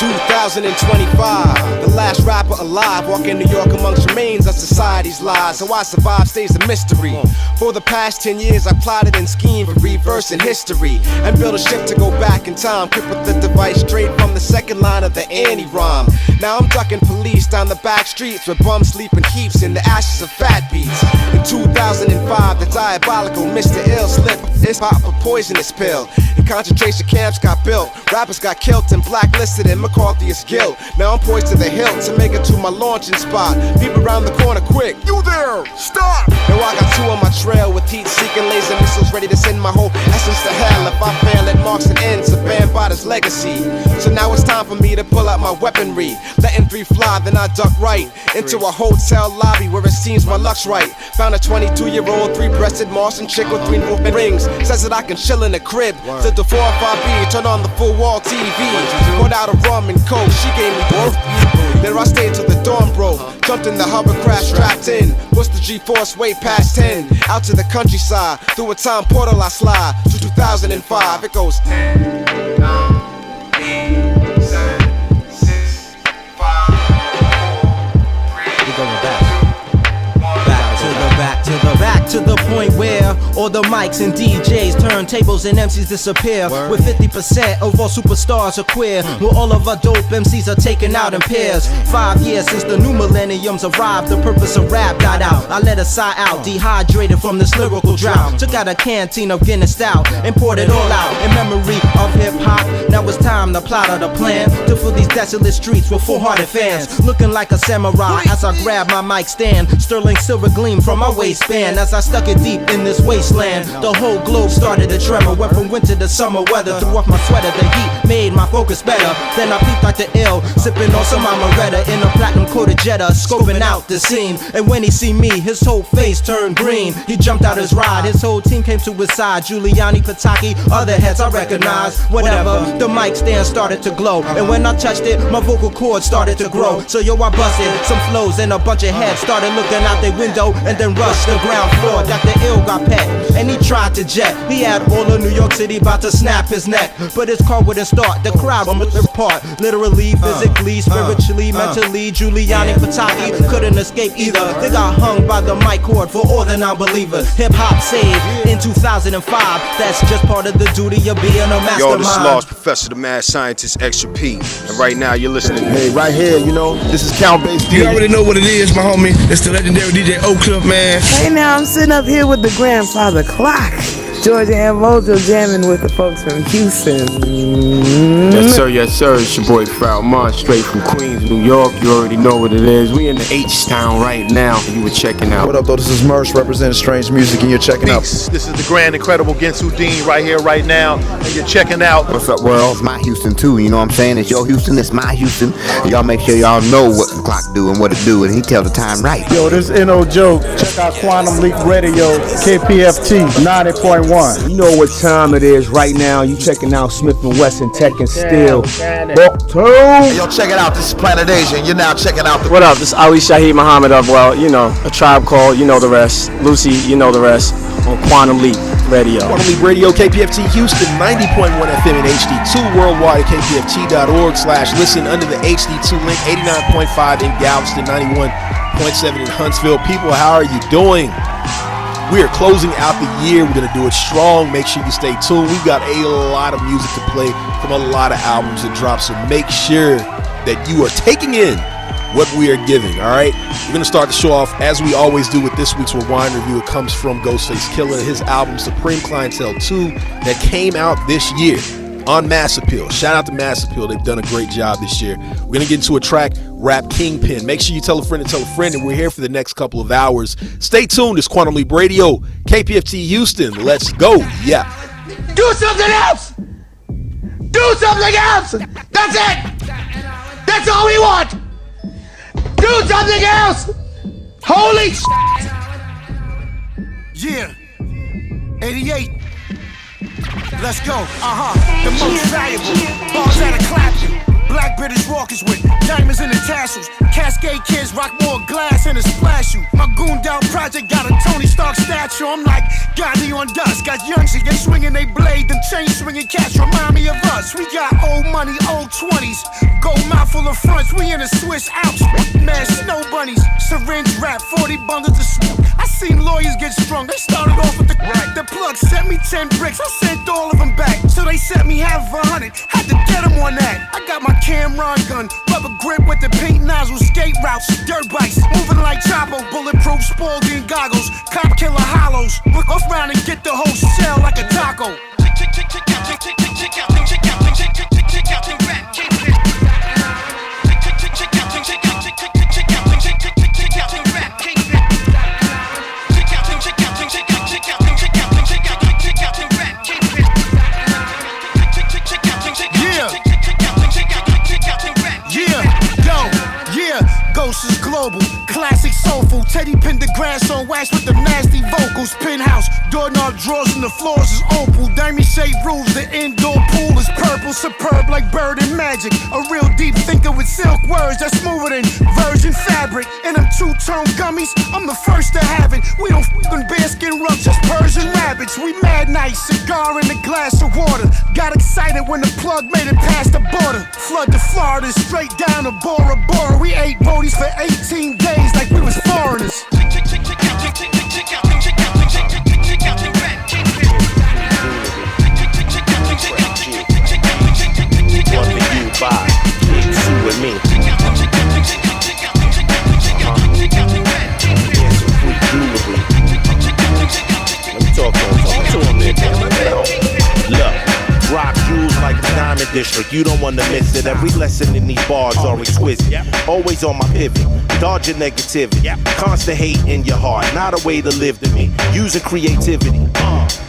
2025, the last rapper alive, walking New York amongst remains of society's lies. How I survive stays a mystery. For the past 10 years I plotted and schemed for reversing history and build a ship to go back in time, quick with the device straight from the second line of the anti-rhyme. Now I'm ducking police down the back streets with bums sleeping heaps in the ashes of fat beats. In 2005, the diabolical Mr. Ill slipped his pop a poisonous pill. And concentration camps got built, rappers got killed and blacklisted in McCarthy's guilt. Now I'm poised to the hilt to make it to my launching spot. People around the corner quick, you there, stop! Now I got two on my trail with heat-seeking laser missiles ready to send my whole essence to hell. If I fail, it marks an end to Band Bada's legacy. So now it's time for me to pull out my weaponry. Letting three fly, then I duck right into a hotel lobby where it seems my luck's right. Found a 22-year-old, three-breasted Martian chick with three movement rings. Says that I can chill in the crib. Said the 405B, turn on the full-wall TV. Poured out a rum and coke, she gave me both. There I stayed till the dawn broke. Jumped in the hovercraft, strapped in. Pushed the G-force way past 10. Out to the countryside, through a time portal I slide. To 2005, it goes 10, 9, 8, 7, 6, 5, 4, 3. We're going back. Back to the point where all the mics and DJs, turntables and MCs disappear. Where 50% of all superstars are queer. Where all of our dope MCs are taken out in pairs. 5 years since the new millennium's arrived, the purpose of rap died out. I let a sigh out, dehydrated from this lyrical drought. Took out a canteen of Guinness stout and poured it all out in memory of hip-hop. Now it's time to plot out a plan to fill these desolate streets with full-hearted fans. Looking like a samurai as I grab my mic stand. Sterling silver gleam from my waistband as I stuck it deep in this wasteland. The whole globe started to tremor. Went from winter to summer weather. Threw off my sweater, the heat made my focus better. Then I peeped like the ill, sipping on some amaretta in a platinum coated Jetta, scoping out the scene. And when he see me, his whole face turned green. He jumped out his ride, his whole team came to his side. Giuliani, Pataki, other heads I recognize. Whatever, the mic stand started to glow. And when I touched it, my vocal cords started to grow. So yo, I busted some flows and a bunch of heads started looking out their window and then rushed the ground floor. Dr. Ill got pet and he tried to jet. He had all of New York City about to snap his neck, but his car wouldn't start. The crowd was apart, literally, physically, spiritually, mentally. Giuliani, Pataki couldn't escape either. They got hung by the mic cord for all the non-believers. Hip hop saved in 2005. That's just part of the duty of being a mastermind. Yo, this is Lost Professor, the mad scientist, Extra P, and right now you're listening. Hey, right here, you know, this is Count Bass. You already know what it is, my homie. It's the legendary DJ Clipse, man. Hey, now I'm sitting up here with the grandfather clock. Georgia and Mojo jamming with the folks from Houston. Yes, sir. It's your boy Foul Mars, straight from Queens, New York. You already know what it is. We in the H-Town right now, and you were checking out. What up, though? This is Murs representing Strange Music, and you're checking out. This is the grand, incredible Gensu Dean right here, right now, and you're checking out. What's up, world? It's my Houston, too. You know what I'm saying? It's your Houston, it's my Houston. Y'all make sure y'all know what the clock do and what it do, and he tell the time right. Yo, this is N.O. Joke. Check out Quantum Leap Radio, KPFT 90.1. You know what time it is right now. You checking out Smith & Wesson Tech and Steel. Hey, yo, check it out. This is Planet Asia, and you're now checking out What up? This is Ali Shaheed Muhammad of, well, you know, A Tribe Called, you know the rest. Lucy, you know the rest. On Quantum Leap Radio. Quantum Leap Radio, KPFT Houston, 90.1 FM and HD2 worldwide at kpft.org/listen under the HD2 link, 89.5 in Galveston, 91.7 in Huntsville. People, how are you doing? We are closing out the year. We're going to do it strong. Make sure you stay tuned. We've got a lot of music to play from a lot of albums to drop, so make sure that you are taking in what we are giving, all right? We're going to start the show off, as we always do, with this week's Rewind Review. It comes from Ghostface Killah, his album Supreme Clientele 2 that came out this year on Mass Appeal. Shout out to Mass Appeal. They've done a great job this year. We're going to get into a track, Rap Kingpin. Make sure you tell a friend and tell a friend, and we're here for the next couple of hours. Stay tuned. It's Quantum Leap Radio, KPFT Houston. Let's go. Yeah. Do something else! Do something else! That's it! That's all we want! Do something else! Holy shit! Yeah. 88. Let's go. The most valuable. Balls out of clapping. Black British walkers with diamonds in the tassels. Cascade kids rock more glass and a splash you. My gooned out project got a Tony Stark statue. I'm like Gandhi on dust. Got young shit, they swinging they blade. Them chain swinging cats remind me of us. We got old money, old 20s. Gold mouth full of fronts. We in a Swiss Alps. Mad snow bunnies. Syringe wrap, 40 bundles of snow. I seen lawyers get strung. They started off with the crack. The plug sent me 10 bricks. I sent all of them back. So they sent me half 100. Had to get them on that. I got my Cameron gun. Rubber grip with the pink nozzle. Skate routes. Dirt bikes. Moving like Chapo. Bulletproof Spalding goggles. Cop killer hollows. Look off round and get the whole shell like a taco. Is global, classic soulful. Teddy pinned the grass on wax with the nasty vocals. Penthouse, doorknob drawers and the floors is opal. Diamond shaped roofs, the indoor pool is purple. Superb like Bird and Magic. A real deep thinker with silk words that's smoother than virgin fabric. And them two-tone gummies, I'm the first to have it. We don't fucking bearskin rugs, just Persian rabbits. We mad nice, cigar in a glass of water. Got excited when the plug made it past the border. Flood to Florida, straight down to Bora Bora. We ate roadies for 18 days like we was foreigners. One for you, bye. Two with me. Let me talk to him there, damn it. Look, drop jewels like the Diamond District. You don't want to miss it. Every lesson in these bars are exquisite. Always on my pivot. Dodge your negativity. Constant hate in your heart. Not a way to live to me. Using creativity.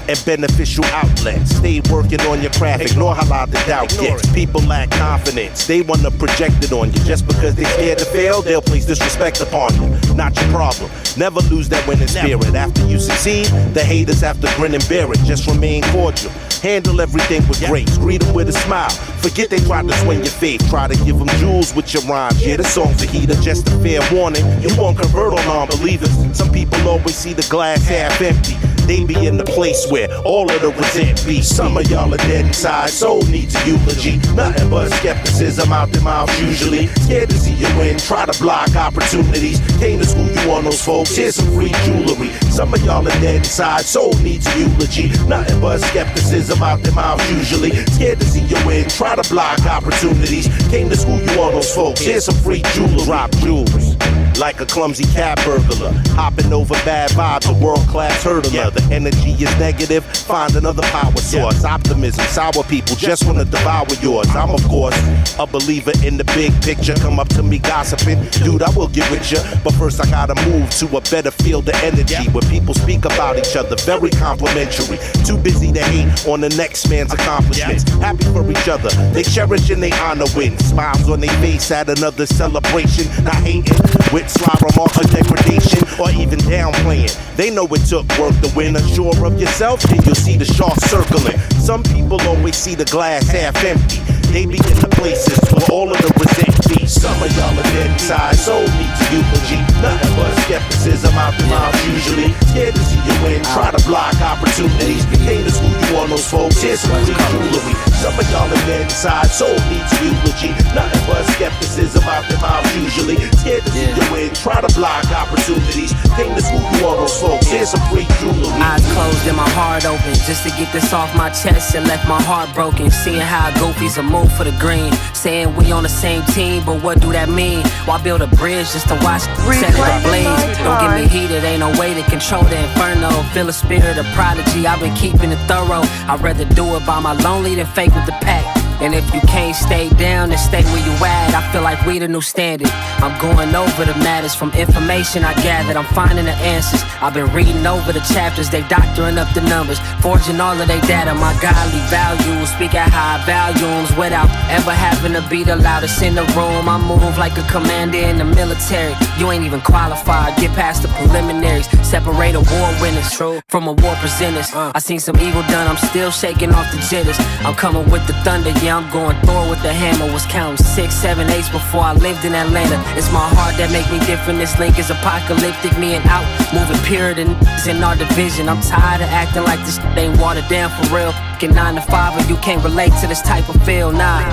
And beneficial outlets. Stay working on your craft. Ignore how loud the doubt gets. People lack confidence. They want to project it on you. Just because they're scared to fail, they'll place disrespect upon you. Not your problem. Never lose that winning spirit. After you succeed, the haters have to grin and bear it. Just remain cordial. Handle everything with grace. Greet them with a smile. Forget they tried to swing your faith. Try to give them jewels with your rhymes. Yeah, the song's a heater. Just a fair warning. You won't convert on non-believers. Some people always see the glass half empty. They be in the place where all of the resent be. Some of y'all are dead inside, soul needs a eulogy. Nothing but skepticism out their mouths usually. Scared to see you win, try to block opportunities. Came to school you on those folks, here's some free jewelry. Some of y'all are dead inside, soul needs a eulogy. Nothing but skepticism out their mouths usually. Scared to see you win, try to block opportunities. Came to school you on those folks, here's some free jewelry. Drop jewels. Like a clumsy cat burglar, hopping over bad vibes, a world-class hurdler. The energy is negative, find another power source. Optimism, sour people just wanna devour yours. I'm of course a believer in the big picture. Come up to me gossiping, dude, I will get with ya. But first I gotta move to a better field of energy where people speak about each other, very complimentary. Too busy to hate on the next man's accomplishments. Happy for each other, they cherish and they honor wins. Smiles on their face at another celebration. Not hating with sly remark or degradation or even downplaying. They know it took work to win. Unsure of yourself, then you'll see the sharks circling. Some people always see the glass half empty. They be in the places where all of the resent be. Some of y'all are dead inside, soul needs a eulogy. Nothing but skepticism out the mouth usually. Scared to see you win, try to block opportunities. Came to school you on those folks, here's some free jewelry. Some of y'all are dead inside, soul needs a eulogy. Nothing but skepticism out the mouth usually. Scared to see you win, try to block opportunities. Came to school you on those folks, here's some free jewelry. Eyes closed and my heart open, just to get this off my chest and left my heart broken. Seeing how goofies are move for the green, saying we on the same team, but what do that mean? Why build a bridge just to watch set it ablaze? Don't get me heated, ain't no way to control the inferno. Feel a spirit of prodigy, I've been keeping it thorough. I'd rather do it by my lonely than fake with the pack. And if you can't stay down, then stay where you at. I feel like we the new standard. I'm going over the matters from information I gathered. I'm finding the answers. I've been reading over the chapters. They doctoring up the numbers, forging all of their data. My godly values, speak at high volumes without ever having to be the loudest in the room. I move like a commander in the military. You ain't even qualified. Get past the preliminaries. Separate a war winners from a war presenters. I seen some evil done. I'm still shaking off the jitters. I'm coming with the thunder. Yeah, I'm going Thor with the hammer. Was counting 6, 7, 8s before I lived in Atlanta. It's my heart that make me different. This link is apocalyptic. Me and out, moving pure than in our division. I'm tired of acting like this ain't watered down for real. Get 9 to 5 and you can't relate to this type of feel, nah.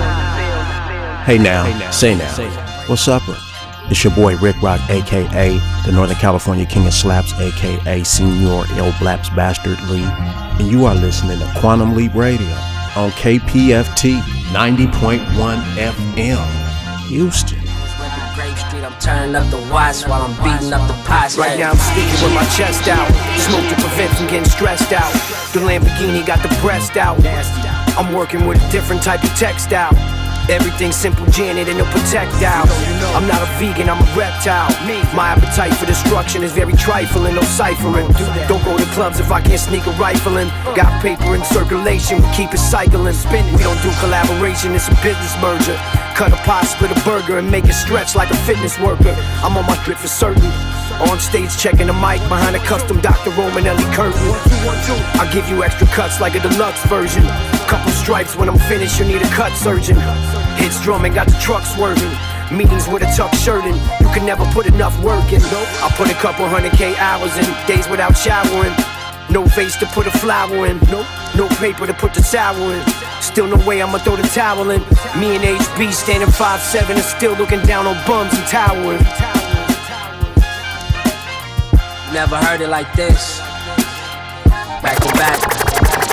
Hey now, say now, what's up? It's your boy Rick Rock, aka the Northern California King of Slaps, aka Senior L Blaps Bastard Lee, and you are listening to Quantum Leap Radio on KPFT 90.1 FM, Houston. I'm turning up the watch while I'm beating up the pots. Right now I'm speaking with my chest out. Smoke to prevent from getting stressed out. The Lamborghini got the breast out. I'm working with a different type of textile. Everything simple, Janet, and no projectile. I'm not a vegan, I'm a reptile. My appetite for destruction is very trifling, no ciphering. Don't go to clubs if I can't sneak a rifle in. Got paper in circulation, we keep it cycling. We don't do collaboration, it's a business merger. Cut a pie, split a burger, and make it stretch like a fitness worker. I'm on my trip for certain. On stage checking the mic behind a custom Dr. Romanelli curtain. I'll give you extra cuts like a deluxe version. Couple stripes when I'm finished, you need a cut surgeon. Hits drumming, got the truck swerving. Meetings with a tuck shirt in. You can never put enough work in. I put a couple 100K hours in. Days without showering. No vase to put a flower in. No paper to put the towel in. Still no way I'ma throw the towel in. Me and HB standing 5'7" and still looking down on bums and towering. Never heard it like this. Back to back,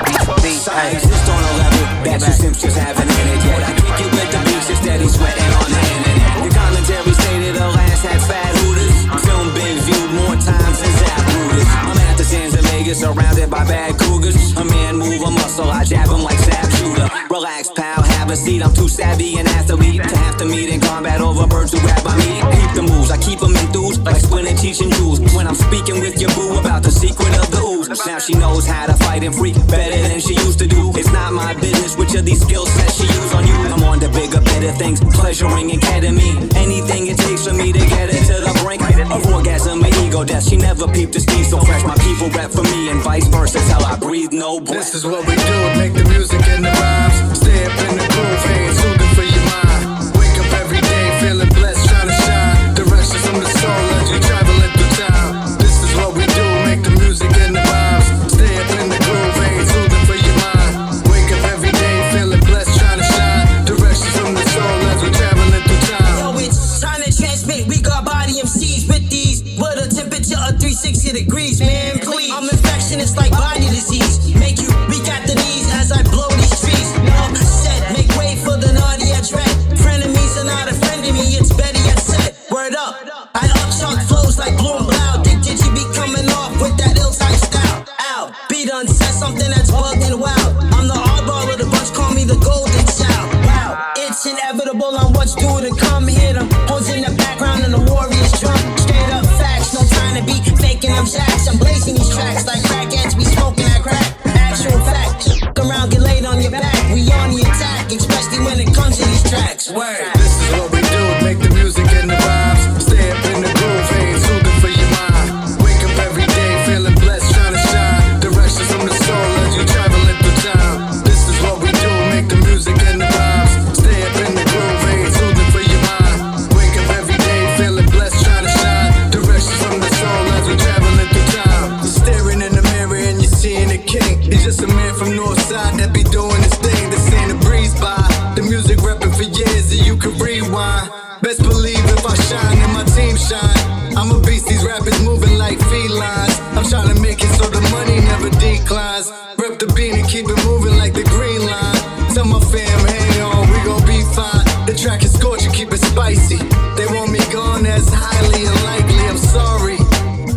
beat for beat. I exist on a level that you simps just haven't in it yet. I kick it with the beats and steady sweating on the internet. The commentary stated the last had fat hooters. Film been viewed more times than Zap Hooters. I'm at the sands of Vegas surrounded by bad cougars. A man move a muscle, I jab him like Zap Shooter. Relax pal, have a seat, I'm too savvy and athlete to have to meet in combat over birds who grab my meat. Keep the moves, I keep them enthused like Splint and teaching Jews. When I'm speaking with your boo about the secret of the ooze. Now she knows how to fight and freak better than she used to do. It's not my business which of these skill sets she use on you. I'm on to bigger, better things, pleasuring and ketamine. Anything it takes for me to get her to the brink of orgasm and ego death. She never peeped the steam so fresh. My people rap for me and vice versa. Till I breathe no breath. This is what we do, make the music and the rhymes. Stay up in the groove, ain't soothing for your mind. Wake up every day feeling blessed, trying to shine. Directions from the soul as you traveling through time. This is what we do, make the music and the rhymes. Stay up in the groove, ain't soothing for your mind. Wake up every day feeling blessed, trying to shine. Directions from the soul as we traveling through time. Yo, it's trying to transmit. We got body MCs with these, with a temperature of 360 degrees, man. Please, I'm infectious like body disease. Make you weak at the knees as I blow these trees. No said, make way for the naughty edge red. Frenemies are not offending me, it's better yet said. Word up, I upchuck flows like Bloom Blau. Did you be coming off with that ill type style? Ow, be done said something that's bugged and wild. I'm the oddball of the bunch, call me the golden child. Wow, it's inevitable on what's due to come. Hear them hoes in the background and the warriors drum. Straight up facts, no time to be faking them jacks. I'm blazing these tracks like crackheads be smoking that crack. Actual fact, around, get laid on your back. We on the attack, especially when it comes to these tracks. Word. This is what we do, make the music and the rhymes. Stay up in the groove, ain't soothing for your mind. Wake up every day feeling blessed, trying to shine. Directions from the soul as you traveling through time. This is what we do, make the music and the rhymes. Stay up in the groove, ain't soothing for your mind. Wake up every day feeling blessed, trying to shine. Directions from the soul as we traveling through time. You're staring in the mirror and you're seeing a king. He's just a man from Northside that be doing his thing. This ain't a breeze by. The music reppin' for years and you can rewind. Best believe if I shine and my team shine. I'm a beast, these rappers moving like felines. I'm trying to make it so the money never declines. Rep the beat and keep it moving like the green line. Tell my fam, hang on, we gon' be fine. The track is scorching, keep it spicy. They want me gone, that's highly unlikely. I'm sorry,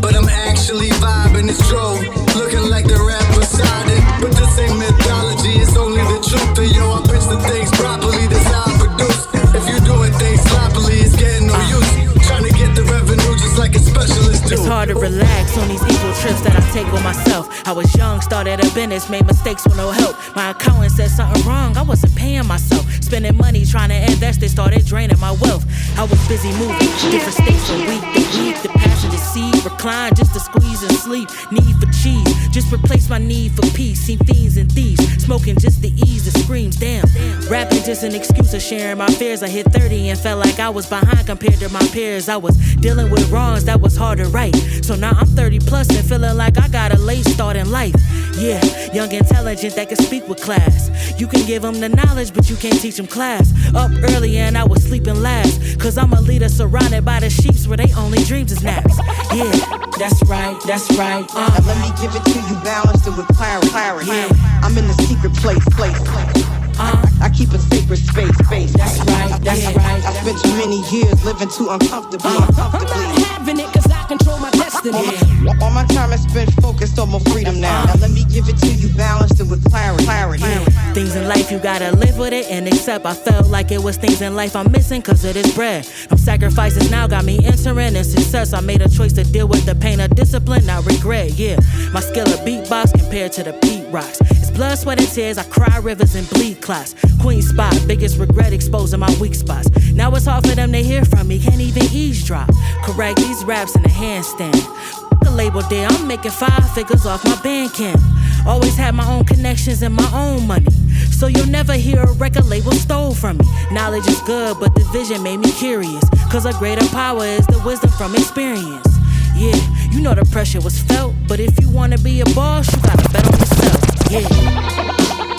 but I'm actually vibing. It's true, looking like the rap beside it. But this ain't mythology, it's only the truth. And yo, I pitch the things properly, that's how I produce. If you doing things sloppily, it's getting no use. Trying to get the revenue just like a specialist do. It's hard to relax on these ego trips that I take with myself. I was young, started a business, made mistakes with no help. My accountant said something wrong, I wasn't paying myself. Spending money trying to invest, it started draining my wealth. I was busy moving, different states from week to week. The passenger seat, recline just to squeeze and sleep. Need for cheese, just replace my need for peace. Seen fiends and thieves, smoking just to ease the screams. Damn, rapping just an excuse of sharing my fears. I hit 30 and felt like I was behind compared to my peers. I was dealing with wrongs that was hard to right. So now I'm 30 plus and feeling like I got a late start in life. Yeah, young, intelligent, that can speak with class. You can give them the knowledge, but you can't teach them class. Up early and I was sleeping last, cause I'm a leader surrounded by the sheeps where they only dreams is naps. Yeah, that's right, that's right. Now let me give it to you balanced and with clarity. Yeah. I'm in the secret place. I keep a sacred space. That's right, that's right. I spent too many years living too uncomfortably. I'm not having it cause I control my destiny. All my time is spent focused on more freedom now. Now let me give it to you balanced and with clarity. Things in life you gotta live with it and accept. I felt like it was things in life I'm missing cause of this bread. Them sacrifices now got me entering in success. I made a choice to deal with the pain of discipline, not regret. Yeah, my skill of beatbox compared to the Pete Rocks. It's blood, sweat, and tears. I cry rivers and bleed clots. Queen spot, biggest regret exposing my weak spots. Now it's hard for them to hear from me, can't even eavesdrop. Correct these raps in a handstand. The label there, I'm making 5 figures off my Bandcamp. Always had my own connections and my own money, so you'll never hear a record label stole from me. Knowledge is good, but the vision made me curious, cause a greater power is the wisdom from experience. Yeah, you know the pressure was felt, but if you wanna be a boss, you gotta bet on yourself. Yeah.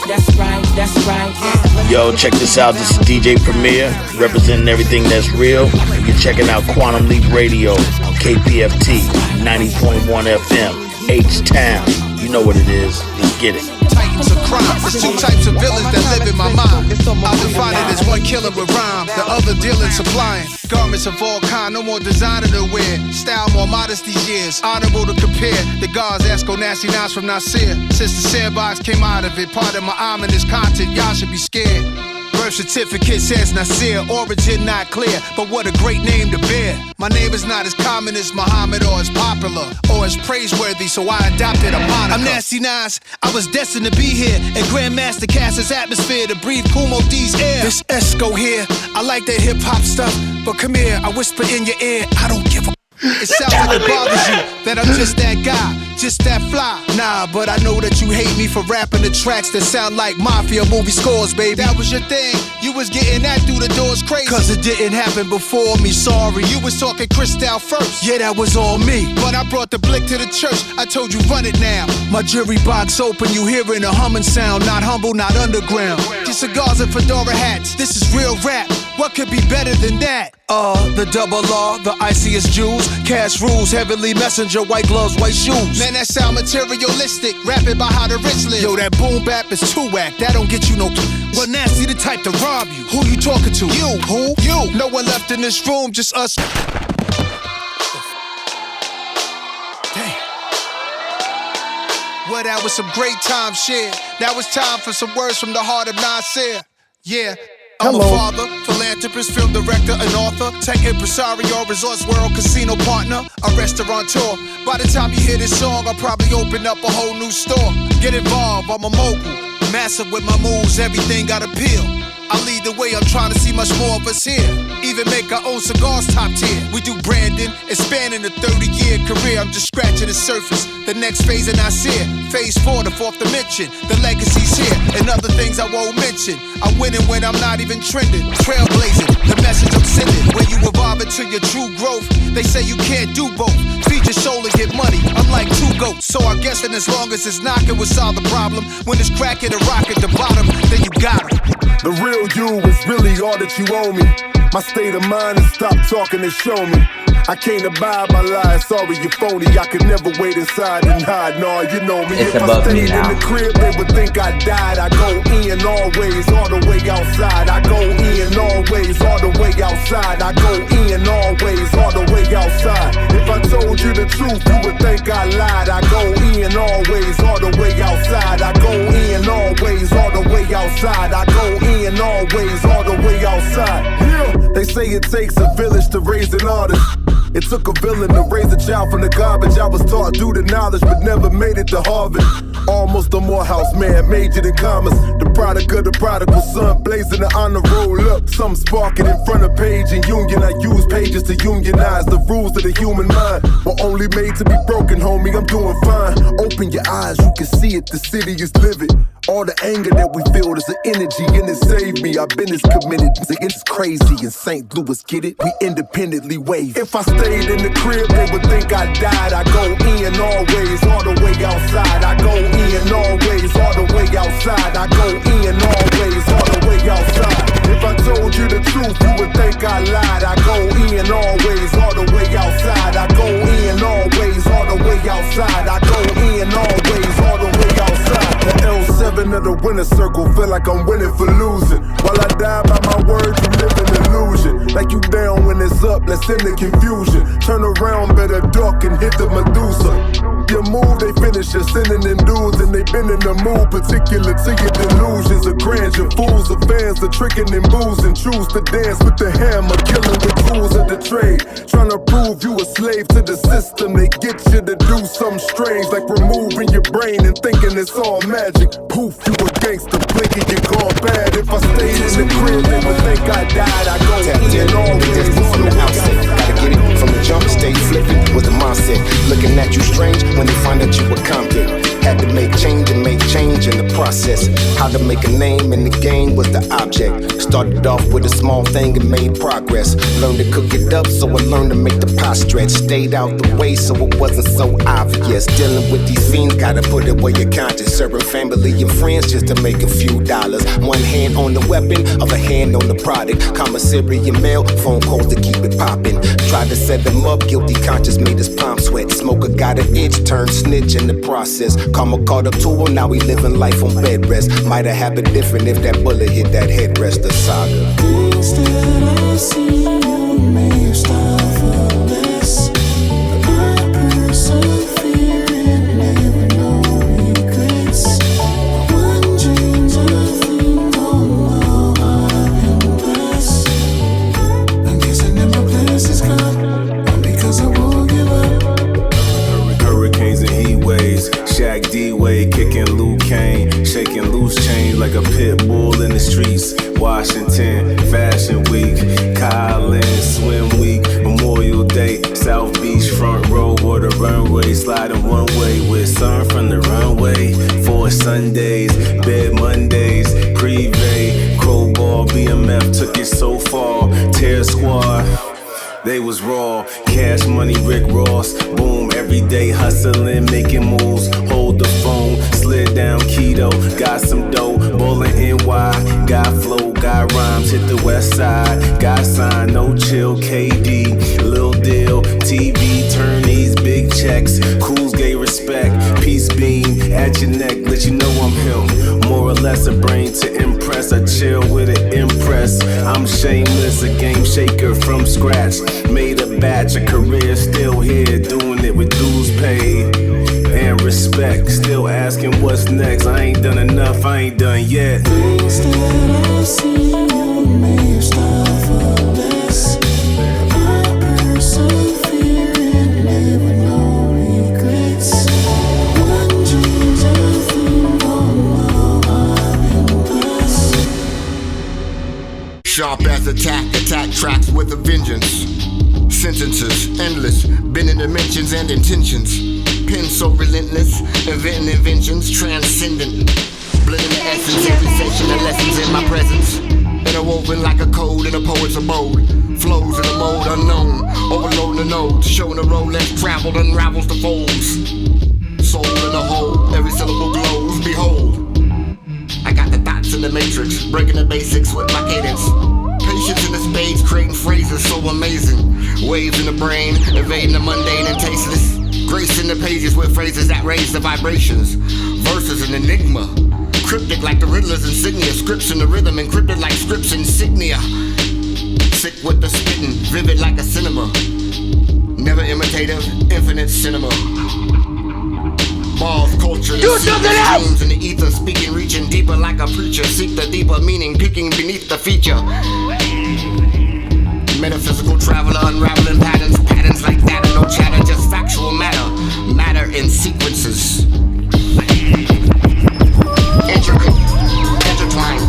That's right, that's right. Yo, check this out. This is DJ Premier, representing everything that's real. You're checking out Quantum Leap Radio on KPFT 90.1 FM, H-Town. You know what it is. Let's get it. Titans of crime. There's 2 types of villains that live in my mind. I'll define it as one killer with rhyme, the other dealing supplying garments of all kind. No more designer to wear, style more modest these years. Honorable to compare. The guards ask go nasty knives from Nasir. Since the sandbox came out of it, part of my ominous content, y'all should be scared. Birth certificate says Nasir, origin not clear, but what a great name to bear. My name is not as common as Muhammad or as popular or as praiseworthy, so I adopted a moniker. I'm Nasty Nas, I was destined to be here, and Grandmaster Cass's atmosphere to breathe Kumo D's air. This Esco here, I like that hip-hop stuff, but come here, I whisper in your ear, I don't give a. It sounds like it bothers you that I'm just that guy, just that fly. Nah, but I know that you hate me for rapping the tracks that sound like mafia movie scores, baby. That was your thing, you was getting that through the doors crazy. Cause it didn't happen before me, sorry. You was talking Cristal first, yeah, that was all me. But I brought the blick to the church, I told you run it now. My jury box open, you hearing a humming sound. Not humble, not underground. These cigars and fedora hats, this is real rap. What could be better than that? The double R, the iciest jewels. Cash rules, heavenly messenger, white gloves, white shoes. Man, that sound materialistic, rapping about how the rich live. Yo, that boom bap is too whack, that don't get you no. Well, Nasty the type to rob you. Who you talking to? You. Who? You. No one left in this room, just us. Damn. Well, that was some great time shared. Now it's time for some words from the heart of Nasir. Yeah. I'm a father, philanthropist, film director, and author, tech impresario, resorts world, casino partner, a restaurateur. By the time you hear this song, I'll probably open up a whole new store. Get involved, I'm a mogul, massive with my moves, everything got appeal. I lead the way, I'm trying to see much more of us here. Even make our own cigars top tier. We do branding, expanding a 30-year career. I'm just scratching the surface. The next phase in Nasir, phase 4, the 4th dimension. The legacy's here, and other things I won't mention. I'm winning when I'm not even trending. Trailblazing, the message I'm sending. When you evolve into your true growth, they say you can't do both. Feed your soul and get money. I'm like 2 goats, so I guess that as long as it's knocking, we'll solve the problem. When it's cracking a rock at the bottom, then you got it. The real you is really all that you owe me. My state of mind is stop talking and show me. I can't abide my lies, sorry you're phony. I could never wait inside and hide, nah, you know me. It's if I stayed in the crib, they would think I died. I go in always, all the way outside. I go in always, all the way outside. I go in always, all the way outside. If I told you the truth, you would think I lied. I go in always, all the way outside. I go in always, all the way outside. I go in always, all the way outside. Yeah. They say it takes a village to raise an artist. It took a villain to raise a child from the garbage. I was taught due to knowledge, but never made it to Harvard. Almost a Morehouse man, majored in commerce. The product of the prodigal son, blazing the honor roll up. Some sparking in front of page and union. I use pages to unionize the rules of the human mind. Were only made to be broken, homie. I'm doing fine. Open your eyes, you can see it. The city is livid. All the anger that we feel is an energy and it saved me. I've been as committed. It's crazy in St. Louis, get it? We independently wave. If I stayed in the crib, they would think I died. I go in always, all the way outside. I go in always, all the way outside. I go in always, all the way outside. If I told you the truth, you would think I lied. I go in always, all the way outside. I go in always, all the way outside. I go in always, all the way outside. The L7 of the winner circle, feel like I'm winning for losing. While I die by my words, you live in illusion. Like you down when it's up, let's end the confusion. Turn around, better duck and hit the Medusa. Your move, they finish your sending in dudes, and they been in the mood, particular to your delusions of grandeur. Fools of fans are tricking and boozing, choose to dance with the hammer, killing with tools of the trade. Trying to prove you a slave to the system, they get you to do something strange, like removing your brain and thinking it's all magic. Poof, you a gangster, blinking, you gone bad. If I stayed in the crib, they would think I died. I go in always, from the outset. Gotta get it from the jump, stay flipping with the mindset. Looking at you strange when they find out you were confident. Had to make change and make change in the process. How to make a name in the game was the object. Started off with a small thing and made progress. Learned to cook it up, so I learned to make the pie stretch. Stayed out the way so it wasn't so obvious. Dealing with these fiends, gotta put away your conscience. Serving family and friends just to make a few dollars. One hand on the weapon, other hand on the product. Commissary and mail, phone calls to keep it popping. Tried to set them up, guilty conscience made his palm sweat. Smoker got an itch, turned snitch in the process. Karma caught up to him, now we living life on bed rest. Might have happened different if that bullet hit that headrest. The saga. Things that I see you may have started for less. My persevering, never no regrets. One change I think, oh no, I've been blessed. I guess I never blessed this God, because I won't give up. Hurricanes and heat waves, Shaq D-Wade kicking Luke Kane, shaking loose change like a pit bull in the streets. Washington, Fashion Week, Collins, Swim Week, Memorial Day, South Beach, front row or the runway, sliding one way with sun from the runway. 4 Sundays, bed Mondays, Privé, Crowbar, BMF took it so far. Terror Squad, they was raw, cash money, Rick Ross, boom, everyday hustling, making moves, hold the phone, slid down keto, got some dough, bowling NY, got flow, got rhymes, hit the west side, got sign, no chill, KD, Lil Deal, TV, turn these big checks, Cools gave respect, peace beam, at your neck, let you know I'm him, more or less a brain to impress, I chill with it, impress, I'm shameless, a game shaker from scratch. Made a batch, a career still here, doing it with dues paid and respect. Still asking what's next. I ain't done enough, I ain't done yet. Things that I see you may have started for less. My persevering, never no regrets. One change I think, oh no, I've been blessed. Sharp as attack tracks with a vengeance. Sentences, endless, bending dimensions and intentions. Pen so relentless, inventing inventions, transcendent. Blending the essence, every session, the lessons in my presence. Interwoven like a code in a poet's abode. Flows in a mode unknown, overloading the nodes. Showing the road less traveled, unravels the folds. Soul in a hole, every syllable glows, behold. I got the dots in the matrix, breaking the basics with my cadence. Patience in the spades, creating phrases so amazing. Waves in the brain, evading the mundane and tasteless. Grace in the pages with phrases that raise the vibrations. Verses an enigma, cryptic like the Riddler's insignia. Scripts in the rhythm, encrypted like scripts insignia. Sick with the spitting, vivid like a cinema. Never imitative, infinite cinema. Balls, culture, Do something else! dreams in the ether, speaking, reaching deeper like a preacher. Seek the deeper meaning, peeking beneath the feature. Metaphysical traveler, unraveling patterns, patterns like that, and no chatter, just factual matter, matter in sequences. Intricate, intertwined,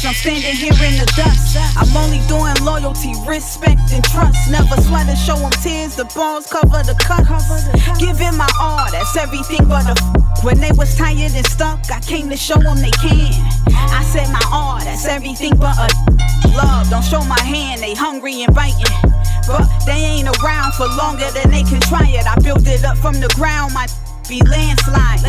I'm standing here in the dust. I'm only doing loyalty, respect, and trust. Never sweat to show them tears, the balls cover the cuts. Giving my all, that's everything but a when they was tired and stuck, I came to show them they can. I said my all, that's everything but a love. Don't show my hand, they hungry and biting. But they ain't around for longer than they can try it. I built it up from the ground, my be landslide.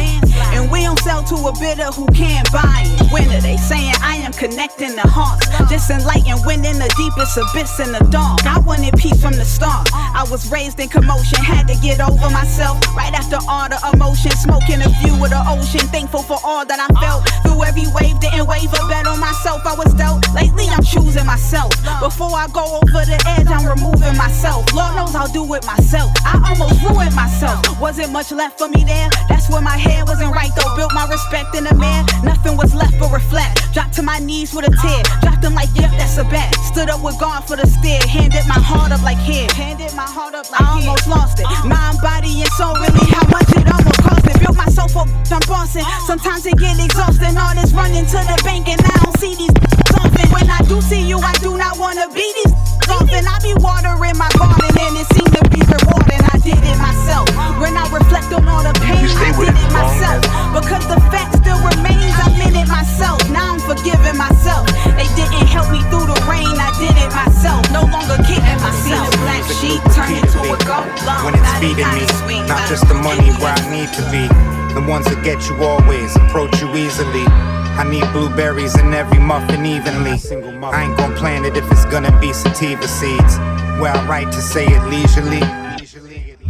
And we don't sell to a bidder who can't buy it. Winner, they saying I am connecting the hearts. Just enlightened, winning the deepest abyss in the dark. I wanted peace from the start. I was raised in commotion, had to get over myself. Right after all the emotion, smoking a view of the ocean. Thankful for all that I felt. Through every wave, didn't waver, bet on myself. I was dealt. Lately I'm choosing myself. Before I go over the edge, I'm removing myself. Lord knows I'll do it myself. I almost ruined myself. Wasn't much left for me there. That's where my head wasn't right though. Built my respect in the man. Nothing was left but reflect. Dropped to my knees with a tear. Dropped them like, yep, that's a bet. Stood up with God for the steer. Handed my heart up like here. Handed my heart up like I almost lost it. Mind, body, and soul. Really how much it almost cost me. Built myself up, I'm bossing. Sometimes it get exhausting. All this running to the bank and I don't see these often. When I do see you, I do not wanna be these often. I be watering my garden and it seemed to be rewarding. I did it myself. When I reflect on all the pain, I did it myself. Because the fact still remains, I'm in it myself. Now I'm forgiving myself. They didn't help me through the rain, I did it myself. No longer kidding myself. Black sheep turn into a gold lump. When it's feeding me, not just the money where I need to be. The ones that get you always, approach you easily. I need blueberries in every muffin evenly. I ain't gon' plant it if it's gonna be sativa seeds. Where I write to say it leisurely.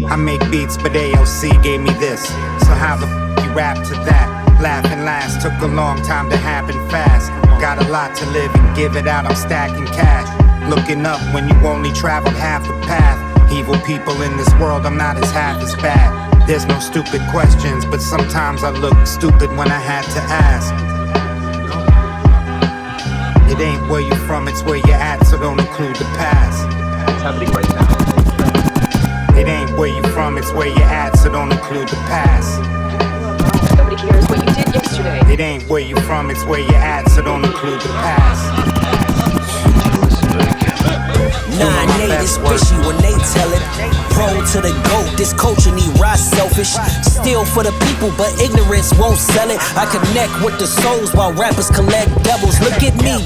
I make beats, but AOC gave me this. So how the f you rap to that? Laugh and last, took a long time to happen fast. Got a lot to live and give it out, I'm stacking cash. Looking up when you only traveled half the path. Evil people in this world, I'm not as half as bad. There's no stupid questions, but sometimes I look stupid when I had to ask. It ain't where you from, it's where you're at, so don't include the past. What's happening right now? It ain't where you from, it's where you're at, so don't include the past. Nobody cares what you did yesterday. It ain't where you from, it's where you're at, so don't include the past. 9-8 is fishy when they tell it. Roll to the goat, this culture need rise selfish. Steal for the people, but ignorance won't sell it. I connect with the souls while rappers collect devils. Look at me.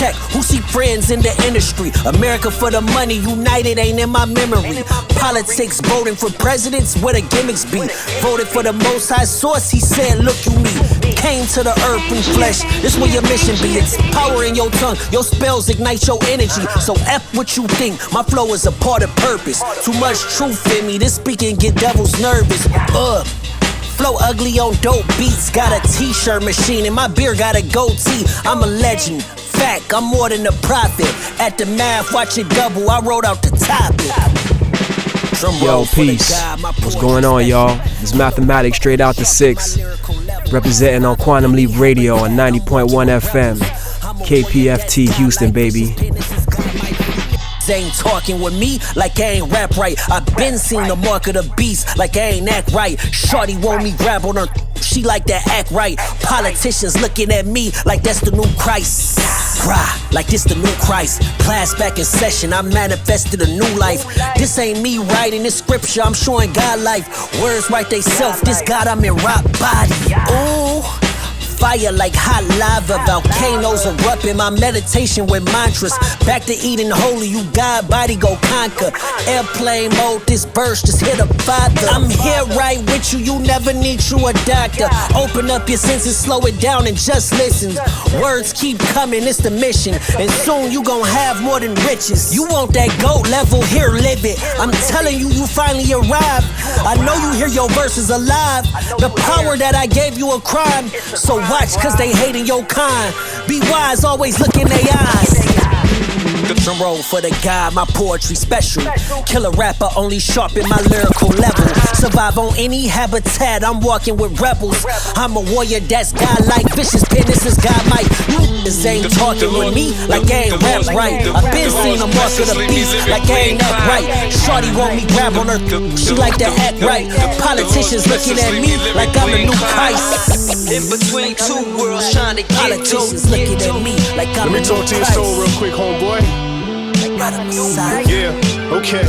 Check, who see friends in the industry? America for the money, united ain't in my memory. Politics, voting for presidents, where the gimmicks be. Voted for the most high source, he said, look you me. Came to the earth in flesh, this where your mission be. It's power in your tongue, your spells ignite your energy. So F what you think, my flow is a part of purpose. Too much truth in me, this speaking get devils nervous. Flow ugly on dope beats, got a t-shirt machine and my beer got a goatee. I'm a legend. Fact, I'm more than a prophet. At the math, watch it double. I wrote out the topic. Yo, peace. What's going on, y'all? It's Mathematics straight out the 6. Representing on Quantum Leap Radio on 90.1 FM. KPFT Houston, baby. Ain't talking with me like I ain't rap right. I been seen the mark of the beast like I ain't act right. Shorty want me grab on her, she like that act right. Politicians looking at me like that's the new Christ. Rah, like this the new Christ. Class back in session, I manifested a new life. This ain't me writing this scripture, I'm showing God life. Words write they self, this God I'm in rock body. Ooh. Fire like hot lava, volcanoes erupt in my meditation with mantras. Back to eating holy, you God body go conquer. Airplane mode, this verse just hit a father. I'm here right with you, you never need you a doctor. Open up your senses, slow it down and just listen. Words keep coming, it's the mission. And soon you gon' have more than riches. You want that GOAT level, here live it. I'm telling you, you finally arrived. I know you hear your verses alive. The power that I gave you a crime. So watch, cause they hating your kind. Be wise, always look in their eyes. Drum roll for the guy, my poetry special. Killer rapper, only sharpen my lyrical level. Survive on any habitat, I'm walking with rebels. I'm a warrior that's godlike, vicious penis is God might. You niggas ain't talking with me like I ain't rap right. I've been seen a mark of the beast like I ain't act right. Shorty want me grab on her, she like to act right. Politicians looking at me like I'm the new Christ. In between two worlds trying to get Politicians looking at me like I'm the new Christ. Let me talk to your soul real quick, homeboy. Yeah, okay.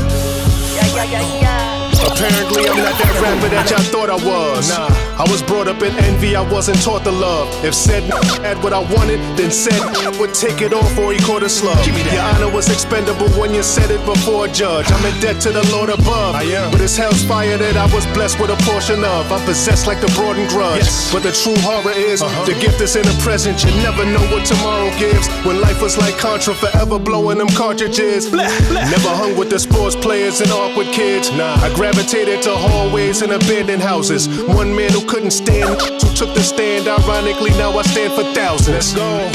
Apparently I'm not that rapper that y'all thought I was. I was brought up in envy, I wasn't taught to love. If said had what I wanted, then said would take it off or he caught a slug. Your honor was expendable when you said it before a judge. I'm in debt to the Lord above, but it's hell's fire that I was blessed with a portion of. I'm possessed like the broad and grudge, but the true horror is the gift is in the present. You never know what tomorrow gives. When life was like Contra, forever blowing them cartridges. Never hung with the sports players and awkward kids. I gravitated to hallways and abandoned houses. One man who couldn't stand, who took the stand. Ironically, now I stand for thousands. Let's go.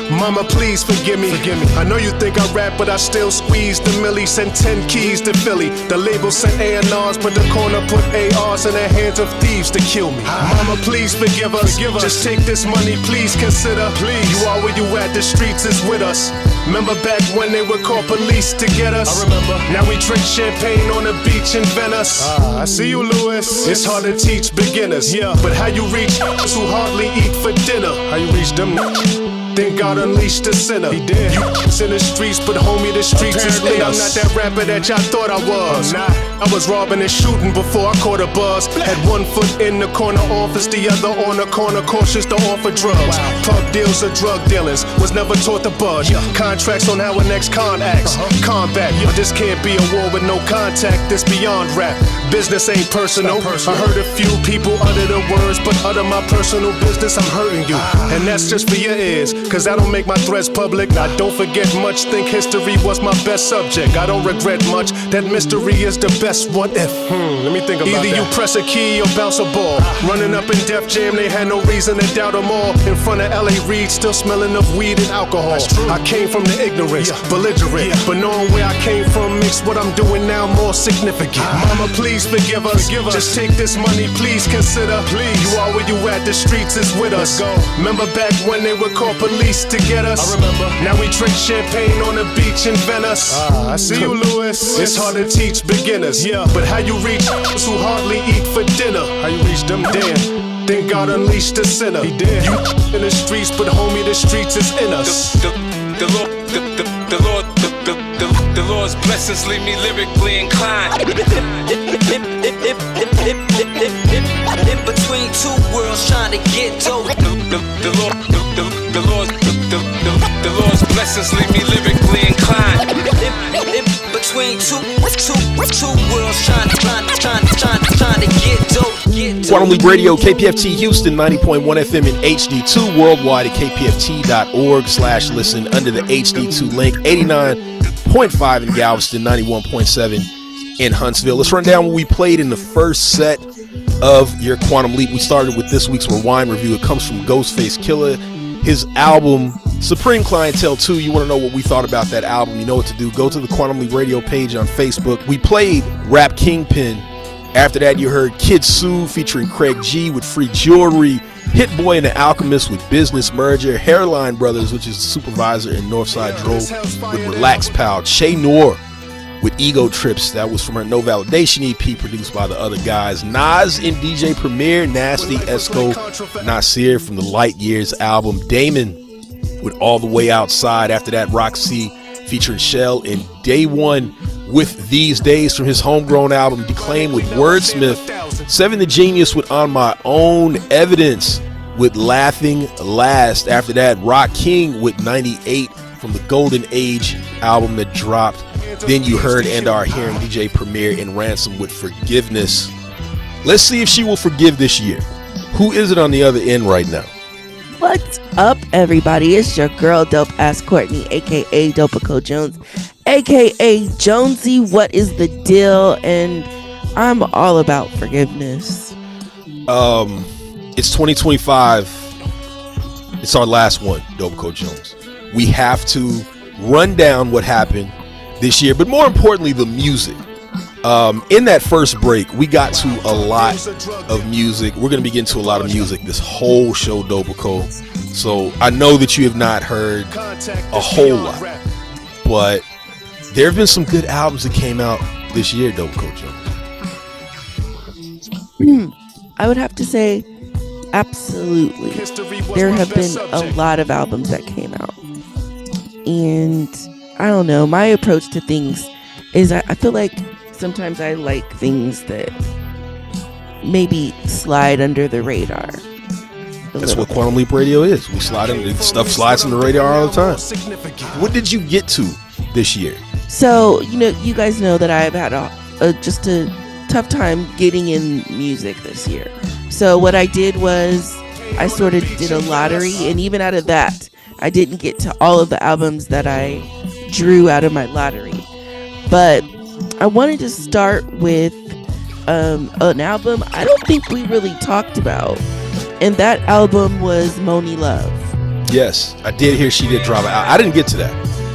Mama, please forgive me. I know you think I rap, but I still squeeze the milli. Sent 10 keys to Philly. The label sent A&Rs, but the corner put ARs in the hands of thieves to kill me. Mama, please forgive us. Just take this money, please consider. You are where you at, the streets is with us. Remember back when they would call police to get us? I remember. Now we drink champagne on the beach in Venice. I see you, Lewis. It's hard to teach beginners. But how you reach us who hardly eat for dinner? How you reach them? Then God unleashed a sinner. He did. You in the streets, but homie, the streets apparently is in us. I'm not that rapper that y'all thought I was. I was robbing and shooting before I caught a buzz. Had one foot in the corner office, the other on the corner, cautious to offer drugs. Pub deals or drug dealers, was never taught to budge. Contracts on how a next con acts. Combat, this can't be a war with no contact. This beyond rap. Business ain't personal. I heard a few people utter the words, but utter my personal business, I'm hurting you. And that's just for your ears. Cause I don't make my threats public. I don't forget much, think history was my best subject. I don't regret much, that mystery is the best what if. Let me think about either that. You press a key or bounce a ball. Running up in Def Jam, they had no reason to doubt them all. In front of L.A. Reid, still smelling of weed and alcohol. I came from the ignorance, belligerent, but knowing where I came from makes what I'm doing now more significant. Mama, please forgive us. Just take this money, please consider. You are where you at, the streets is with us. Remember back when they would call police to get us? I remember. Now we drink champagne on the beach in Venice. I see you, Lewis. It's hard to teach beginners, but how you reach those who hardly eat for dinner? How you reach them? Damn. Then God unleashed a sinner. He did. You in the streets, but homie, the streets is in us. The Lord's blessings leave me lyrically inclined. In between two worlds trying to get dope. The Lord's blessings leave me lyrically inclined. In between two worlds trying to get dope. Quantum Leap Radio, KPFT Houston, 90.1 FM in HD2, worldwide at kpft.org/listen under the HD2 link, 89.5 in Galveston, 91.7 in Huntsville. Let's run down what we played in the first set of your Quantum Leap. We started with this week's Rewind review. It comes from Ghostface Killah. His album, Supreme Clientele 2. You want to know what we thought about that album, you know what to do. Go to the Quantum Leap Radio page on Facebook. We played Rap Kingpin. After that, you heard Kid Sue featuring Craig G with Free Jewelry. Hit Boy and the Alchemist with Business Merger. Hairline Brothers, which is the supervisor in Northside Drove, with Relax Pal. Shay Noor with Ego Trips. That was from her No Validation EP produced by the other guys. Nas and DJ Premier, Nasty, Esco, Nasir from the Light Years album. Damon with All the Way Outside. After that, Roxy featuring Shell and Day One with These Days from his homegrown album Declaim with Wordsmith. Seven the Genius with On My Own. Evidence with Laughing Last. After that, Rock King with 98 from the Golden Age album that dropped. Then you heard and are hearing DJ Premier and Ransom with Forgiveness. Let's see if she will forgive this year. Who is it on the other end right now? What's up, everybody? It's your girl, Dope Ass Courtney, aka Dopico Jones, aka Jonesy. What is the deal? And I'm all about forgiveness. It's 2025. It's our last one, Dopico Jones. We have to run down what happened this year, but more importantly, the music. In that first break, we got to a lot of music. We're going to be getting to a lot of music this whole show, Dopico. So I know that you have not heard a whole lot, but there have been some good albums that came out this year, Dopico Jones. I would have to say absolutely. There have been a lot of albums that came out. And I don't know, my approach to things is I feel like sometimes I like things that maybe slide under the radar. That's what Quantum Leap Radio is. We slide in, stuff slides on the radar all the time. What did you get to this year? So, you guys know that I've had just a tough time getting in music this year. So what I did was I sort of did a lottery, and even out of that, I didn't get to all of the albums that I drew out of my lottery. But I wanted to start with an album I don't think we really talked about, and that album was Moni Love. Yes, I did hear she did drop it. I didn't get to that.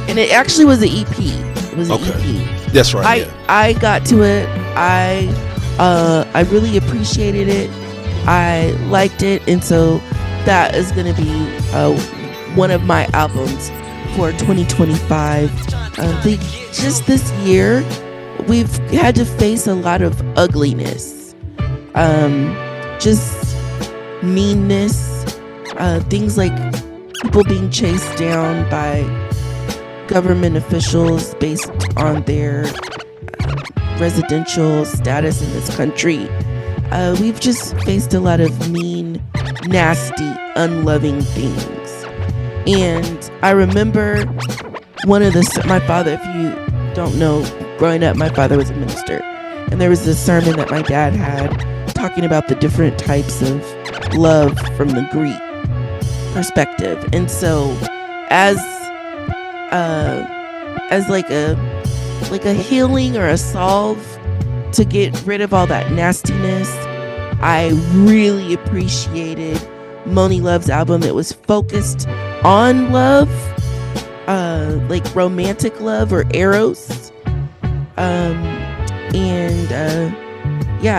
And it actually was an EP. It was an EP. That's right. I got to it. I really appreciated it. I liked it, and so that is going to be one of my albums for 2025. Just this year, we've had to face a lot of ugliness, just meanness, things like people being chased down by government officials based on their residential status in this country. We've just faced a lot of mean, nasty, unloving things. And I remember my father, if you don't know, growing up, my father was a minister. And there was this sermon that my dad had talking about the different types of love from the Greek perspective. And so as like a healing or a solve to get rid of all that nastiness, I really appreciated Moni Love's album. It was focused on love, like romantic love or eros.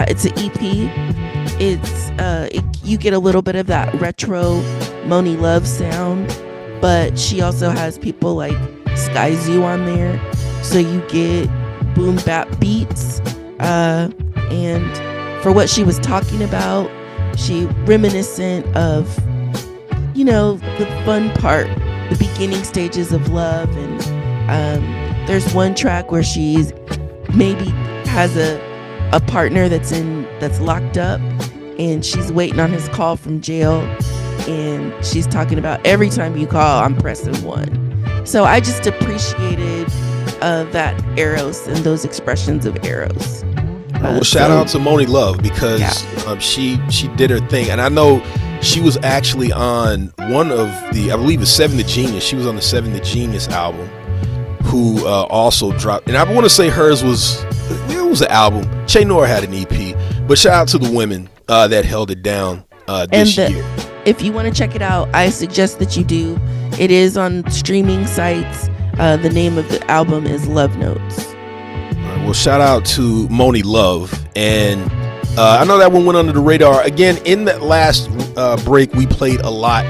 It's an EP. You get a little bit of that retro Moni Love sound, but she also has people like Sky Zoo on there, so you get boom bap beats. And for what she was talking about, she reminiscent of, the fun part, the beginning stages of love. And there's one track where she's maybe has a partner that's locked up, and she's waiting on his call from jail, and she's talking about every time you call, I'm pressing 1. So I just appreciated that eros and those expressions of eros. Well, shout out to Moni Love, because she did her thing, and I know she was actually on one of I believe it's Seven the Genius. She was on the Seven the Genius album, who also dropped, and I want to say hers was an album. Che Noir had an EP, but shout out to the women that held it down this year. If you want to check it out, I suggest that you do. It is on streaming sites. The name of the album is Love Notes. Well, shout out to Moni Love, and I know that one went under the radar. Again, in that last break, we played a lot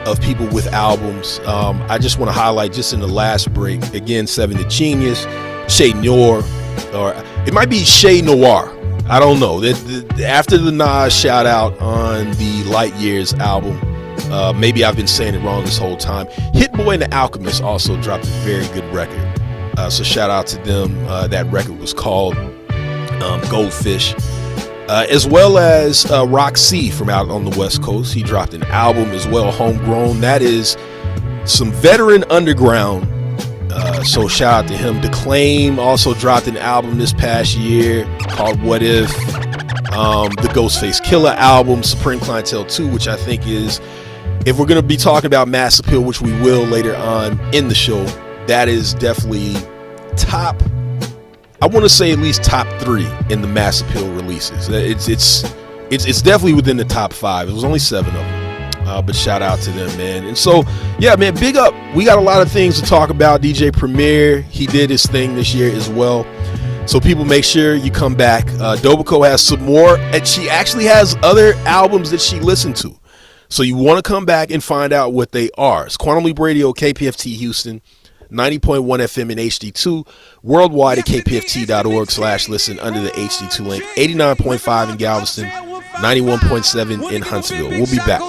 of people with albums. I just want to highlight, just in the last break, again, Seven the Genius, Che Noir, or it might be Che Noir. I don't know. After the Nas shout out on the Light Years album, maybe I've been saying it wrong this whole time. Hit Boy and the Alchemist also dropped a very good record. So shout out to them. That record was called Goldfish. As well as Roxy from out on the West Coast. He dropped an album as well, homegrown. That is some veteran underground. So shout out to him. Declaim also dropped an album this past year called What If. The Ghostface Killer album, Supreme Clientele 2, which I think is, if we're going to be talking about mass appeal, which we will later on in the show, that is definitely top, I want to say at least top 3 in the mass appeal releases. It's definitely within the top 5. It was only 7 of them. But shout out to them, man. And so, yeah, man, big up. We got a lot of things to talk about. DJ Premier, he did his thing this year as well. So people, make sure you come back. Dobaco has some more, and she actually has other albums that she listened to. So you want to come back and find out what they are. It's Quantum Leap Radio, KPFT Houston, 90.1 FM in HD2, worldwide at kpft.org/listen under the HD2 link, 89.5 in Galveston, 91.7 in Huntsville. We'll be back.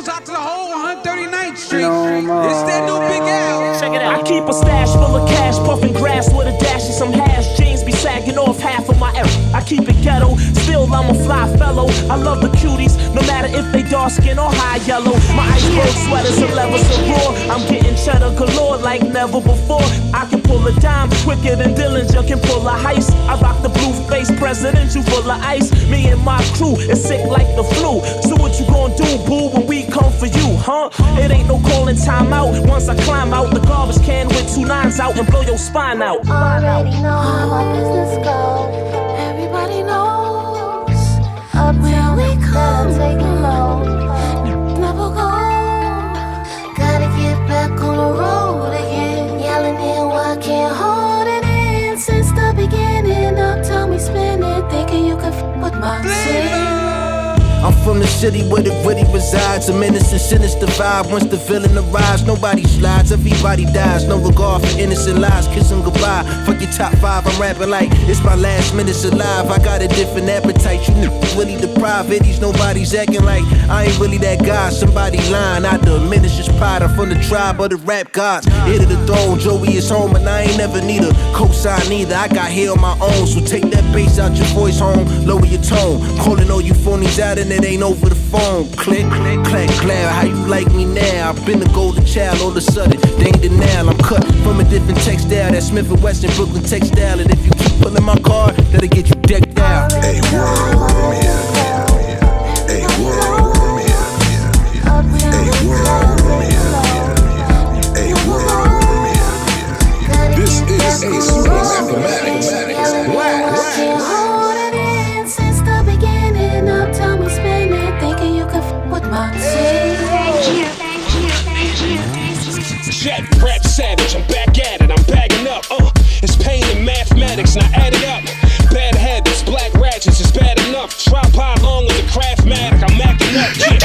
Check it out. I keep a stash full of cash, puffing grass with a dash of some hash. Jeans be sagging off half of my error. I keep it ghetto, still I'm a fly fellow. I love the cuties, no matter if they dark skin or high yellow. My iceberg sweaters and levers are raw. I'm getting cheddar galore like never before. I can pull a dime quicker than Dillinger can pull a heist. I rock the blue face presidential full of ice. Me and my crew is sick like the flu. So what you gonna do, boo, when we come for you, huh? It ain't no calling time out. Once I climb out the garbage can with 2 nines out and blow your spine out. Already know how my business goes. Everybody knows. Up till we come, take it low. Never go. Gotta get back on the road again. Yelling in, why can't hold it in? Since the beginning, uptown we spinning, thinking you could with my team. I'm from the city where the gritty resides. A menace and sinister vibe. Once the villain arrives, nobody slides, everybody dies. No regard for innocent lies. Kiss them goodbye. Fuck your top 5. I'm rapping like it's my last minutes alive. I got a different appetite. You really deprived. Idiots, nobody's acting like I ain't really that guy. Somebody lying out the administration's pride. I'm from the tribe of the rap gods. Head of the throne, Joey is home, and I ain't never need a cosign either. I got hair on my own, so take that bass out your voice home. Lower your tone. Calling all you phonies out and it ain't over the phone. Click, click, clack, clap. How you like me now? I've been a golden child. All of a sudden, dang the nail. I'm cut from a different textile. That Smith & Wesson Brooklyn textile. And if you keep pulling my card, that'll get you decked out. Hey, world, hey, world, hey, world, hey, world. This is Ace Mathematics. Jet rap savage, I'm back at it, I'm bagging up. It's pain in mathematics, now add it up. Bad habits, black ratchets, it's bad enough. Tripod long as a craftmatic, I'm macking up. Get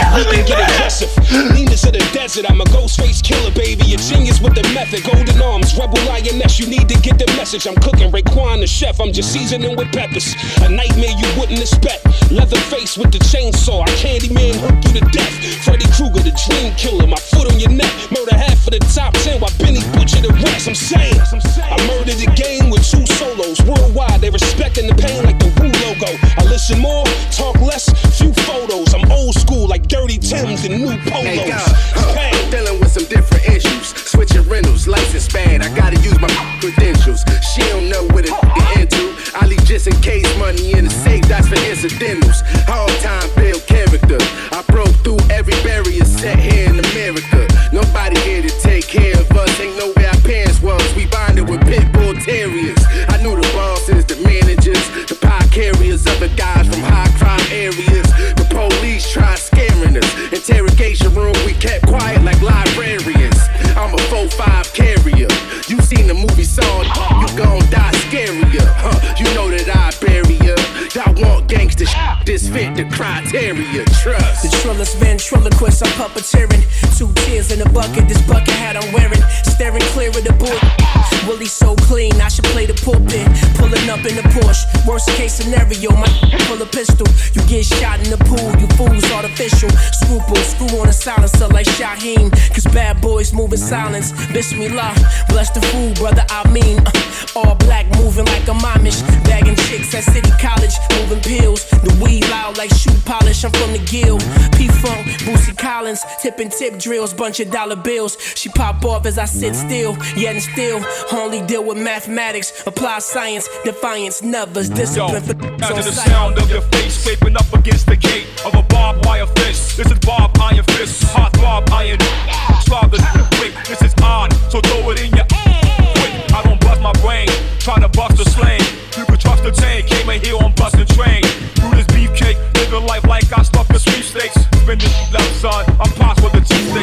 aggressive. Leanness of the desert, I'm a ghost face killer, baby. A genius with the method, golden arms, rebel lioness. You need to get the message. I'm cooking Raekwon the chef, I'm just seasoning with peppers. A nightmare you wouldn't expect. Leather face with the chainsaw, I Candyman hook you to death. Freddy Krueger, the dream killer, my foot on your neck. Murder half of the top 10 while Benny butcher the rest. I'm saying, I murdered the game with 2 solos. Worldwide, they respecting the pain like the Woo logo. I listen more, talk less, few photos. I'm old school like Dirty Timbs and new polos. Hey, I'm dealing with some different issues. Switching rentals, license bad. I gotta use my credentials. She don't know what it get into. I leave just in case money in the safe. That's for incidentals. Hard time build character. I broke through every barrier set here in America. Nobody here to take care of us. Ain't know where our parents was. We bonded with pit bull terriers. I knew the bosses, the managers, the pie carriers, other guys from high crime areas. The police tried scaring us. Interrogation room, we kept quiet like librarians. I'm a 4-5 carrier. You seen the movie Saw, you gon' die scarier. You know that I bury ya. Y'all want gangsta shit, this fit the criteria. Trust. The trillers, ventriloquist, I'm puppeteering. 2 tears in a bucket, this bucket hat I'm wearing. Staring clear of the board. Willie so clean, I should play the pulpit. Pulling up in the Porsche, worst case scenario, my pull a pistol. You get shot in the pool, you fools artificial. Scruples, screw on a silencer like Shaheem. Cause bad boys move in silence. Bismillah, bless the food, brother, I mean. All black, moving like a Amish. Bagging chicks at City College, moving pills. The weed loud like shoe polish, I'm from the Guild. P-Funk, Boosie Collins, tipping tip drills, bunch of dollar bills. She pop off as I sit still, yet and still. Only deal with mathematics, apply science, defiance, never's discipline. Imagine the sound of your face scraping up against the gate of a barbed wire fist. This is Bob Iron Fist, hot Bob Iron. Slob the quick, this is odd, so throw it in your quick. I don't bust my brain, trying to bust the slang. You can trust the tank, came in here on bustin' train. Through this beefcake, live your life like I stuck the sweepstakes. Spin this left, son, I'm past with the teeth.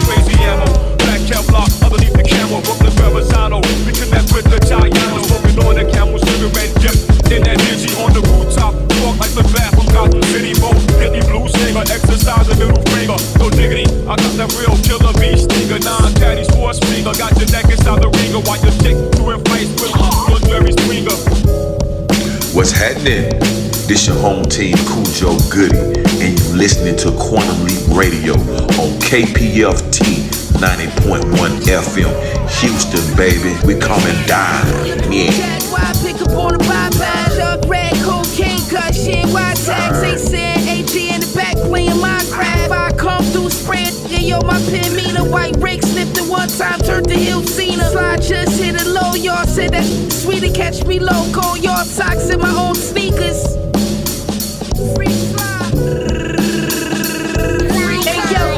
size of middle finger. No diggity, I got that real killer bee stinger. 9 caddies, 4 speaker. Got your neck inside the ringer while your chick doing fights with Blueberry Springer. What's happening? This your home team, Cujo Goody, and you listening to Quantum Leap Radio on KPFT 90.1 FM, Houston, baby. We coming down, yeah. Why pick up on the bypass? Red cocaine, cushion, white tags, they said AG in the back playing Minecraft. I come through spread, yo, my pen mean a white brick slipped it one time, turned to Hill Cena. Slide just hit it low, y'all said that sweet to catch me low. Cold y'all socks in my own sneakers.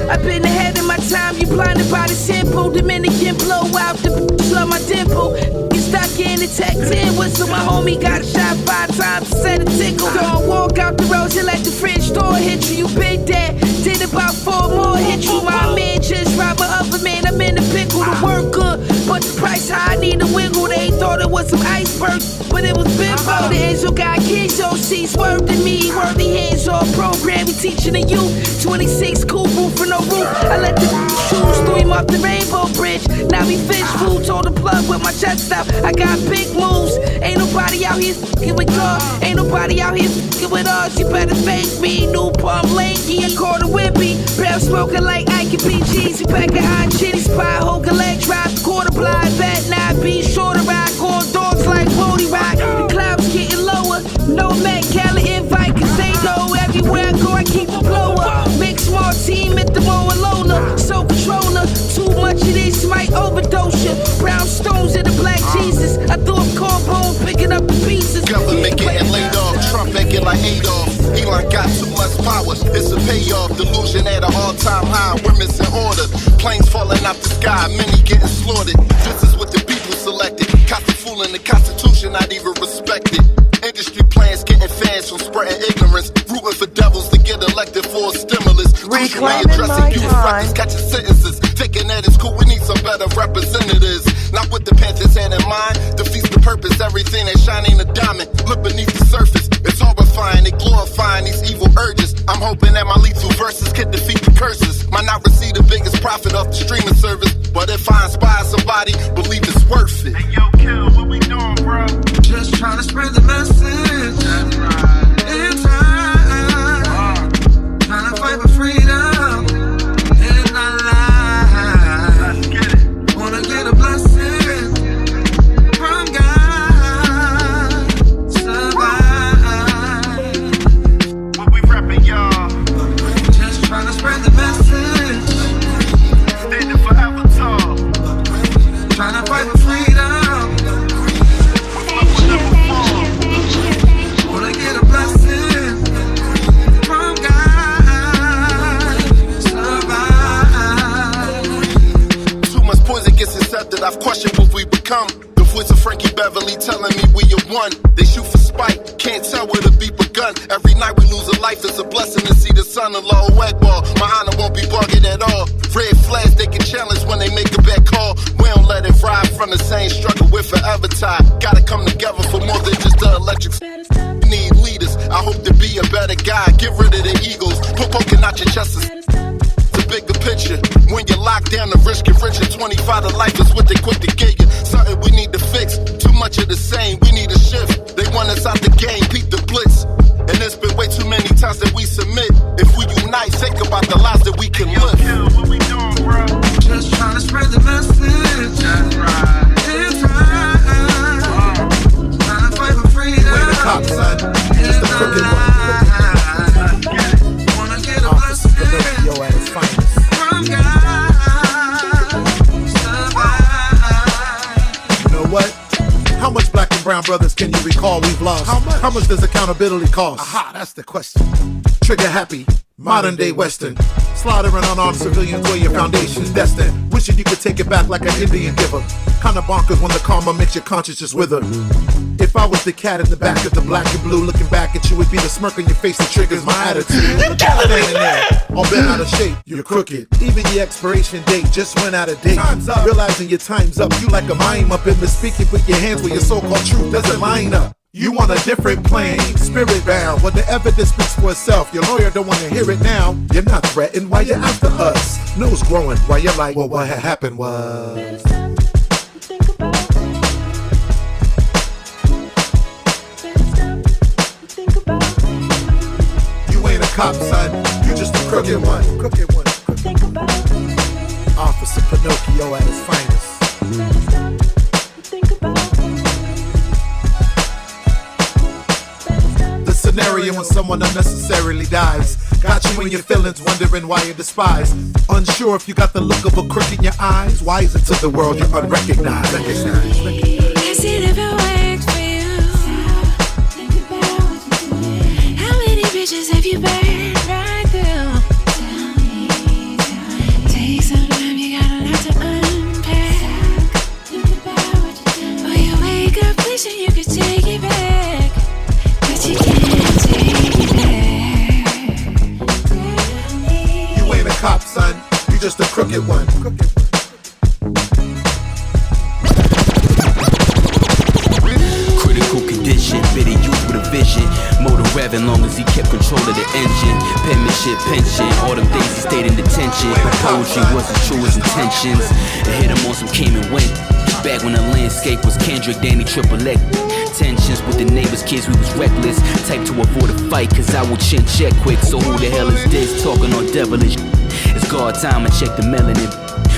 I've been ahead of my time, you blinded by the simple. Dominican blow out the love my dimple. You stuck in the tech 10 whistle, my homie got shot 5 times, said a tickle. Don't walk out the road, you let the fridge door hit you. You big dad, did about 4 more hit you. My man just robbed my other man, I'm in the pickle. The work good, but the price high, I need a wiggle. They thought it was some icebergs, but it was bimbo. The Enzo got kids, so she's word to me. Worthy hands off program, we teaching the youth. 26 cool roof for no roof. I let the shoes throw him off the rainbow bridge. Now we fish food, told the plug with my chest out. I got big moves. Ain't nobody out here f***ing with God. Ain't nobody out here f***ing with us. You better fake me. New pump lanky, I call the whippy. Barrel smoking like Ike and PGs. You pack a hot chitty spot, hold a leg drop. Quarter blind, bet not be sure to ride. Call dogs like Bodie Rock. The clouds getting lower. No Met, Cali invite, cause they know everywhere I go, I keep a blower. Big small team at the Moa Lola. So controller, too much of this might overdose ya. Brown stones in the black Jesus. I threw up cornbone, picking up the pieces. Government getting laid off, Trump making like Adolf. Elon got too much power, it's a payoff. Delusion at an all-time high, we're missing order. Planes falling out the sky, many getting slaughtered. This is what the people selected. Cops are fooling the Constitution, not even respected. Industry plans getting fans from spreading ignorance. Rooting for devils to get elected for a stimulus. Reclaiming my time. Catching sentences. Thinking that it's cool, we need some better representatives. Not what the Panthers had in mind. Defeats the purpose, everything that shine ain't a diamond. Look beneath the surface, it's horrifying. They glorifying these evil urges. I'm hoping that my lethal verses can defeat the curses. Might not receive the biggest profit off the streaming service, but if I inspire somebody, believe it's worth it. Hey yo, Kill, what we doing, bro? Just trying to spread the message. That's right. In time. Trying to fight for freedom in our lives. Let's get it. Wanna get a blessing from God. Survive. What we reppin', y'all? Just trying to spread the message. Standing forever tall. Trying to fight for freedom. Wanna get a blessing from God. Survive. Too much poison gets accepted, I've questioned what we become. The voice of Frankie Beverly telling me we are one. They shoot for spite, can't tell where the beat begun. Every night we lose a life, it's a blessing to see the sun of Low Eggball. My honor won't be bugging at all. Red flags they can challenge when they make a bad call. We don't let it ride from the same struggle, we're forever tied. Gotta come together for more than just the electric. Need leaders, I hope to be a better guy. Get rid of the egos, put poking out your chest. The bigger picture, when you're locked down, the risk of richer. 25 to life is what they quick to get you. Something we need to fix, too much of the same, we need a shift. They want us out the game, peep the blitz. And there's been way too many times that we submit. If we unite, think about the lives that we can live. What we doing, bro? Just trying to spread the message. That's right. It's right. Trying to fight for freedom. You ain't a cop, son. It's the crooked one. Wanna get a blessing Yo, at its finest. from God. Survive. You know what? How much black and brown brothers can you recall we've lost? How much does accountability cost? Aha, that's the question. Trigger happy, modern day Western. Slaughtering unarmed civilians where your foundation's destined. Wishing you could take it back like an Indian giver. Kinda bonkers when the karma makes your conscience just wither. If I was the cat in the back of the black and blue, looking back at you, it'd be the smirk on your face that triggers my attitude. Standing there, all bent out of shape, you're crooked. Even your expiration date just went out of date. Time's up. Realizing your time's up, you like a mime up in the speaking, put your hands where your so-called truth doesn't line up. You on a different plane, spirit bound. When the evidence speaks for itself, your lawyer don't want to hear it now. You're not threatened, why you after us? Nose growing, why you like, well, what had happened was. You ain't a cop, son, you just a crooked one. Officer Pinocchio at his finest. Scenario when someone unnecessarily dies. Got you in your feelings, wondering why you're despised. Unsure if you got the look of a crook in your eyes. Why is it to the world you're unrecognized? Has it ever worked for you? How many bitches have you burned right through? Take some time, you got a lot to unpack. Or you wake up wishing you could take it back, but you can't. Cop, son, you just a crooked one. Critical condition, bitter youth with a vision. Motor revving long as he kept control of the engine. Penmanship, pension, all them days he stayed in detention. But poetry wasn't true his intentions. It hit him on some came and went. Back when the landscape was Kendrick, Danny, Triple X. Tensions with the neighbors' kids, we was reckless. Type to avoid a fight, cause I will chin check quick. So who the hell is this talking on devilish? It's guard time, I check the melanin.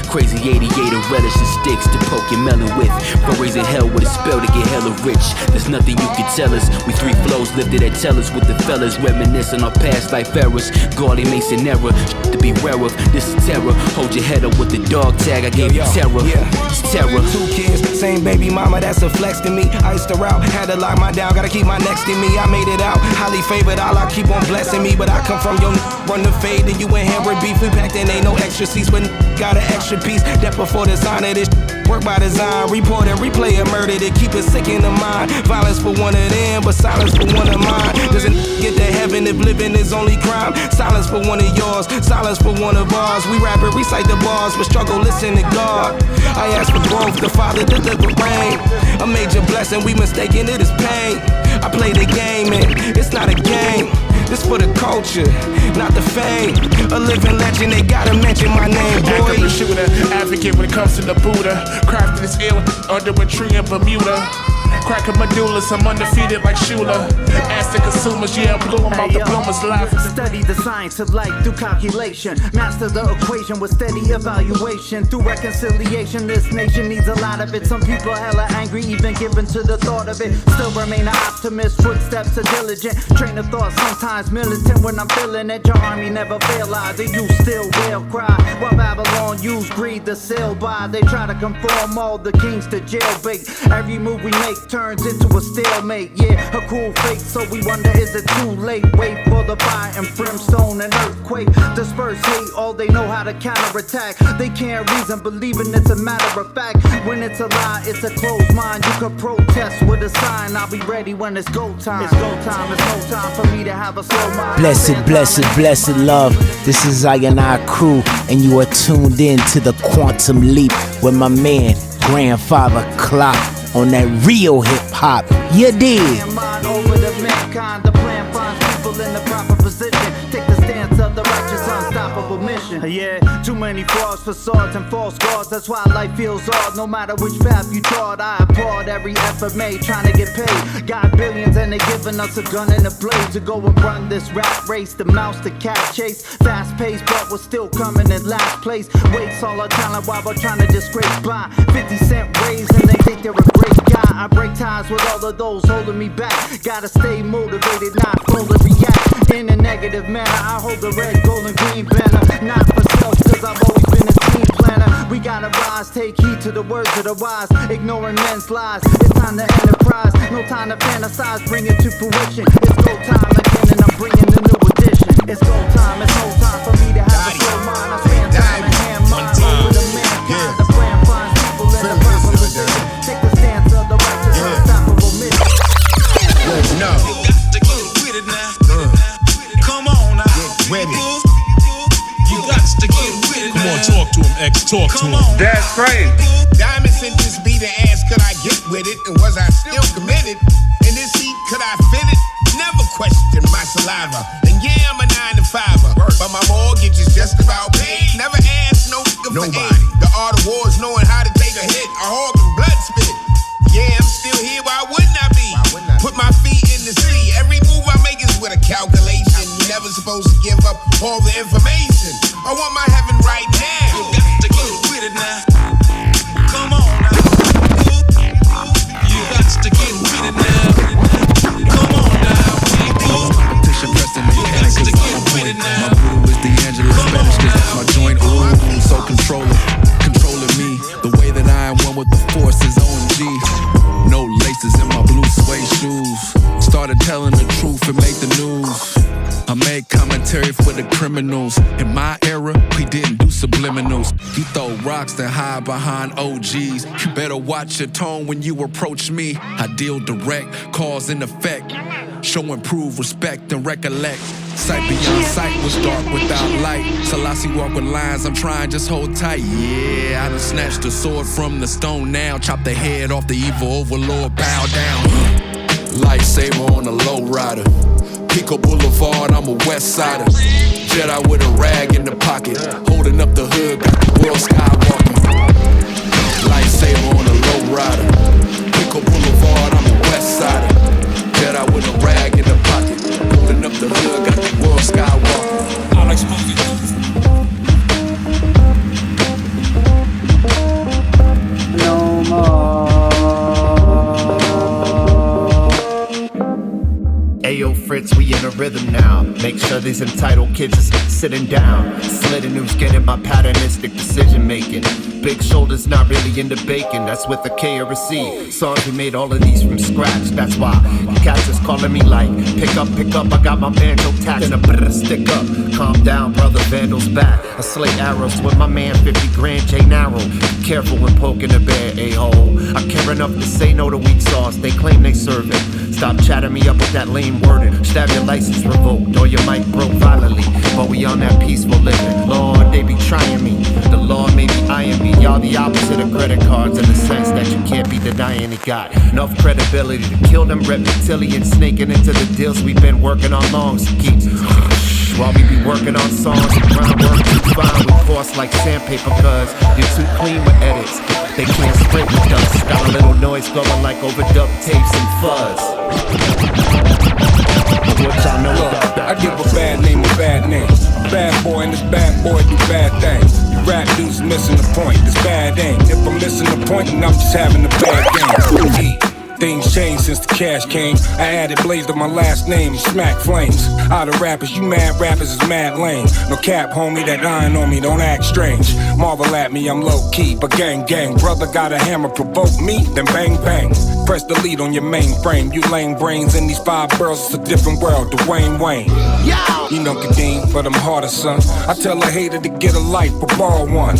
Crazy 88 of relish and sticks to poke your melon with. But raising hell with a spell to get hella rich. There's nothing you can tell us. We three flows lifted at tellers with the fellas. Reminiscing our past life errors. Gaudy Mason error, to be aware of. This is terror. Hold your head up with the dog tag. I gave you terror. It's terror. 2 kids, same baby mama, that's a flex to me. Iced her out, had to lock my down. Gotta keep my next to me. I made it out. Highly favored, Allah keep on blessing me. But I come from your run the fade. And you and him with beef. We packed in, ain't no extra seats. But got an extra piece. That before the sign of this work by design. Report and replay a murder to keep it sick in the mind. Violence for one of them, but silence for one of mine. Doesn't get to heaven if living is only crime. Silence for one of yours, silence for one of ours. We rap and recite the bars, but struggle listen to God. I ask for growth, the Father deliver rain. A major blessing, we mistaken it as pain. I play the game and it's not a game. This for the culture, not the fame. A living legend, they gotta mention my name, boy. Activist shooter, advocate when it comes to the Buddha. Crafting this ill under a tree in Bermuda. Cracking medullas, I'm undefeated like Shula. Ask the consumers, yeah, I blew them out the bloomers live. Study the science of life through calculation. Master the equation with steady evaluation. Through reconciliation, this nation needs a lot of it. Some people hella angry, even given to the thought of it. Still remain an optimist, footsteps are diligent. Train of thought, sometimes militant when I'm feeling it. Your army never fail eyes, and you still will cry. While Babylon use greed to sail by. They try to conform all the kings to jailbait. Every move we make turns into a stalemate, yeah, a cool fate. So we wonder, is it too late? Wait for the fire and brimstone and earthquake. Disperse hate, all they know how to counterattack. They can't reason, believing it's a matter of fact. When it's a lie, it's a closed mind. You can protest with a sign. I'll be ready when it's go time. It's go time, it's no time for me to have a slow mind. Blessed love. This is I and I crew, and you are tuned in to the Quantum Leap with my man, Grandfather Clock. On that real hip-hop, you dig? Over the mankind, the plan finds people in the proper position. Take the stance of the righteous, unstoppable mission. Yeah, too many flaws, facades, and false gods. That's why life feels odd. No matter which path you trod, I applaud every effort made, trying to get paid. Got billions and they giving us a gun and a blade to go and run this rap race. The mouse, the cat chase, fast paced, but we're still coming in last place. Waste all our talent while we're trying to just scrape by. 50 cent raise and they think they're a great guy. I break ties with all of those holding me back. Gotta stay motivated, not full to react. In a negative manner, I hold the red, gold, and green banner. Not for self, cause I've always been a team planner. We gotta rise, take heed to the words of the wise. Ignoring men's lies, it's time to enterprise. No time to fantasize, bring it to fruition. It's go time again and I'm bringing the new edition. It's go time, it's no time for me to have a slow mind. I spend time and hand mine over the mankind. The plan finds people in the proper position. Take the stance of the righteous, unstoppable mission. No. You got to get with it now. Come on now. With it. You got to get with it now. Come on, talk to him, X. Talk to him. That's crazy. Diamond sent this beat and asked, could I get with it? And was I still committed? And this he Could I fit it? Never question my saliva. And yeah, I'm a 9 to 5er, but my mortgage is just about paid. Never asked no nigga for aid. The art of war is knowing how to take a hit, a hawk and blood spit. Yeah, I'm still here, why wouldn't I be? Put my feet in the sea. Every move I make is with a calculation. You're never supposed to give up all the information. I want my heaven right now. You got to get with it now. Come on now. You got to get with it now. Come on now. Competition pressing mechanic cause I'm on point. My voodoo is D'Angelo Spanish cause that's my joint. Ooh, I'm so controlling me. The way that I am one with the force is OMG. No laces in my blue suede shoes. Started telling the truth and make the news. I made commentary for the criminals. In my era, we didn't do subliminals. You throw rocks that hide behind OGs. You better watch your tone when you approach me. I deal direct, cause and effect. Show and prove respect and recollect. Sight beyond sight was dark without light. Selassie walk with lines, I'm trying, just hold tight. Yeah, I done snatched the sword from the stone now. Chop the head off the evil overlord, bow down. Lightsaber on a low rider. Pico Boulevard, I'm a west sider. Jedi with a rag in the pocket. Holding up the hood, got the world skywalking. Lightsaber on a low rider. Pico Boulevard, I'm a west sider. Jedi with a rag in the pocket. Holding up the hood, got the world skywalking. I'll expose it. No more. Ayo Fritz, we in a rhythm now. Make sure these entitled kids are sitting down. Slitting news, getting my patternistic decision making. Big shoulders, not really into bacon. That's with a K or a C. Songs we made all of these from scratch. That's why you cats is calling me like pick up. I got my banjo tax and a better stick up. Calm down, brother, Vandal's back. I slay arrows with my man 50 grand J Narrow. Be careful when poking a bear a-hole. I care enough to say no to weak sauce. They claim they serve it. Stop chatting me up with that lame wording. Stab your license revoked or your mic broke violently. But we on that peaceful living. Lord, they be trying me. The law may be eyeing me. Y'all the opposite of credit cards in the sense that you can't be denying it got enough credibility to kill them reptilians snaking into the deals we've been working on long. So keep while we be working on songs and groundwork too fine. We force like sandpaper cause you're too clean with edits. They can't split with us. Got a little noise going like over duct tapes and fuzz. What y'all know about that? I give a bad name a bad name. A bad boy and this bad boy do bad things. You rap dudes missing the point. This bad aim. If I'm missing the point, then I'm just having a bad game. Things changed since the cash came. I added Blaze to my last name, smack flames. Out of rappers, you mad rappers is mad lame. No cap, homie, that iron on me, don't act strange. Marvel at me, I'm low key, but gang. Brother got a hammer, provoke me, then bang bang. Press delete on your mainframe. You lame brains in these 5 barrels, it's a different world. Dwayne Wayne. You know Kadeem, but I'm harder, son. I tell a hater to get a life, but borrow one.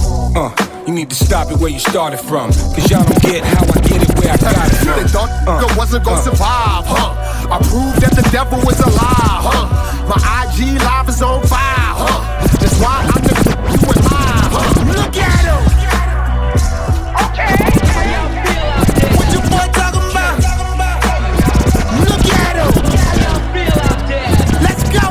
You need to stop it where you started from. Cause y'all don't get how I get it where I got it from. They thought nigga wasn't gonna survive, I proved that the devil is alive, My IG live is on fire, That's why I'm the you and live, Look at him. Okay. What your boy talking about? Look at him. Let's go.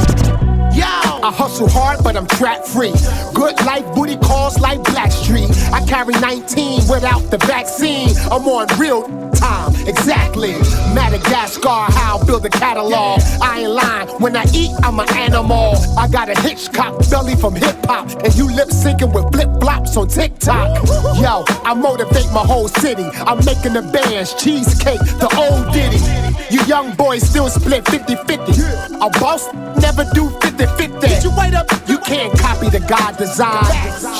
Yo. I hustle hard, but I'm trap free. Good life, booty calls like Blackstreet. I carry 19 without the vaccine. I'm on real time, exactly. Madagascar, how I build a catalog. I ain't lying, when I eat, I'm an animal. I got a Hitchcock belly from hip-hop, and you lip syncing with flip-flops on TikTok. Yo, I motivate my whole city. I'm making the bands, cheesecake, the old Diddy. You young boys still split 50-50. A boss never do 50-50. Did you wait up? You can't copy the God design.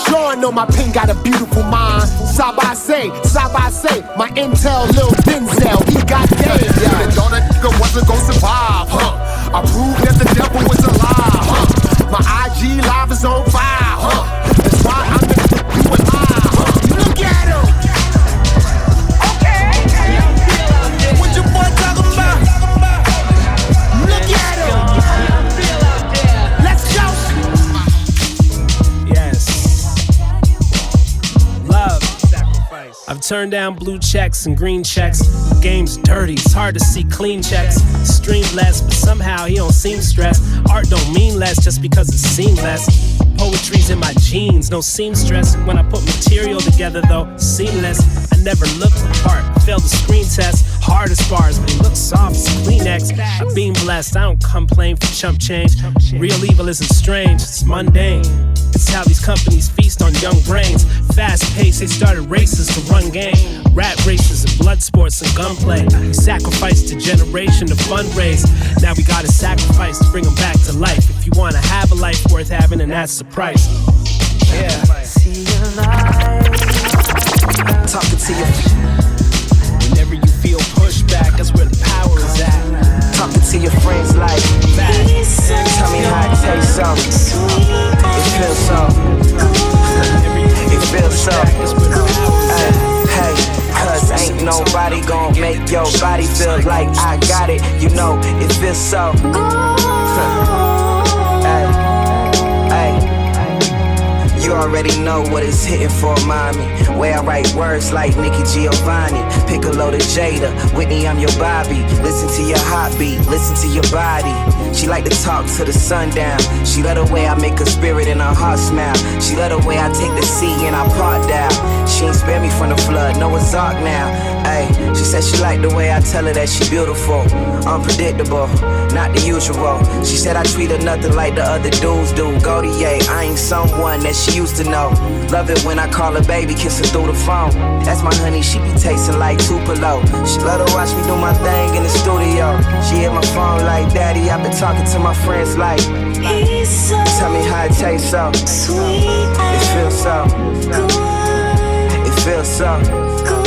Sure, I know my pen got a beautiful mind. Side by side, my intel, Lil Denzel, he got game. They thought that nigga wasn't gonna survive, I proved that the devil was alive, My IG live is on fire, That's why I'm the you and I, Look at him. Okay. What your boy talking about? Look at him. Let's go. Yes. Love. Sacrifice. I've turn down blue checks and green checks. Game's dirty, it's hard to see clean checks. Stream less, but somehow he don't seem stressed. Art don't mean less just because it's seamless. Poetry's in my jeans, no seamstress. When I put material together though, seamless. I never looked the part, failed the screen test. Hard as bars, but he looks soft as Kleenex. I've been blessed, I don't complain for chump change. Real evil isn't strange, it's mundane. It's how these companies feast on young brains. Fast paced, they started races to run game. Rat races and blood sports and gunplay. We sacrificed a generation to fundraise. Now we gotta sacrifice to bring them back to life. If you wanna have a life worth having, and that's the price. Yeah. See your life. Talking to your. Whenever you feel pushback, that's where the power is at. Talking to your friends like back. Tell me how it tastes so. It feels so. It feels so. Hey, cause ain't nobody gon' make your body feel like I got it. You know, it feels so. You already know what it's hitting for, mommy. Where I write words like Nikki Giovanni, Piccolo to Jada, Whitney, I'm your Bobby. Listen to your heartbeat, listen to your body. She like to talk to the sundown. She love the way I make her spirit and her heart smile. She love the way I take the sea and I part down. She ain't spare me from the flood, Noah's Ark now. Ay, she said she like the way I tell her that she beautiful, unpredictable, not the usual. She said I treat her nothing like the other dudes do. Gautier, I ain't someone that she used to know. Love it when I call her baby, kiss her through the phone. That's my honey, she be tasting like Tupelo. She love to watch me do my thing in the studio. She hit my phone like, Daddy, I've been talking to my friends like, he's so tell me how it tastes so sweet. It feels so good. It feels so good.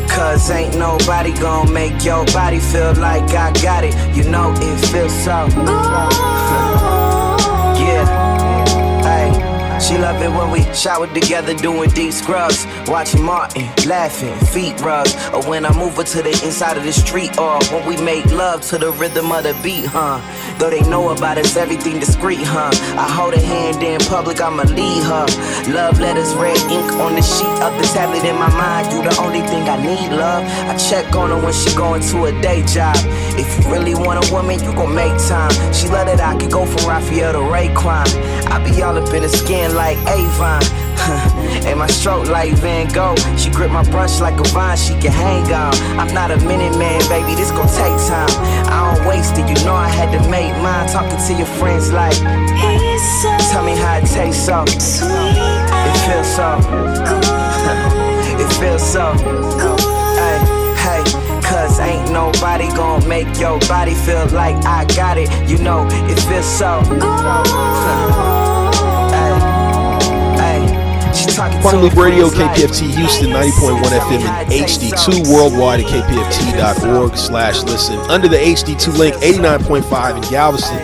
Cause ain't nobody gon' make your body feel like I got it. You know it feels so good. Yeah. She love it when we shower together doing deep scrubs, watching Martin, laughing, feet rubs. Or when I move her to the inside of the street. Or when we make love to the rhythm of the beat, huh? Though they know about us, everything discreet, huh? I hold her hand in public, I'ma lead her. Love letters, red ink on the sheet of the tablet in my mind. You the only thing I need, love. I check on her when she going to a day job. If you really want a woman, you gon' make time. She love that I could go from Raphael to Raekwon. I be all up in her skin like Avon. And my stroke like Van Gogh. She grip my brush like a vine she can hang on. I'm not a minute man, baby, this gon' take time. I don't waste it, you know I had to make mine. Talking to your friends like, tell me how it tastes so sweet. It feels so good. It feels so good. Hey, cause ain't nobody gon' make your body feel like I got it. You know it feels so good. Quantum Leap Radio, KPFT Houston, 90.1 FM and HD2 worldwide at kpft.org/listen. Under the HD2 link, 89.5 in Galveston,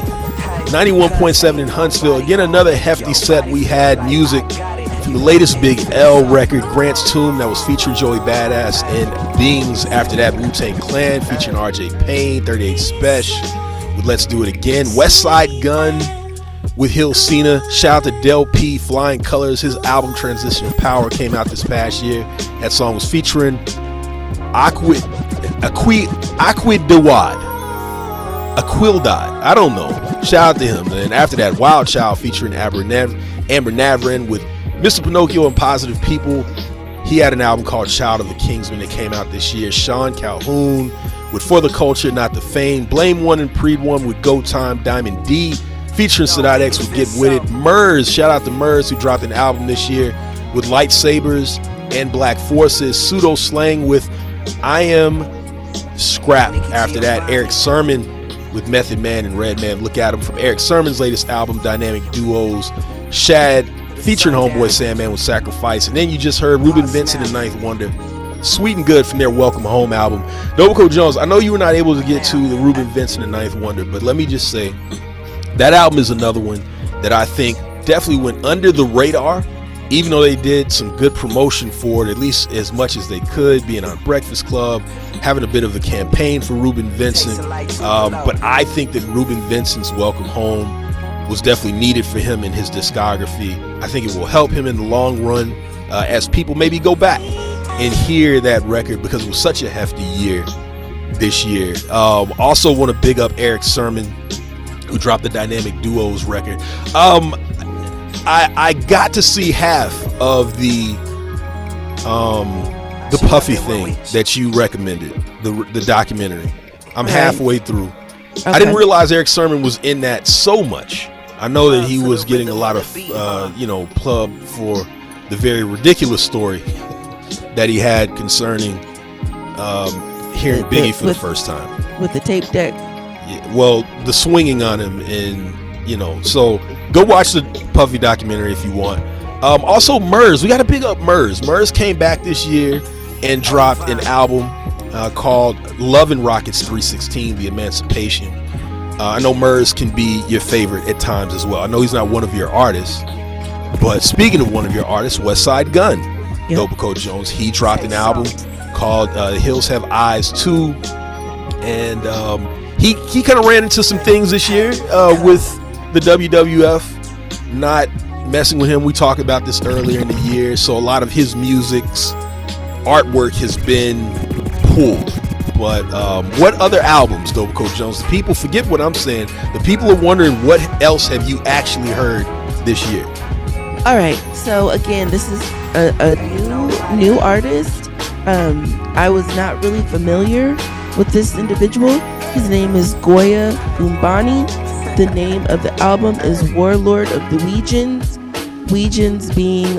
91.7 in Huntsville. Again, another hefty set. We had music from the latest Big L record, Grant's Tomb, that was featuring Joey Badass and Beings. After that, Wu-Tang Clan featuring RJ Payne, 38 Special with Let's Do It Again. West Side Gun with Hill Cena. Shout out to Del P, Flying Colors. His album Transition of Power came out this past year. That song was featuring Aquildad. I don't know. Shout out to him. And after that, Wild Child featuring Amber Navran with Mr. Pinocchio and Positive People. He had an album called Child of the Kingsman that came out this year. Sean Calhoun with For the Culture, Not the Fame. Blame One and Preed One with Go Time. Diamond D featuring Sadat X with Get With It. Murs, shout out to Murs, who dropped an album this year with Lightsabers and Black Forces. Pseudo Slang with I Am Scrap. After that, Eric Sermon with Method Man and Redman. Look at him from Eric Sermon's latest album, Dynamic Duos. Shad featuring Homeboy Sandman with Sacrifice. And then you just heard Ruben Vincent and Ninth Wonder, Sweet and Good, from their Welcome Home album. Nobuko Jones, I know you were not able to get to the Ruben Vincent and Ninth Wonder, but let me just say, that album is another one that I think definitely went under the radar, even though they did some good promotion for it, at least as much as they could, being on Breakfast Club, having a bit of a campaign for Ruben Vincent. But I think that Ruben Vincent's Welcome Home was definitely needed for him in his discography. I think it will help him in the long run. as people maybe go back and hear that record, because it was such a hefty year this year. Also want to big up Eric Sermon, who dropped the Dynamic Duos record. I got to see half of the Puffy thing that you recommended, the documentary. I'm halfway through. Okay. I didn't realize Eric Sermon was in that so much. I know that he was getting a lot of plug for the very ridiculous story that he had concerning hearing Biggie for the first time with the tape deck. Yeah, well, the swinging on him, and so go watch the Puffy documentary if you want. Also, Murs, we got to pick up Murs. Murs came back this year and dropped an album called Love and Rockets 316, The Emancipation. I know Murs can be your favorite at times as well. I know he's not one of your artists, but speaking of one of your artists, Westside Gunn, Dopico Jones, he dropped an album called Hills Have Eyes 2, and he kind of ran into some things this year with the WWF not messing with him. We talked about this earlier in the year, so a lot of his music's artwork has been pulled. But what other albums, Dopico Jones? The people, forget what I'm saying, the people are wondering, what else have you actually heard this year? All right, so again, this is a new artist. I was not really familiar with this individual. His name is Goya Umbani. The name of the album is Warlord of the Weejuns. Weejuns being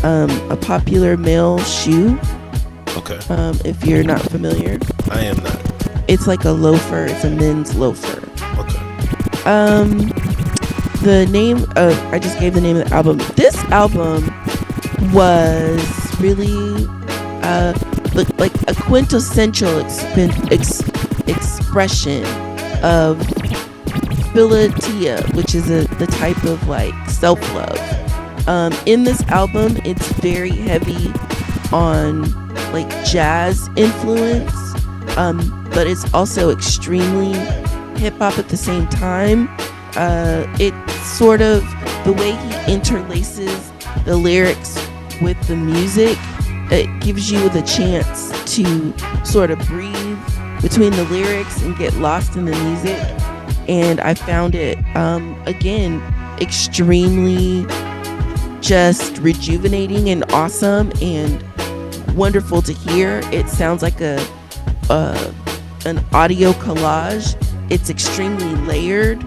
a popular male shoe. Okay. If you're not familiar. I am not. It's like a loafer. It's a men's loafer. Okay. The name of, I just gave the name of the album. This album was really like a quintessential expression of Philatia, which is the type of like self-love. In this album, it's very heavy on like jazz influence, but it's also extremely hip-hop at the same time. It's sort of the way he interlaces the lyrics with the music. It gives you the chance to sort of breathe between the lyrics and get lost in the music. And I found it, again, extremely just rejuvenating and awesome and wonderful to hear. It sounds like an audio collage. It's extremely layered.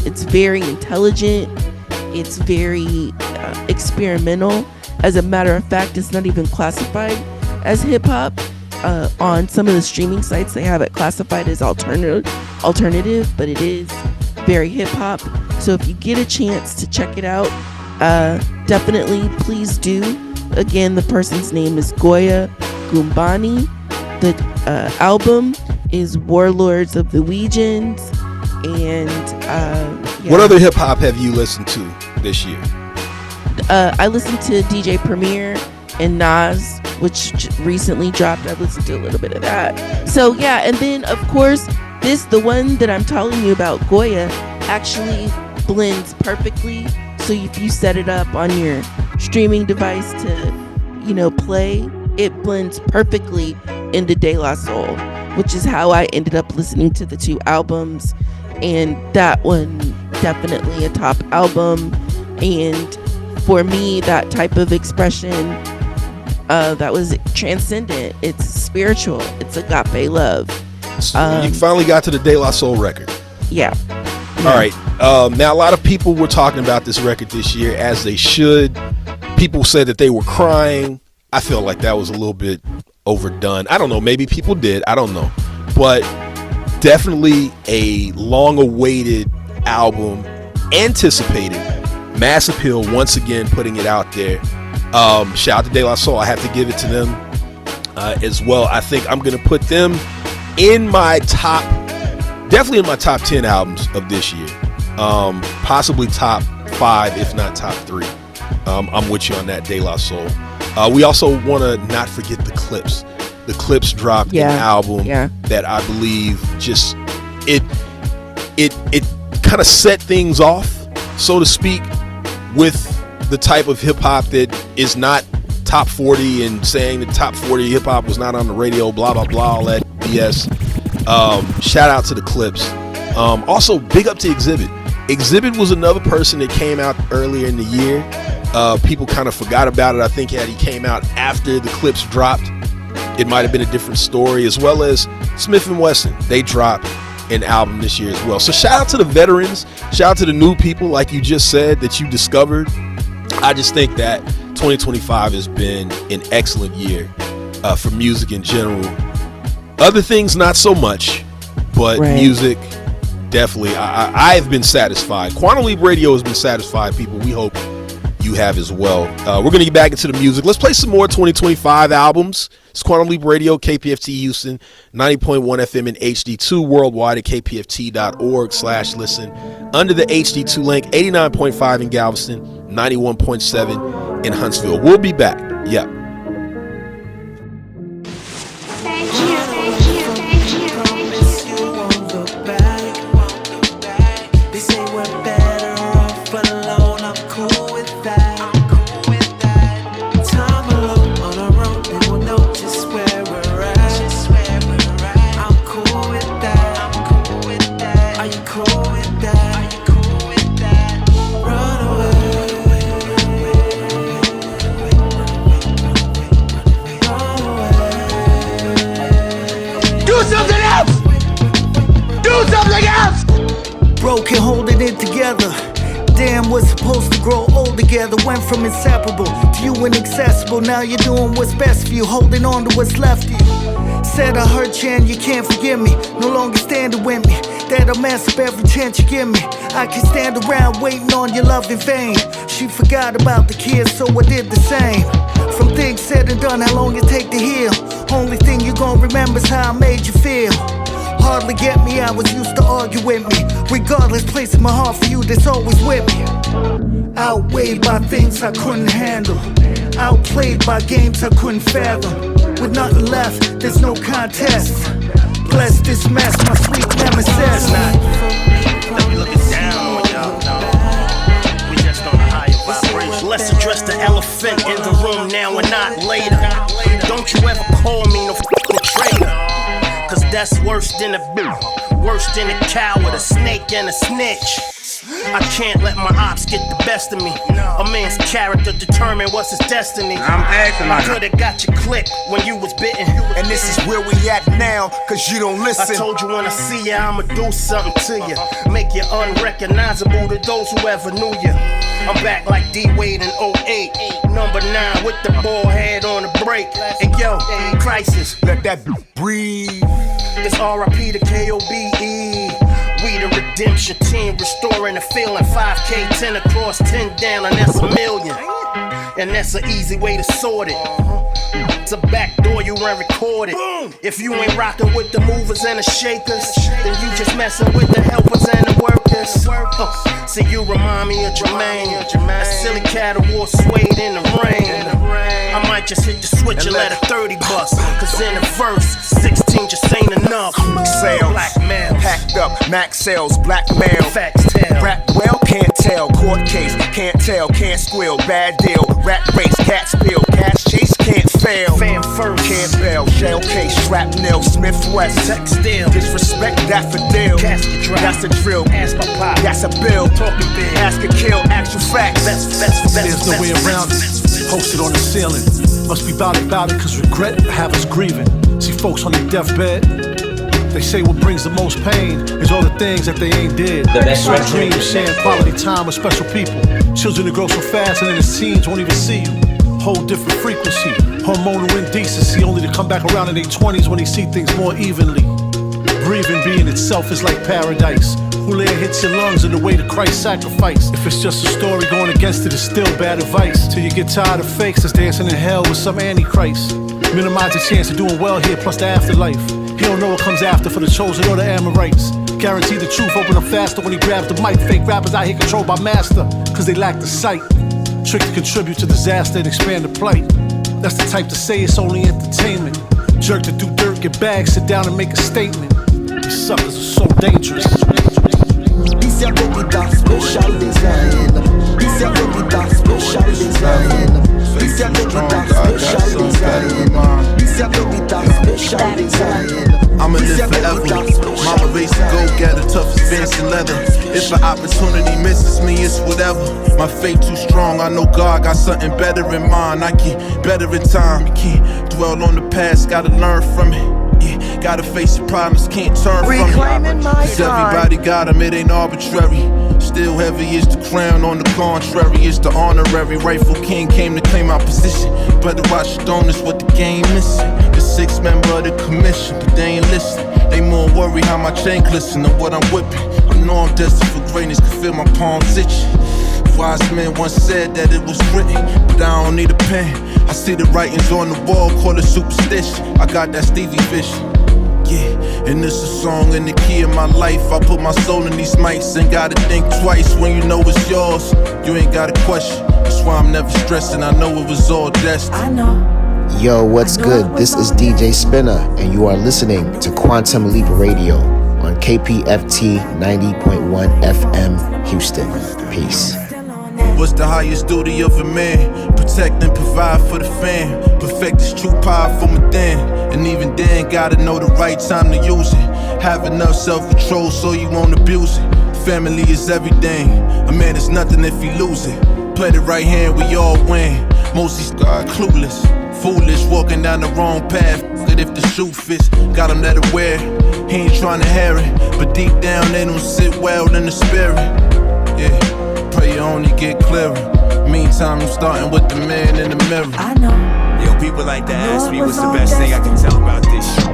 It's very intelligent. It's very experimental. As a matter of fact, it's not even classified as hip hop. On some of the streaming sites, they have it classified as alternative, but it is very hip hop. So if you get a chance to check it out, definitely please do. Again, the person's name is Goya Gumbani. The album is Warlords of the Weejuns. And what other hip hop have you listened to this year? I listened to DJ Premier and Nas, which recently dropped. I listened to a little bit of that. So yeah, and then of course the one that I'm telling you about, Goya, actually blends perfectly. So if you set it up on your streaming device to, play, it blends perfectly into De La Soul, which is how I ended up listening to the two albums. And that one, definitely a top album. And for me, that type of expression, that was transcendent. It's spiritual. It's agape love. So you finally got to the De La Soul record. Yeah. All right. Now, a lot of people were talking about this record this year, as they should. People said that they were crying. I feel like that was a little bit overdone. I don't know. Maybe people did. I don't know. But definitely a long-awaited album, anticipated. Mass Appeal once again putting it out there. Shout out to De La Soul. I have to give it to them as well. I think I'm going to put them in my top, definitely in my top 10 albums of this year. Possibly top 5, if not top 3. I'm with you on that, De La Soul. We also want to not forget the Clipse. The Clipse dropped an album that I believe just it kind of set things off, so to speak, with the type of hip hop that is not top 40 and saying that top 40 hip hop was not on the radio, blah blah blah, all that BS. Shout out to the Clipse. Also, big up to Xzibit. Xzibit was another person that came out earlier in the year. People kind of forgot about it. I think had he came out after the Clipse dropped, it might have been a different story. As well as Smith & Wesson, they dropped an album this year as well. So shout out to the veterans, shout out to the new people, like you just said, that you discovered. I just think that 2025 has been an excellent year for music in general. Other things not so much, but music definitely. I have been satisfied. Quantum Leap Radio has been satisfied, people. We hope you have as well. We're going to get back into the music. Let's play some more 2025 albums. It's Quantum Leap Radio, KPFT Houston, 90.1 FM in HD2 worldwide at kpft.org/listen. Under the HD2 link, 89.5 in Galveston, 91.7 in Huntsville. We'll be back. Yep. Broken, holding it together. Damn, we're supposed to grow old together. Went from inseparable to you inaccessible. Now you're doing what's best for you, holding on to what's left of you. Said I hurt you and you can't forgive me. No longer standing with me. That'll mess up every chance you give me. I can stand around waiting on your love in vain. She forgot about the kids, so I did the same. From things said and done, how long it take to heal. Only thing you gon' remember is how I made you feel. Hardly get me, I was used to argue with me. Regardless, placing my heart for you, that's always with me. Outweighed by things I couldn't handle. Outplayed by games I couldn't fathom. With nothing left, there's no contest. Bless this mess, my sweet nemesis. That we looking down on y'all, no. We just on a higher vibration. Let's address the elephant in the room now and not later. Don't you ever call me no f***ing traitor. Cause that's worse than a bitch, worse than a coward, a snake and a snitch. I can't let my ops get the best of me. A man's character determine what's his destiny. I'm acting like I could've got you clipped when you was bitten. And this is where we at now, cause you don't listen. I told you when I see ya, I'ma do something to you. Make you unrecognizable to those who ever knew you. I'm back like D-Wade in 08. Number 9 with the ball head on the break. And yo, crisis. Let that breathe. It's R.I.P. to K.O.B.E. We the redemption team, restoring the feeling. 5K, 10 across, 10 down, and that's $1 million. And that's an easy way to sort it. It's a back door you run recorded. If you ain't rocking with the movers and the shakers, then you just messing with the helpers and the workers. See, you remind me of Jermaine, a silly cat who wore suede in the rain. I might just hit the switch and let a 30 bust. Cause in the verse, 16 just ain't enough. Sales, blackmail, packed up, max sales, blackmail. Facts tell, rap well, can't tell. Court case, can't tell, can't squeal. Bad deal, rat race, cat spill. Cash chase, can't fail. Fan first, can't bail. Shell case, shrapnel, Smith West. Sex deal, disrespect, daffodil. Casket drop, that's a drill. Ask my pop, that's a bill. Talking big, ask a kill, actual facts. There's no way around it. Posted on the ceiling. Must be about it, cause regret have us grieving. See folks on their deathbed. They say what brings the most pain is all the things that they ain't did. The best so dreams, sharing quality time with special people. Children that grow so fast and then the teens won't even see you. Whole different frequency. Hormonal indecency, only to come back around in their 20s when they see things more evenly. Breathing being itself is like paradise. Kool-Aid hits your lungs in the way to Christ sacrifice. If it's just a story going against it, it's still bad advice. Till you get tired of fakes that's dancing in hell with some antichrist. Minimize the chance of doing well here, plus the afterlife. He don't know what comes after for the chosen or the Amorites. Guarantee the truth open up faster when he grabs the mic. Fake rappers out here controlled by master, cause they lack the sight. Trick to contribute to disaster and expand the plight. That's the type to say it's only entertainment. Jerk to do dirt, get bags, sit down and make a statement. These suckers are so dangerous. This year we with a special design. This year we with a special I'ma live forever. Mama raised to go gather tough as fancy leather. If an opportunity misses me, it's whatever. My faith too strong, I know God got something better in mind. I get better in time. You can't dwell on the past, gotta learn from it. Yeah, gotta face your problems, can't turn from it. Cause everybody got them, it ain't arbitrary. Still heavy is the crown, on the contrary, it's the honorary. Rightful king came to claim our position. Better watch your donors, what the game missing. The 6th member of the commission, but they ain't listening. They more worried how my chain glisten than what I'm whipping. I know I'm destined for greatness, can feel my palms itching. Wise men once said that it was written, but I don't need a pen. I see the writings on the wall, call it superstition. I got that Stevie vision. Yeah, and this a song in the key of my life. I put my soul in these mics, ain't gotta think twice. When you know it's yours, you ain't gotta question. That's why I'm never stressing, I know it was all destined. I know. Yo, what's good? This is DJ Spinner, and you are listening to Quantum Leap Radio on KPFT 90.1 FM Houston. Peace. What's the highest duty of a man? Protect and provide for the fam. Perfect this true power from within. And even then, gotta know the right time to use it. Have enough self-control so you won't abuse it. Family is everything. A man is nothing if he lose it. Play the right hand, we all win. Most these guys clueless, foolish, walking down the wrong path. But if the shoe fits, got him let it wear. He ain't trying to hear it, but deep down they don't sit well in the spirit. Yeah. Pray you only get clearer. Meantime, I'm starting with the man in the mirror. I know. Yo, people like to ask me what's the best thing I can tell about this shit.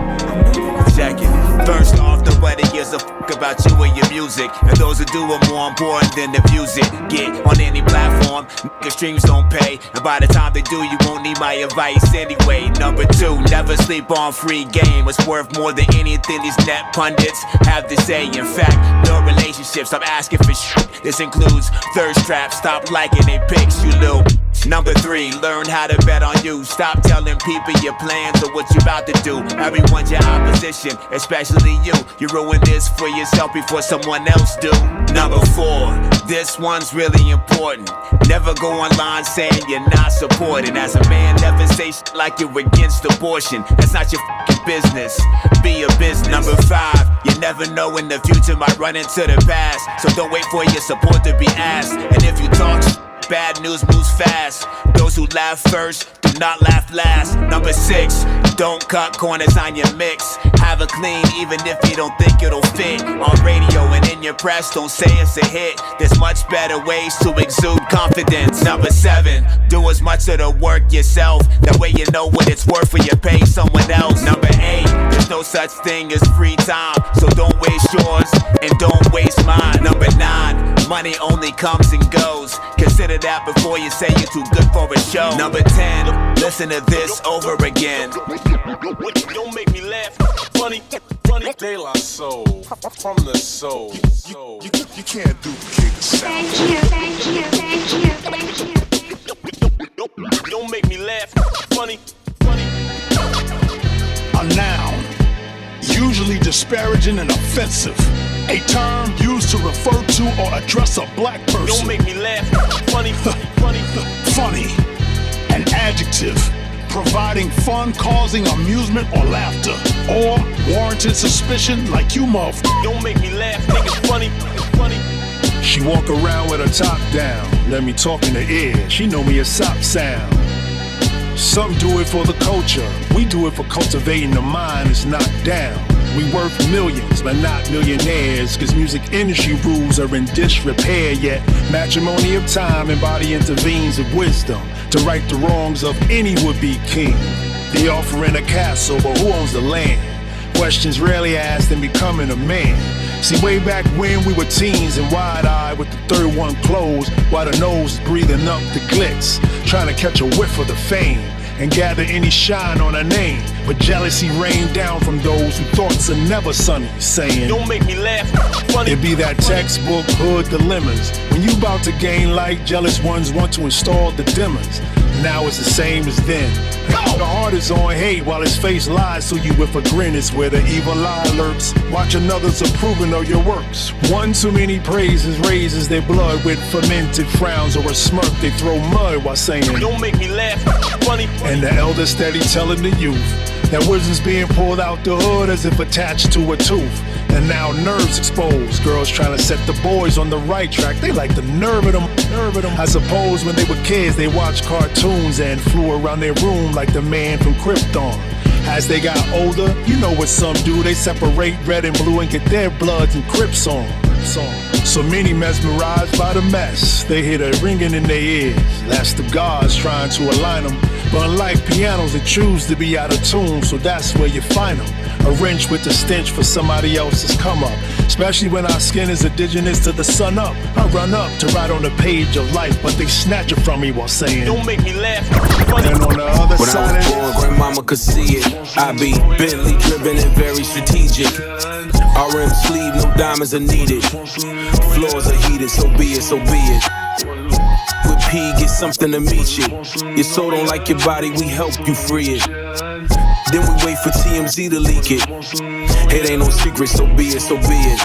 Check it. First off, nobody gives a fuck about you and your music. And those who do are more important than the music. Get on any platform, nigga streams don't pay. And by the time they do, you won't need my advice anyway. Number 2, never sleep on free game. It's worth more than anything these net pundits have to say. In fact, no relationships, I'm asking for shit. This includes thirst traps, stop liking they pics, you little. Number 3, learn how to bet on you. Stop telling people your plans or what you about to do. Everyone's your opposition, especially you. You ruin this for yourself before someone else do. Number 4, this one's really important. Never go online saying you're not supported. As a man, never say shit like you're against abortion. That's not your fucking business. Be a business. Number 5, you never know when the future might run into the past. So don't wait for your support to be asked. And if you talk bad news moves fast. Those who laugh first do not laugh last. Number 6, don't cut corners on your mix. Have it clean even if you don't think it'll fit. On radio and in your press, don't say it's a hit. There's much better ways to exude confidence. Number 7, do as much of the work yourself. That way you know what it's worth when you pay someone else. Number 8, there's no such thing as free time. So don't waste yours and don't waste mine. Number 9, money only comes and goes. Consider that before you say you're too good for a show. Number 10, listen to this over again. Don't make me laugh. Funny, De La Soul. From the soul. You can't duplicate the sound. Thank you. Don't make me laugh. Funny. A noun, usually disparaging and offensive. A term used to refer to or address a black person. Don't make me laugh. Funny. Funny. An adjective, providing fun, causing amusement or laughter, or warranted suspicion like you motherfucker. Don't make me laugh, niggas funny. She walk around with her top down, let me talk in her ear, she know me a sop sound. Some do it for the culture, we do it for cultivating the mind that's knocked down. We worth millions, but not millionaires, cause music industry rules are in disrepair. Yet matrimony of time and body intervenes with wisdom to right the wrongs of any would-be king. They offering a castle, but who owns the land? Questions rarely asked in becoming a man. See, way back when we were teens and wide-eyed with the third one closed, while the nose is breathing up the glitz, trying to catch a whiff of the fame and gather any shine on her name. But jealousy rained down from those who thoughts are never sunny, saying, don't make me laugh, funny. It be that textbook hood dilemmas. When you about to gain light, jealous ones want to install the dimmers. Now it's the same as then. The heart is on hate while his face lies to you with a grin. It's where the evil lie lurks. Watching others approving of your works. One too many praises raises their blood with fermented frowns or a smirk. They throw mud while saying, don't make me laugh, funny. And the elder steady telling the youth that wisdom's being pulled out the hood as if attached to a tooth. And now nerves exposed. Girls trying to set the boys on the right track. They like the nerve of them. I suppose when they were kids, they watched cartoons and flew around their room like the man from Krypton. As they got older, you know what some do. They separate red and blue and get their bloods and Crips on. So many mesmerized by the mess. They hear the ringing in their ears. That's the gods trying to align them. But unlike pianos, they choose to be out of tune. So that's where you find them. A wrench with the stench for somebody else's come up. Especially when our skin is indigenous to the sun up. I run up to write on the page of life, but they snatch it from me while saying, don't make me laugh, funny. And on the other when side I was born, grandmama could see it. I be Bentley driven and very strategic. RM sleeve, no diamonds are needed. Floors are heated, so be it, so be it. With P, get something to meet you. Your soul don't like your body, we help you free it. Then we wait for TMZ to leak it. It ain't no secret, so be it, so be it.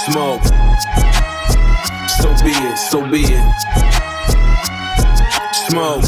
Smoke. So be it, so be it. Smoke.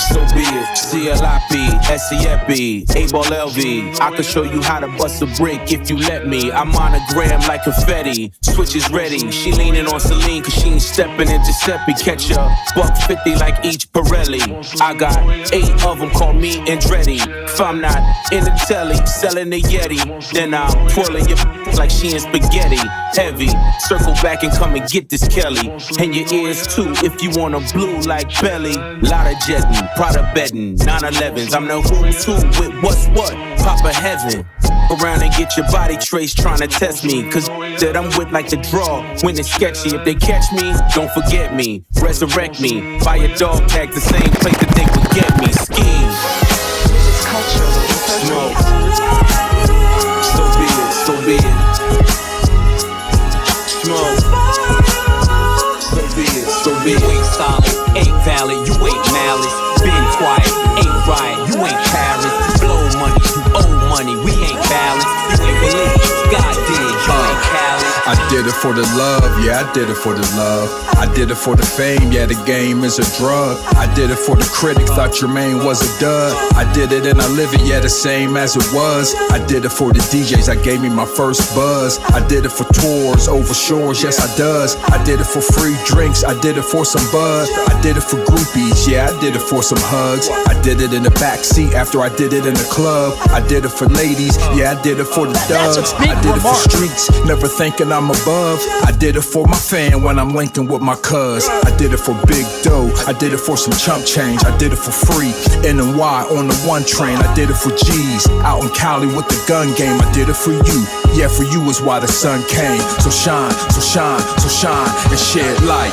So be it. CLIP, SEFB, A-Ball LV. I can show you how to bust a brick if you let me. I'm on a gram like confetti. Switch is ready. She leaning on Celine cause she ain't stepping in Giuseppe. Catch a $150 like each Pirelli. I got 8 of them, call me Andretti. If I'm not in the telly, selling the Yeti, then I'm twirling your like she in spaghetti. Heavy, circle back and come and get this Kelly. And your ears too, if you want a blue like Belly. Lot of jetting, Prada bedding, 911s. I'm the who's who with what's what, Papa Heaven. Around and get your body traced trying to test me. Cause that I'm with like the draw when it's sketchy. If they catch me, don't forget me. Resurrect me, buy a dog tag the same place that they would get me. Scheme. Smoke. So be it, so be it. Smoke. So be it, so be it. You ain't solid, ain't valid, you ain't malice. Been quiet, ain't right, you ain't Paris. Blow money, you owe money, we ain't balanced. You ain't religious, God did, you ain't callous. I did it for the love, yeah, I did it for the love. I did it for the fame, yeah, the game is a drug. I did it for the critics, thought Jermaine was a dud. I did it and I live it, yeah, the same as it was. I did it for the DJs, that gave me my first buzz. I did it for tours, over shores, yes, I does. I did it for free drinks, I did it for some bud. I did it for groupies, yeah, I did it for some hugs. I did it in the backseat after I did it in the club. I did it for ladies, yeah, I did it for the dubs. I did it for streets, never thinking I'm above. I did it for my fan when I'm linking with my cuz. I did it for big dough, I did it for some chump change. I did it for free, NY on the 1 train. I did it for G's, out in Cali with the gun game. I did it for you, yeah, for you is why the sun came. So shine, so shine, so shine, and shed light.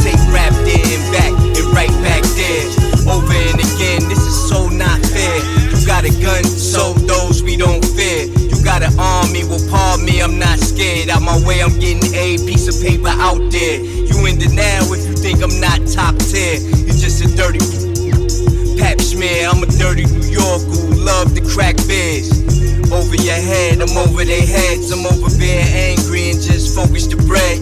Take rap there and back and right back there. Over and again, this is so not fair. You got a gun, so those we don't fear. You got an army, well pardon me, I'm not scared. Out my way, I'm getting a piece of paper out there. You in denial if you think I'm not top tier. You just a dirty pap smear. I'm a dirty New Yorker who love to crack beers. Over your head, I'm over their heads. I'm over being angry and just focus the bread.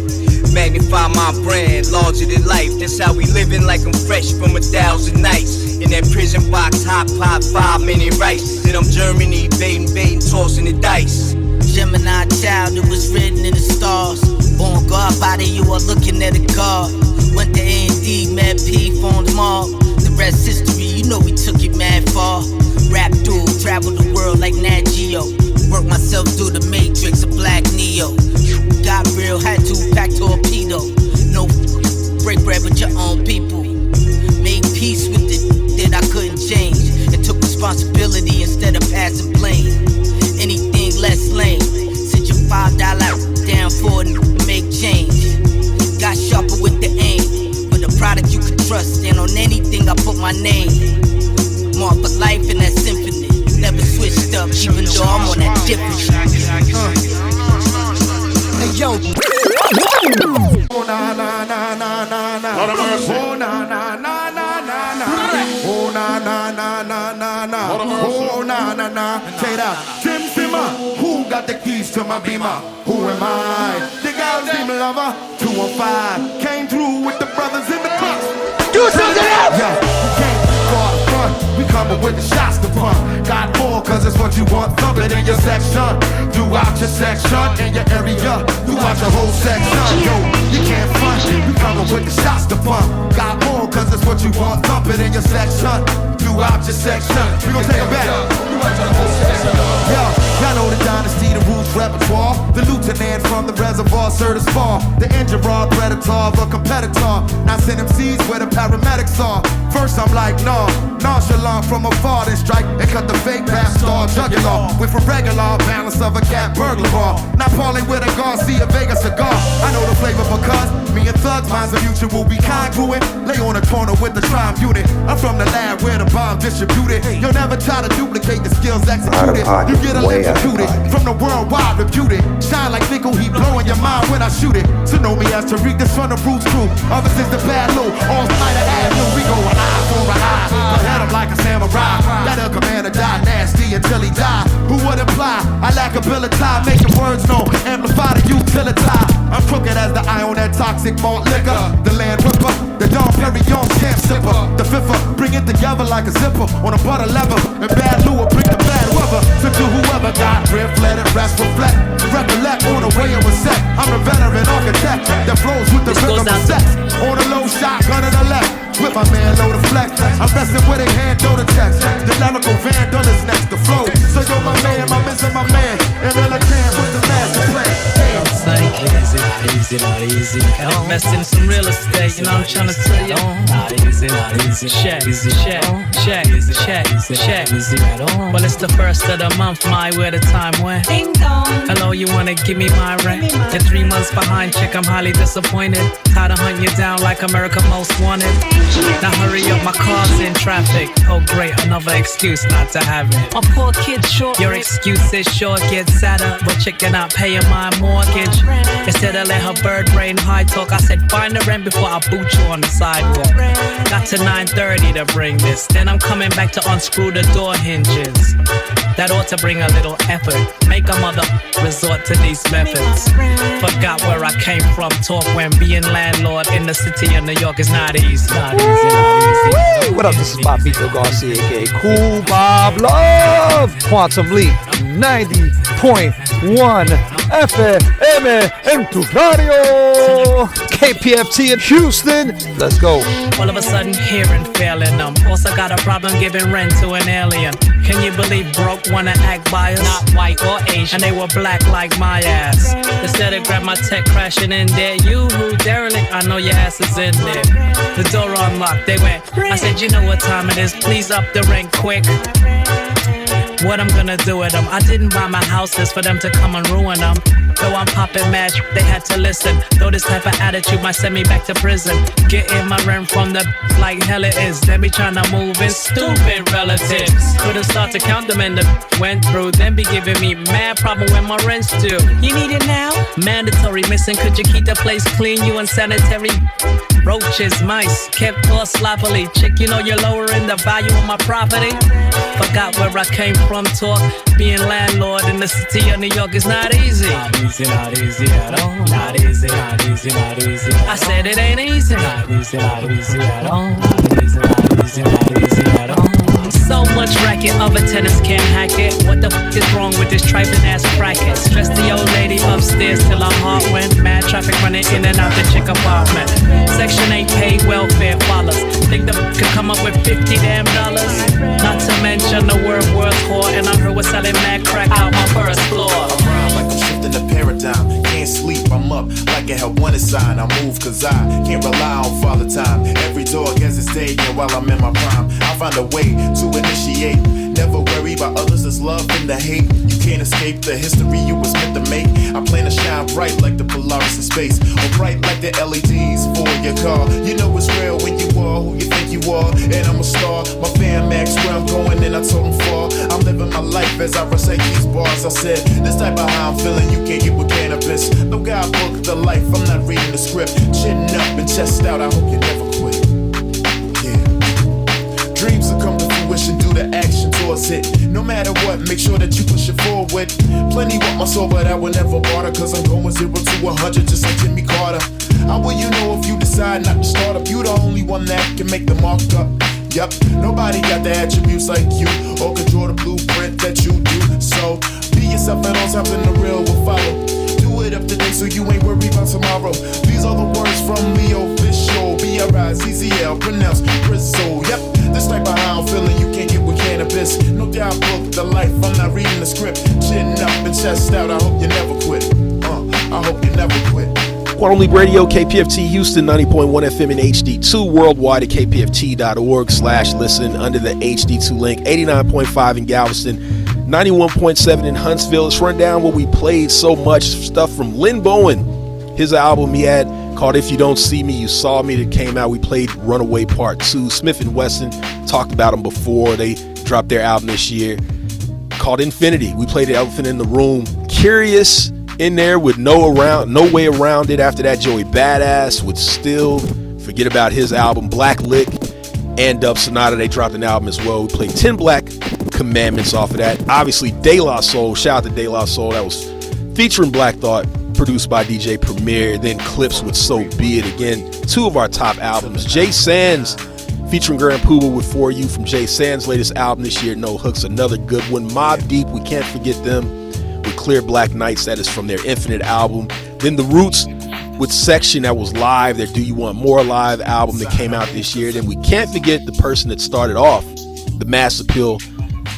Magnify my brand, larger than life. That's how we living, like I'm fresh from 1,000 nights. In that prison box, hot pot, 5-minute rice. Then I'm Germany, baiting, tossing the dice. Gemini child, it was written in the stars. Born God body, you are looking at a God. Went to A&D, Mad P, phoned them all. The rest history, you know we took it mad far. Rap dude, travel the world like Nat Geo. Work myself through the matrix of Black Neo. Got real, had to pack torpedo. No break bread with your own people. Made peace with it that I couldn't change. And took responsibility instead of passing blame. Anything less lame. Sit your $5 down for it and make change. Got sharper with Lord of mercy. Oh na na na na na na. Oh na na na na na na. Oh na na na. Check it out. Tim Simmer, who got the keys to my Beamer? Who am I? The girl's name lover. 215 came through with the brothers in the clutch. Do something else. Yeah, you can't far front. We coming with the shots to pump. Got more, cause it's what you want. Thump it in your section. Throughout your section, in your area. Throughout your whole section. Yo, you can't front. We coming with the shots to pump. Got more, cause it's what you want. Thump it in your section. Throughout your section. We gon' take it back. Throughout your whole section. Yo, y'all know the dynasty, the roots repertoire. The lieutenant from the reservoir, Sir the Spar. The engine rod, predator, the competitor. Now send MCs where the paramedics are. First I'm like, nah, nonchalant from afar, then strike and cut the fake rap star jugular with a regular balance of a cat burglar bar. Not Paulie with a Garcia Vega cigar. I know the flavor because me and thugs, minds of mutual be congruent. Lay on a corner with the Triumph unit. I'm from the lab where the bomb distributed. You'll never try to duplicate the skills executed. You get electrocuted from the worldwide reputed. Shine like nickel, he blowing your mind when I shoot it. So know me as Tariq, this from the Roots crew. Others is the bad low, all night at Avenue. We go eye for an eye. I had him like a samurai. That a commander die nasty until he die. Who would imply I lack ability, making words known, amplify the utility. I'm crooked as the eye on that toxic malt liquor. The land ripper, the Dom Perignon champ sipper. The fiffer, bring it together like a zipper on a butter lever. And bad Lou will bring the bad weather. So to whoever got drift, let it rest, reflect. Recollect on the way it was set. I'm the veteran architect that flows with the rhythm of sex. On a low shotgun to the left. With my man load of flex. I'm resting with a hand on the text. The lyrical vandal is next to flow. So yo my man, I'm missing my man. And then I can with the master plan. It's like easy, not easy. Gotta invest in some real estate, you know what I'm trying to tell you? Not easy. Check. Well, it's the first of the month, my where the time went. Ding dong. Hello, you wanna give me my rent? You're 3 months behind, chick, I'm highly disappointed. Tired of hunting you down like America Most Wanted. Now hurry up, my car's in traffic. Oh great, another excuse not to have it. My poor kid's short. Your excuse is sure get sadder, but chick, you're not paying my mortgage. Instead of let her bird brain high talk, I said find the rent before I boot you on the sidewalk. Got to 9:30 to bring this, then I'm coming back to unscrew the door hinges. That ought to bring a little effort. Make a mother resort to these methods. Forgot where I came from, talk when being landlord in the city of New York is not easy. What up, this is Bobito Garcia, aka Cool Bob Love. Quantum Leap, 90.1 FM en tu radio. KPFT in Houston. Let's go. All of a sudden, hearing failing them. Also got a problem giving rent to an alien. Can you believe broke wanna act biased? Not white or Asian, and they were black like my ass. Instead of grab my tech crashing in there, you who derelict, I know your ass is in there. The door unlocked, they went. I said, you know what time it is, please up the rent quick. What I'm gonna do with them? I didn't buy my houses for them to come and ruin them. Though I'm popping mad, they had to listen. Though this type of attitude might send me back to prison. Getting my rent from the like hell it is. They be trying to move in stupid relatives. Couldn't start to count them and the went through. Then be giving me mad problem when my rent's due. You need it now? Mandatory missing. Could you keep the place clean? You unsanitary. Roaches, mice, kept all sloppily. Chick, you know you're lowering the value of my property. Forgot where I came from, talk. Being landlord in the city of New York is not easy. Not easy at all. Not easy. I said it ain't easy. Not easy at all. Not easy at all. So much racket, other tenants can't hack it. What the f is wrong with this trifling ass bracket? Stress the old lady upstairs till her heart went. Mad traffic running in and out the chick apartment. Section 8 paid welfare follows. Think the f could come up with $50 damn. Not to mention the word whore, and I heard we're selling mad crack out my first floor. Around like I'm shifting the paradigm. Can't sleep, I'm up like a help wanted sign. I move cause I can't rely on father time. Every dog has its day, and while I'm in my prime, I'll find a way to initiate. Never worry about others, it's love and the hate. You can't escape the history you was meant to make. I plan to shine bright like the Polaris in space, or bright like the LEDs for your car. You know it's real when you are who you think you are, and I'm a star. My fan Max, where I'm going, and I told him far. I'm living my life as I recite these bars. I said, this type of how I'm feeling, you can't get with cannabis. No guidebook, the life, I'm not reading the script. Chin up and chest out, I hope you never matter what, make sure that you push it forward. Plenty want my soul, but I will never barter, cause I'm going 0 to 100 just like Jimmy Carter. How will you know if you decide not to start up? You the only one that can make the mark up. Yup, nobody got the attributes like you, or can draw the blueprint that you do. So be yourself and on something the real will follow. Do it up today so you ain't worried about tomorrow. These are the words from the official B-R-I-Z-Z-L, pronounced Brizzo. Yep, this type of how I'm feeling you can't get with cannabis. No doubt book the life, I'm not reading the script. Chin up and chest out, I hope you never quit. I hope you never quit. Quantum Leap Radio, KPFT Houston, 90.1 FM in HD2, worldwide at kpft.org/listen under the HD2 link, 89.5 in Galveston, 91.7 in Huntsville. Let's run down what we played. So much stuff from Lynn Bowen, his album he had called If You Don't See Me, You Saw Me, that came out. We played Runaway Part 2. Smith & Wesson, talked about them before. They dropped their album this year called Infinity. We played The Elephant in the Room. Curious in there with no way around it. After that, Joey Badass with Still. Forget about his album. Black Lick and Dub Sonata, they dropped an album as well. We played 10 Black Commandments off of that. Obviously, De La Soul. Shout out to De La Soul. That was featuring Black Thought, produced by DJ Premier. Then Clipse with So Be It. Again, two of our top albums. Jay Sands featuring Grand Poobah with For You from Jay Sands' latest album this year, No Hooks, another good one. Mobb Deep, we can't forget them with Clear Black Nights, that is from their Infinite album. Then The Roots with Section, that was live, their Do You Want More Live album that came out this year. Then we can't forget the person that started off the Mass Appeal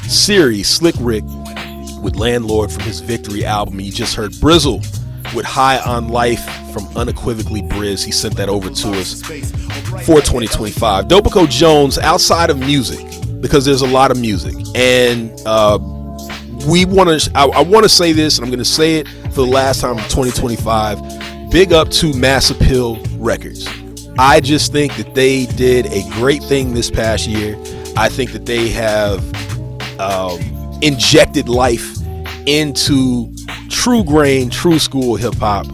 series, Slick Rick with Landlord from his Victory album. And you just heard Brizzle with High on Life from Unequivocally Briz. He sent that over to us for 2025. Dopico Jones, outside of music, because there's a lot of music, and I want to say this, and I'm going to say it for the last time in 2025. Big up to Mass Appeal Records. I just think that they did a great thing this past year. I think that they have injected life into true grain, true school hip hop,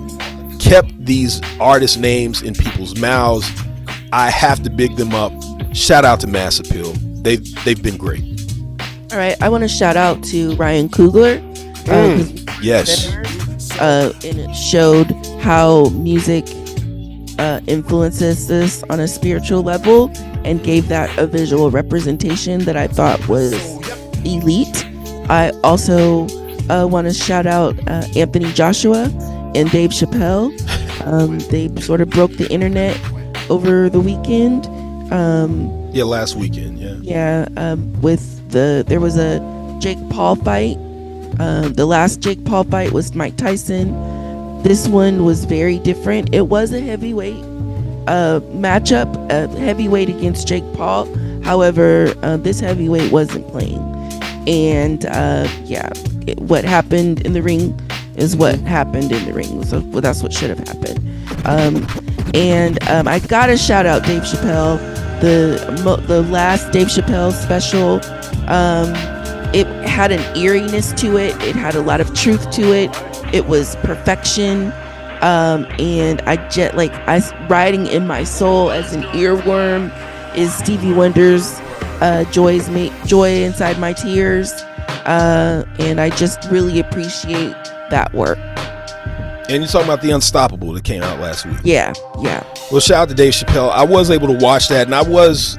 kept these artist names in people's mouths. I have to big them up. Shout out to Mass Appeal. They've been great. All right, I want to shout out to Ryan Coogler. Yes. And it showed how music influences us on a spiritual level, and gave that a visual representation that I thought was elite. I also want to shout out Anthony Joshua and Dave Chappelle. They sort of broke the internet over the weekend. Last weekend. There was a Jake Paul fight. The last Jake Paul fight was Mike Tyson. This one was very different. It was a heavyweight matchup, a heavyweight against Jake Paul. However, this heavyweight wasn't playing. And what happened in the ring is what happened in the ring. So that's what should have happened. I gotta shout out Dave Chappelle. The last Dave Chappelle special, it had an eeriness to it. It had a lot of truth to it. It was perfection. And I riding in my soul as an earworm is Stevie Wonder's Joy Inside My Tears. And I just really appreciate that work. And you're talking about The Unstoppable that came out last week. Yeah. Well, shout out to Dave Chappelle. I was able to watch that, and I was,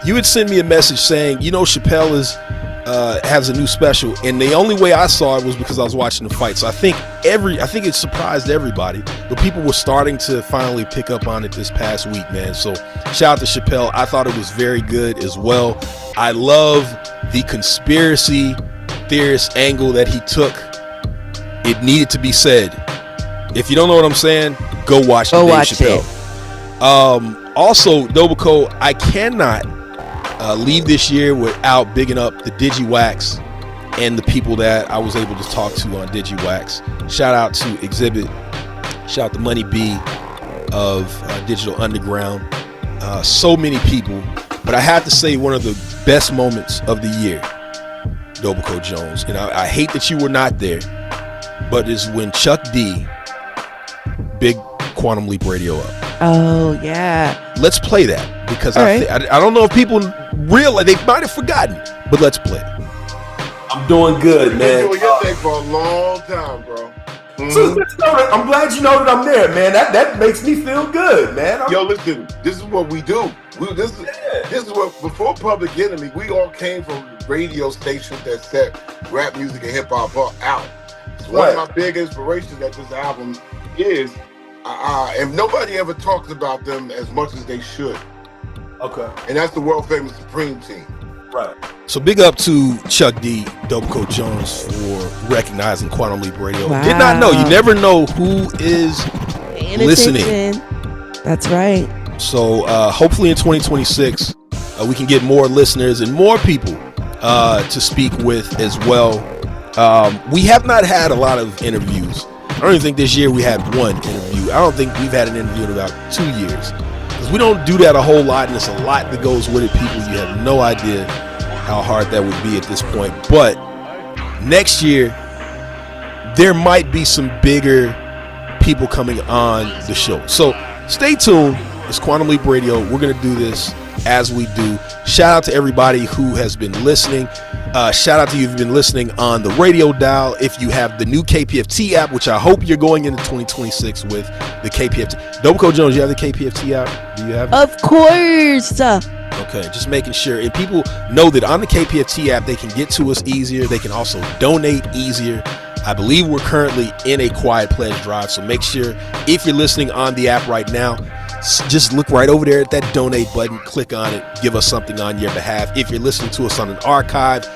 you would send me a message saying, Chappelle has a new special, and the only way I saw it was because I was watching the fight. So I think it surprised everybody, but people were starting to finally pick up on it this past week, man. So shout out to Chappelle. I thought it was very good as well. I love the conspiracy theorist angle that he took. It needed to be said. If you don't know what I'm saying, go watch Dave Chappelle. Also, Dobico, I cannot leave this year without bigging up the DigiWax and the people that I was able to talk to on DigiWax. Shout out to Xzibit. Shout out to Money B of Digital Underground. So many people. But I have to say, one of the best moments of the year, Dobico Jones. And I hate that you were not there, but is when Chuck D big Quantum Leap Radio up. Oh yeah. Let's play that, because I don't know if people realize, they might have forgotten, but let's play it. I'm doing good, Been man. doing your thing for a long time, bro. So it's good to know that- I'm glad you know that I'm there, man. That makes me feel good, man. Yo, listen, this is what we do. This is what, before Public Enemy, we all came from radio stations that set rap music and hip hop out. So one of my big inspirations at this album is, and nobody ever talks about them as much as they should. Okay. And that's the world famous Supreme Team. Right. So big up to Chuck D, Dopeco Jones for recognizing Quantum Leap Radio. Wow. Did not know. You never know who is Paying listening. attention. That's right. So hopefully in 2026, we can get more listeners and more people to speak with as well. We have not had a lot of interviews. I don't even think this year we had one interview. I don't think we've had an interview in about 2 years. Because we don't do that a whole lot, and there's a lot that goes with it, people. You have no idea how hard that would be at this point. But next year, there might be some bigger people coming on the show. So stay tuned. It's Quantum Leap Radio. We're going to do this as we do. Shout out to everybody who has been listening. Shout out to you if you've been listening on the radio dial. If you have the new KPFT app, which I hope you're going into 2026 with the KPFT. Dopeco Jones, you have the KPFT app? Do you have it? Of course. Okay, just making sure. And people know that on the KPFT app, they can get to us easier. They can also donate easier. I believe we're currently in a quiet pledge drive. So make sure if you're listening on the app right now, just look right over there at that donate button, click on it, give us something on your behalf. If you're listening to us on an archive,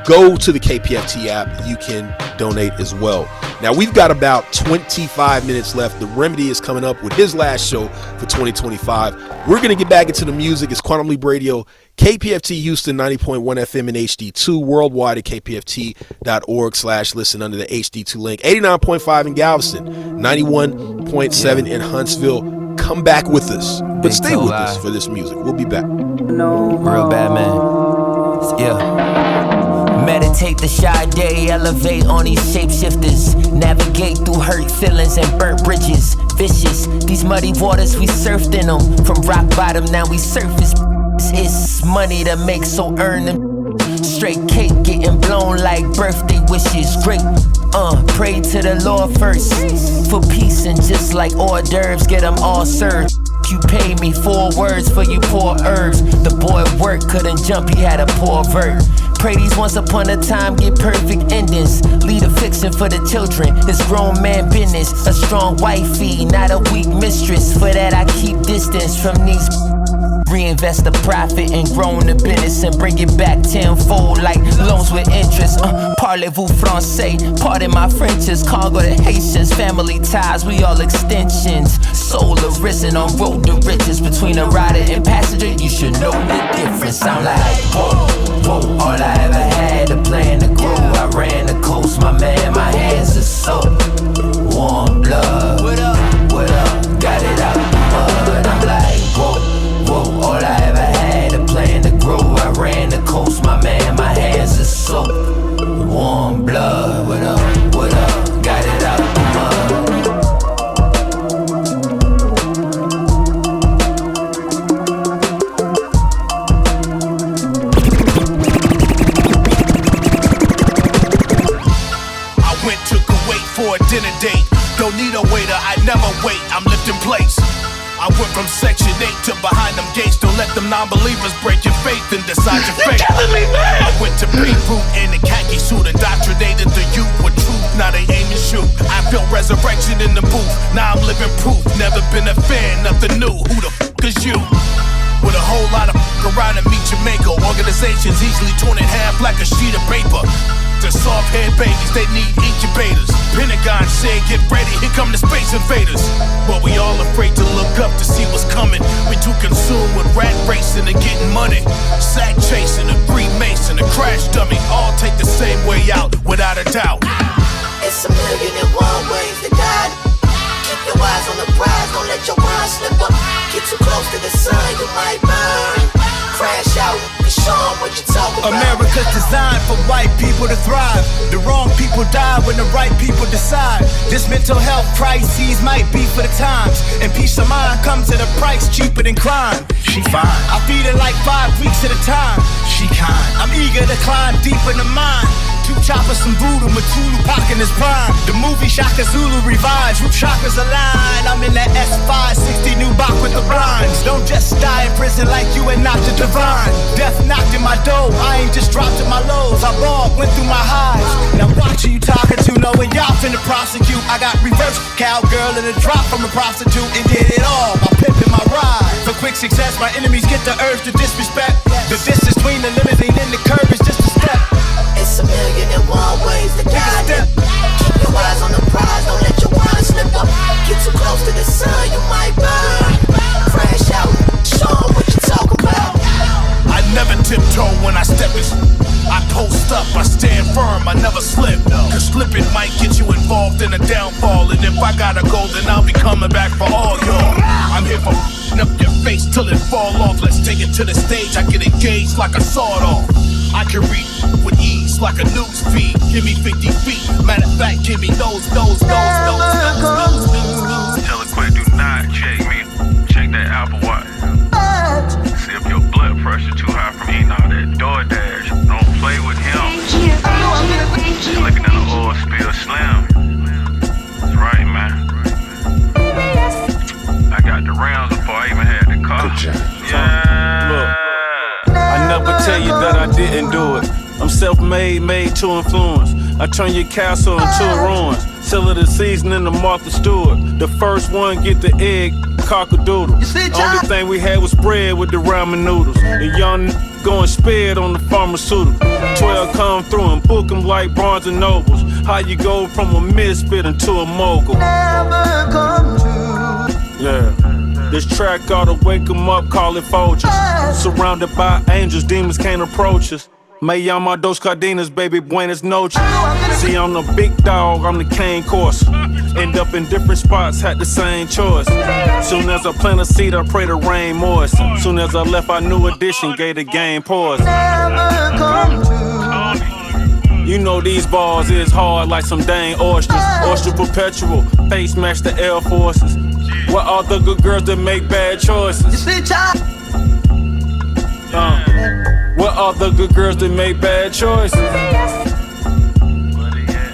go to the KPFT app. You can donate as well. Now, we've got about 25 minutes left. The Remedy is coming up with his last show for 2025. We're going to get back into the music. It's Quantum Leap Radio, KPFT Houston, 90.1 FM in HD2, worldwide at kpft.org/listen under the HD2 link. 89.5 in Galveston, 91.7 in Huntsville. Come back with us, but stay with us for this music. We'll be back. Real bad man. Yeah. Meditate the shy day, elevate on these shapeshifters. Navigate through hurt feelings and burnt bridges. Vicious, these muddy waters, we surfed in them. From rock bottom, now we surface. It's money to make, so earn them. Straight cake getting blown like birthday wishes. Great, pray to the Lord first for peace, and just like hors d'oeuvres, get them all served. You pay me 4 words for you poor herbs. The boy worked, couldn't jump, he had a poor vert. Pray these once upon a time get perfect endings. Lead a fiction for the children, it's grown man business. A strong wifey, not a weak mistress. For that I keep distance from these. Reinvest the profit and grow the business and bring it back tenfold like loans with interest. Parlez-vous français? Pardon my Frenches. Congo to Haitians, family ties, we all extensions. Soul arisen on road to riches. Between a rider and passenger, you should know the difference. I'm like, whoa, whoa, all I ever had, a plan to grow. I ran the coast, my man, my hands are so warm blood. What up? What up? Got it out the mud. I'm like, whoa. Whoa, all I ever had, a plan to grow. I ran the coast, my man, my hands are so warm blood. What up, what up, got it out the I went to Kuwait for a dinner date. Don't need a waiter, I never wait, I'm lifting plates. I went from section 8 to behind them gates. Don't let them non-believers break your faith and decide your fate. You're killing me, man. I went to Beirut in a khaki suit, indoctrinated the youth with truth. Now they aim and shoot. I felt resurrection in the booth. Now I'm living proof. Never been a fan, nothing new. Who the f*** is you? With a whole lot of f*** around to meet Jamaica. Organizations easily torn in half like a sheet of paper. The soft-head babies, they need incubators. Pentagon said, get ready, here come the space invaders. But we all afraid to look up to see what's coming. We too consumed with rat racing and getting money. Sack chasing, a Freemason, a crash dummy. All take the same way out, without a doubt. It's 1,000,001 ways to die. Keep your eyes on the prize, don't let your mind slip up. Get too close to the sun, you might burn. Crash out, show 'em what you talk about. America's designed for white people to thrive. The wrong people die when the right people decide. This mental health crises might be for the times, and peace of mind comes at a price cheaper than crime. She fine, I feed her like 5 weeks at a time. She kind, I'm eager to climb deep in the mind. Juke Chopper, some voodoo, Matulu Pac in his prime. The movie Shaka Zulu revives, root chakras align. I'm in that S560 new Bach with the blinds. Don't just die in prison like you ain't not the divine. Death knocked in my door, I ain't just dropped in my lows. I balled, went through my highs. Now watch who you talking to, knowing y'all finna prosecute. I got reverse cowgirl and a drop from a prostitute and did it all by pimping my ride. For quick success, my enemies get the urge to disrespect. The distance between the limousine and the curb is just a step. It's 1,000,001 ways to guide them. Keep your eyes on the prize, don't let your wine slip up. Get too close to the sun, you might burn. Crash out, show 'em what you talk about. I never tiptoe when I step in. I post up, I stand firm, I never slip. Cause slipping might get you involved in a downfall. And if I gotta go, then I'll be coming back for all y'all. I'm here for up your face till it fall off. Let's take it to the stage, I get engaged like a sawed-off. I can read with ease like a news feed. Give me 50 feet, matter of fact, give me those. Tell it quick, do not check me. Check that Apple Watch. See if your blood pressure too high from eating all that DoorDash. Don't play with him. She's looking at an oil spill slim. That's right, man. I got the rounds before I even had the car. Yeah. Look, I never tell you that I didn't do it. I'm self-made, made to influence. I turn your castle into a ruins. Sell it a season in the Martha Stewart. The first one get the egg, cock-a-doodle. Only thing we had was bread with the ramen noodles. And young going spared on the pharmaceutical. 12 come through and book them like Barnes and Nobles. How you go from a misfit into a mogul? Yeah. This track ought to wake them up, call it vultures. Surrounded by angels, demons can't approach us. Me llama dos cardenas, baby, buenas noches. See, I'm the big dog, I'm the cane course. End up in different spots, had the same choice. Soon as I plant a seed, I pray the rain moist. Soon as I left, our new edition gave the game pause. You know these bars is hard like some dang oysters. Oyster perpetual, face match the Air Forces. What are the good girls that make bad choices? What are the good girls that make bad choices?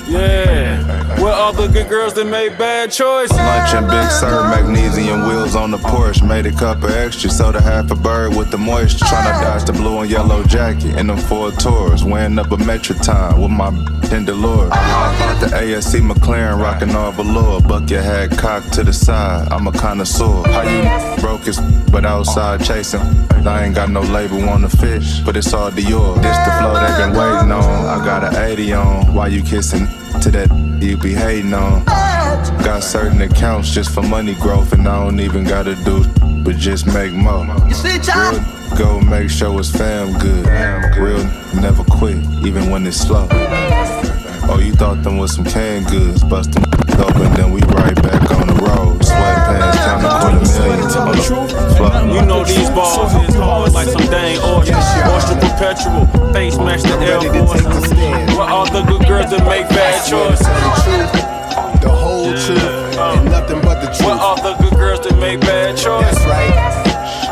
Yeah. What are the good girls that make bad choices? Lunch and Big Sur, magnesium wheels on the Porsche. Made a cup of extra, soda half a bird with the moisture. Tryna dodge the blue and yellow jacket in them Ford Taurs. Weighing up a metric time with my in Delores. I bought the ASC McLaren, rocking all velour. Buck your head cocked to the side, I'm a connoisseur. How you broke it, but outside chasing? I ain't got no label on the fish, but it's all Dior. This the flow they been waiting on. I got an 80 on. Why you kissing to that you be hating on? Got certain accounts just for money growth, and I don't even gotta do but just make more. Real go make sure it's fam good. Real never quit, even when it's slow. Oh, you thought them was some canned goods, bust them up and then we right back on the road. Sweatpants, counting $250,000. You know these balls is hard like some dang oyster. Oyster perpetual, face match the Air Forces. What are the good girls that make bad choices? The whole truth and nothing but the truth. What are the good girls that make bad choices? That's right.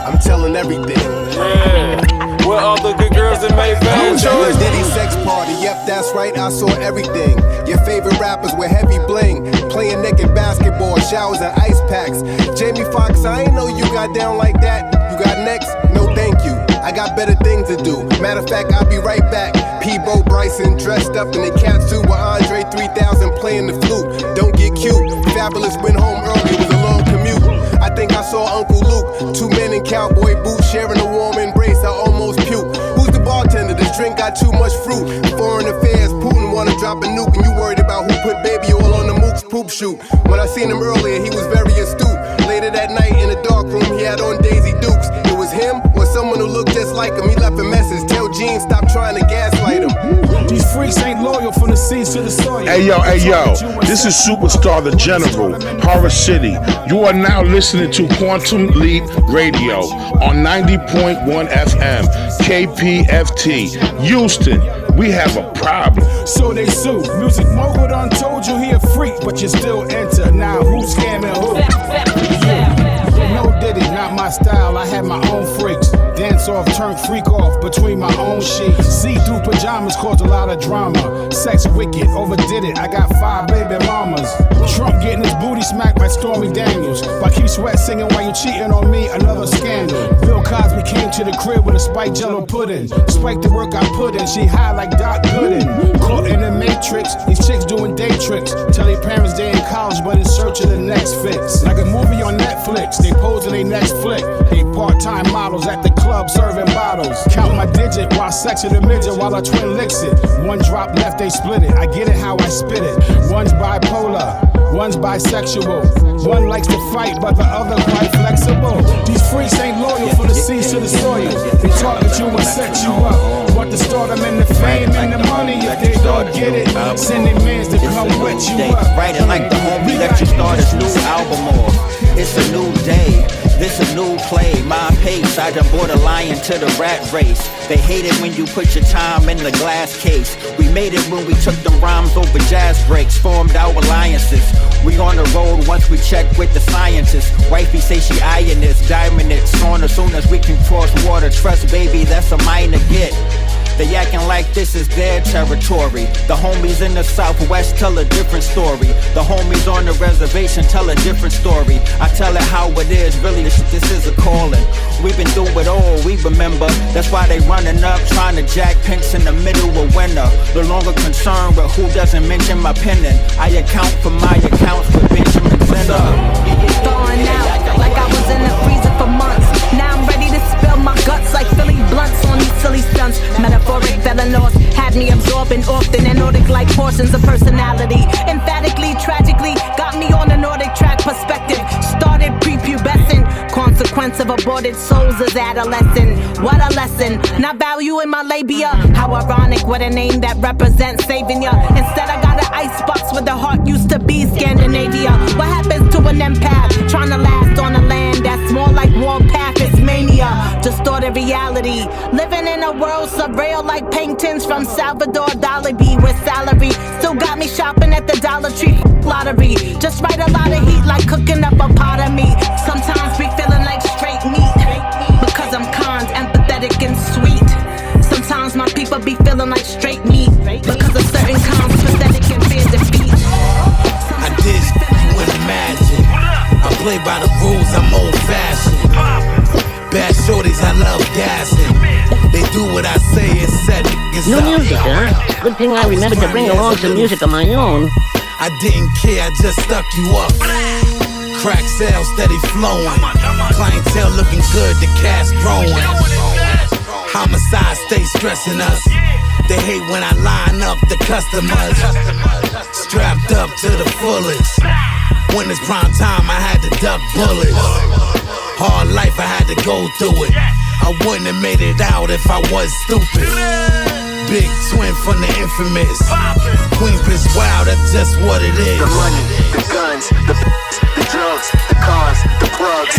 I'm telling everything. Yeah. What are the good girls that make bad choices? Diddy sex party, yep, that's right, I saw everything. Your favorite rappers with heavy bling, playing naked basketball, showers and ice packs. Jamie Foxx, I ain't know you got down like that. You got next? No thank you. I got better things to do. Matter of fact, I'll be right back. P-Bo Bryson dressed up in the cat suit with Andre 3000 playing the flute. Don't get cute. Fabulous went home early, it was a long commute. I think I saw Uncle Luke, 2 men in cowboy boots sharing a warm embrace. I almost puke. Who's the bartender? This drink got too much fruit. Foreign affairs, Putin wanna drop a nuke, and you worried about who put baby oil on the Mook's poop shoot. When I seen him earlier, he was very astute. Later that night in the dark room, he had on Daisy Dukes. It was him or someone who looked just like him. He left a message. Tell Gene stop trying to gaslight him. These freaks ain't loyal from the seas to the soil. Hey yo, this is Superstar the General, Horror City. You are now listening to Quantum Leap Radio on 90.1 FM, KPFT Houston. We have a problem. So they sue. Music mogul done told you he a freak, but you still enter. Now who's scamming who? No Diddy, not my style, I had my own freaks. Dance off, turn freak off between my own sheets. See-through pajamas caused a lot of drama. Sex wicked, overdid it, I got 5 baby mamas. Trump getting his booty smacked by Stormy Daniels. By Keith Sweat singing while you cheating on me, another scandal. Bill Cosby came to the crib with a spiked jello pudding. Spike the work I put in, she high like Doc Gooden. Caught in the Matrix, these chicks doing day tricks. Tell their parents they in college but in search of the next fix. Like a movie on Netflix, they pose in their next flick. They part-time models at the club serving bottles. Count my digit while sexing the midget while a twin licks it. One drop left, they split it. I get it how I spit it. One's bipolar, one's bisexual. One likes to fight, but the other quite flexible. These freaks ain't loyal for the seeds to the soil. They target you and set you up. But to start them in the fame and the money, if they don't get it, send their mans to come wet you up. Writing like the homie that you start his new album off. It's a new day, this a new play. My pace, I done bought a lion to the rat race. They hate it when you put your time in the glass case. We made it when we took them rhymes over jazz breaks. Formed our alliances. We on the road once we check with the scientists. Wifey say she eyeing this, diamond it's on as soon as we can cross water. Trust baby, that's a minor get. They acting like this is their territory. The homies in the Southwest tell a different story. The homies on the reservation tell a different story. I tell it how it is, really this is a calling. We've been through it all, we remember. That's why they running up, trying to jack pinks in the middle of winter. No longer concerned with who doesn't mention my pendant. I account for my accounts with Benjamin Zender. Thawing out like I was in the freezer for months. Now I'm ready to spill my guts like Philly blunts on these silly stunts. Metaphoric Velanos had me absorbing often and Nordic like portions of personality. Emphatically, tragically, got me on the Nordic track perspective. Started prepubescent, consequence of aborted souls as adolescent. What a lesson, not valuing my labia. How ironic, what a name that represents saving ya. Instead I got an icebox where the heart used to be Scandinavia. What happens to an empath trying to last on a land that's more like Warpath? It's mania, distorted reality. Living in a world surreal like paintings from Salvador Dali with salary. Still got me shopping at the Dollar Tree lottery. Just write a lot of heat like cooking up a pot of meat. Sometimes be feeling like straight meat because I'm kind, empathetic and sweet. Sometimes my people be feeling like straight meat because of certain kinds, pathetic and fear defeat. I did you wouldn't imagine. I play by the rules, I'm old fashioned. Bad shorties, I love gassing. They do what I say and set niggas No up. music, huh? Good thing I remembered to bring along some music of my own. I didn't care, I just stuck you up. Crack sales steady flowing. Clientele looking good, the cash growing. Homicide stay stressing us. They hate when I line up the customers. Strapped up to the fullest. When it's prime time, I had to duck bullets. Hard life, I had to go through it. I wouldn't have made it out if I was stupid. Big twin from the infamous. Queen bitch, wow, that's just what it is. The money, the guns, the drugs, the cars, the plugs.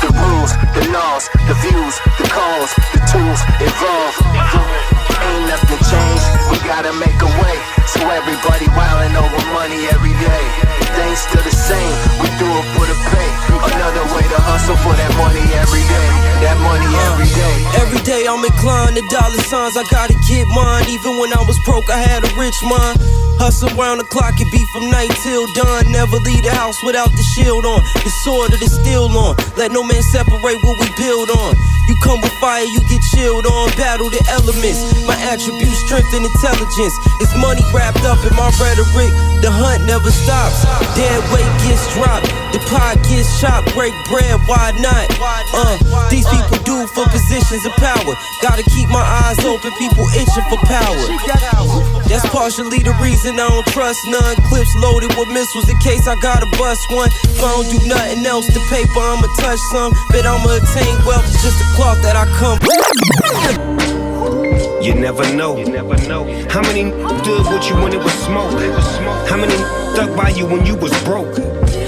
The rules, the laws, the views, the calls, the tools involved. Ain't nothing changed, we gotta make a way. So everybody wildin' over money every day. Things still the same, we do it for the pay. Another way to hustle for that money every day. That money every day. Every day I'm inclined to dollar signs, I gotta get mine. Even when I was broke, I had a rich mind. Hustle round the clock, it be from night till dawn. Never leave the house without the shield on. The sword or the steel on. Let no man separate what we build on. You come with fire, you get chilled on. Battle the elements. My attributes, strength and intelligence. It's money wrapped up in my rhetoric. The hunt never stops. Dead weight gets dropped. The pie gets chopped. Break bread, why not? These people do for positions of power. Gotta keep my eyes open, people itching for power. That's partially the reason I don't trust none. Clipse loaded with missiles in case I gotta bust one. If I don't do nothing else to paper, I'ma touch some. Bet I'ma attain wealth, it's just the cloth that I come. You never know. How many did what you when it was smoke? How many stuck by you when you was broke?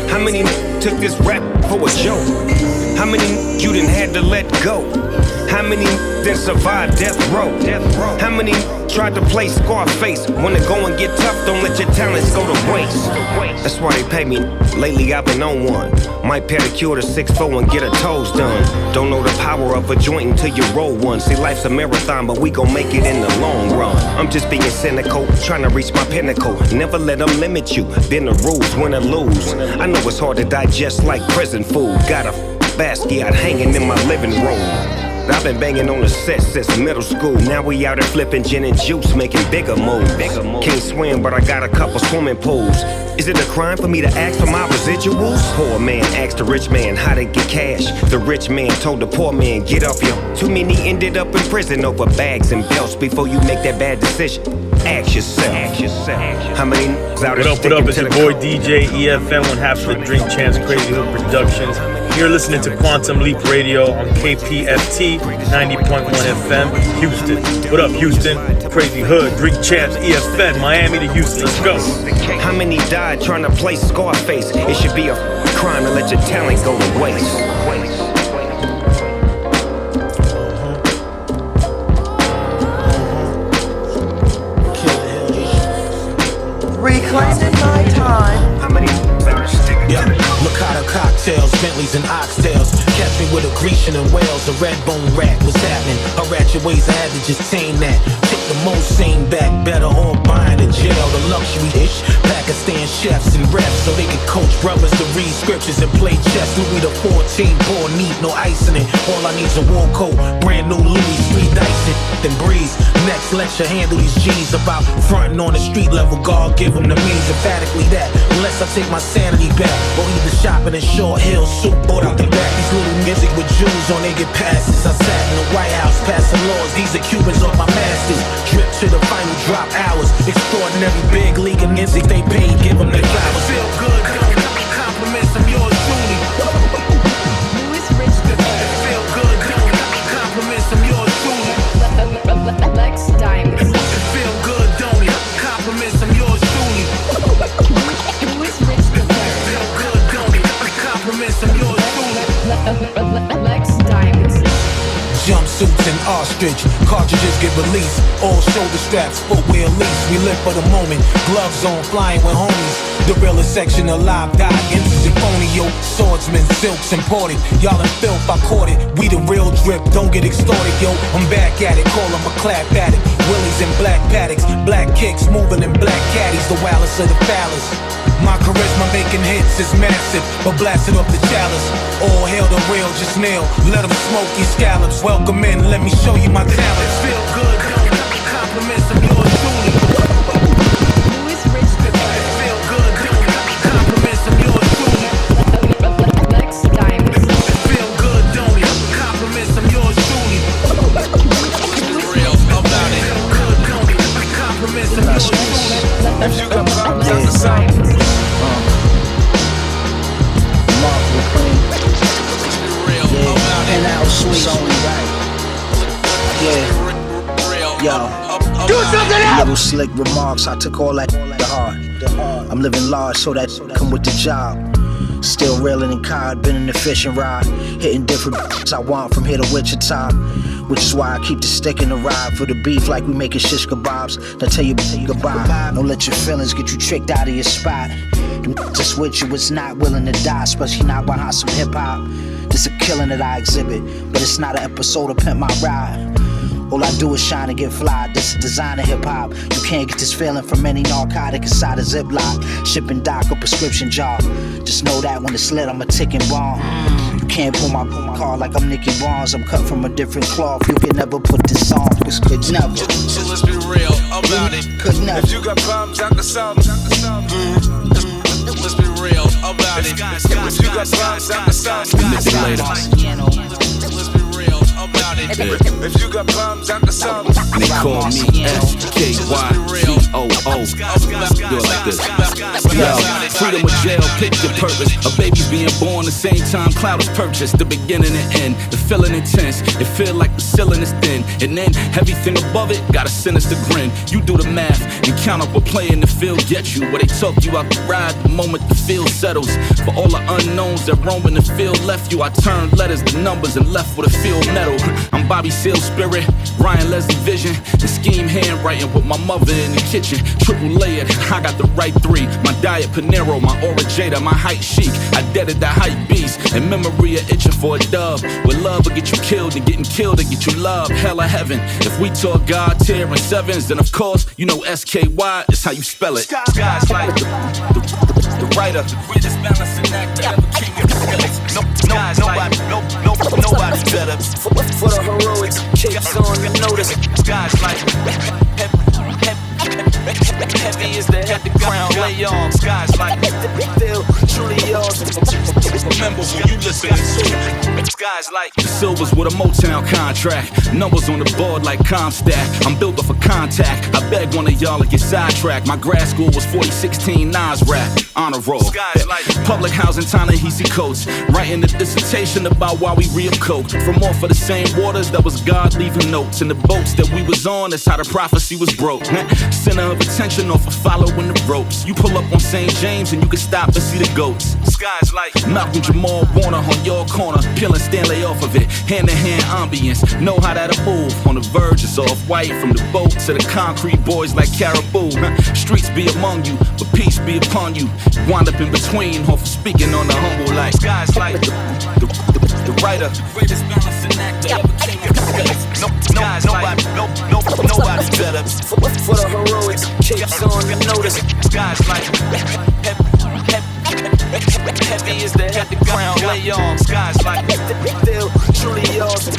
How many took this rap for a joke? How many you done had to let go? How many then survived death row? How many tried to play Scarface? When the going get tough, don't let your talents go to waste. That's why they pay me. Lately I've been on one. Might pedicure the 6'4" and get her toes done. Don't know the power of a joint until you roll one. See, life's a marathon, but we gon' make it in the long run. I'm just being cynical, trying to reach my pinnacle. Never let them limit you. Bend the rules, win or lose. I know it's hard to digest like prison food. Got a Basquiat hanging in my living room. I've been banging on the set since middle school. Now we out here flipping gin and juice, making bigger moves. Can't swim, but I got a couple swimming pools. Is it a crime for me to ask for my residuals? Poor man asked the rich man how to get cash. The rich man told the poor man, get off your. Too many ended up in prison over bags and belts. Before you make that bad decision, ask yourself. How many out here? What up? It's your boy DJ EFN, one half of the Drink Champs Crazy Hood Productions. You're listening to Quantum Leap Radio on KPFT 90.1 FM, Houston. What up, Houston? Crazy Hood, Drink Champs, EFN, Miami to Houston. Let's go. How many died trying to play Scarface? It should be a crime to let your talent go to waste. Reclaiming my time. How many yeah, Mikado cocktails, Bentleys and oxtails. Catch me with a Grecian and Wales, a red bone rat. What's happening? Her ratchet ways, I had to just tame that. Take the most sane back, better all buying a jail. The luxury-ish Pakistan chefs and refs, so they can coach brothers to read scriptures and play chess. Louis the 14, pour neat, no ice in it. All I need's a wool coat, brand new Louis, 3 dice it, then breeze. Next lecture, handle these G's about frontin' on the street level. God give them the means, emphatically that. Unless I take my sanity back. Or either shopping in Short Hill, soup bought out the back. These little music with Jews on they get passes. I sat in the White House passing laws. These are Cubans off my masters. Drip to the final drop hours. Extraordinary big league and music they paid. Give them the flowers. Feel good, compliments I'm yours truly. Feel good, compliments I'm yours truly. Lex Diamonds. Feel good, don't it? Compliments I'm yours truly. Lex Diamonds. Jumpsuits and ostrich, cartridges get released. All shoulder straps, footwear lease. We live for the moment, gloves on, flying with homies. The realest section of live die, Infonio, swordsmen, silks imported. Y'all in filth, I caught it. We the real drip, don't get extorted, yo. I'm back at it, call them a clap at it. Willies in black paddocks, black kicks, moving in black caddies. The wildest of the phallus. My charisma making hits is massive, but blasted off the chalice. All hail the real, just nail. Let them smoke your scallops. Welcome in, let me show you my talents. Feel good, compliments of yours truly. Feel good, compliments of yours truly. Lex Diamonds. Feel good, don't it? Compliments of yours truly. Real about it. Feel good, don't it? Compliments of yours truly. If you got problems, I'm the same. And I was sweet. Yeah. Yo. Do something else. Little slick remarks. I took all that to heart. I'm living large, so that come with the job. Still reeling in cod, been in the fishing rod. Hitting different I want from here to Wichita. Which is why I keep the stick in the ride for the beef like we making shish kebabs. Now tell you goodbye. Don't let your feelings get you tricked out of your spot. Just with you is not willing to die, especially not behind some hip hop. This a killing that I exhibit, but it's not an episode of Pimp My Ride. All I do is shine and get fly. This is designer hip hop. You can't get this feeling from any narcotic inside a Ziploc. Shipping doc or prescription jar. Just know that when it's lit, I'm a ticking bomb. You can't pull my car like I'm Nicky Barnes. I'm cut from a different cloth. You can never put this on. This could never. So let's be real about it. Could never. If you got problems, I can solve them. Let's be real about it. If you got problems, I can solve them. Let's be real about it. If you got problems, I can solve them. They call me FKYZOO. Do it like this. Yo, freedom of jail pick your purpose. A baby's being born the same time cloud is purchased. The beginning and end, the feeling intense. It feel like the ceiling is thin, and then everything above it got a sinister grin. You do the math and count up what play in the field get you. Where they talk you out the ride the moment the field settles. For all the unknowns that roam in the field left you, I turned letters to numbers and left with a field medal. I'm Bobby Seale's spirit, Ryan Leslie vision, and scheme handwriting with my mother in the kitchen. Triple layered, I got the right three. My diet Panero, my aura Jada, my height chic. I deaded the hype beast, and memory of itching for a dub. With love will get you killed, and getting killed will get you love. Hell or heaven. If we talk God, tier, and sevens, then of course, you know SKY is how you spell it. Skies like the writer, the greatest balancing act that ever came in the nobody better. For the heroics, capes on the notice. Skies like heavy is the head, the crown lay on. Skies like still truly yours. Remember when you listen to skies like the Silvers with a Motown contract. Numbers on the board like Comstat. I'm built off a contact. I beg one of y'all to get sidetracked. My grad school was 4016 Nas rap. Honor roll. Skies like public housing, Ta-Nehisi coats. Writing a dissertation about why we re-coke. From off of the same waters that was God leaving notes. In the boats that we was on, that's how the prophecy was broke. Center of attention off of following the ropes. You pull up on St. James and you can stop and see the goats. Skies like Malcolm Jamal Warner on your corner, peeling Stanley off of it. Hand to hand ambience, know how that'll move. On the verge, it's off white from the boat to the concrete boys like caribou. Streets be among you, but peace be upon you. Wind up in between, off of speaking on the humble like skies like the writer, the greatest balancing act that ever came in nobody better. For the heroics, capes on the notice. Skies like heavy is the head, the crown lay on. Skies like still truly yours.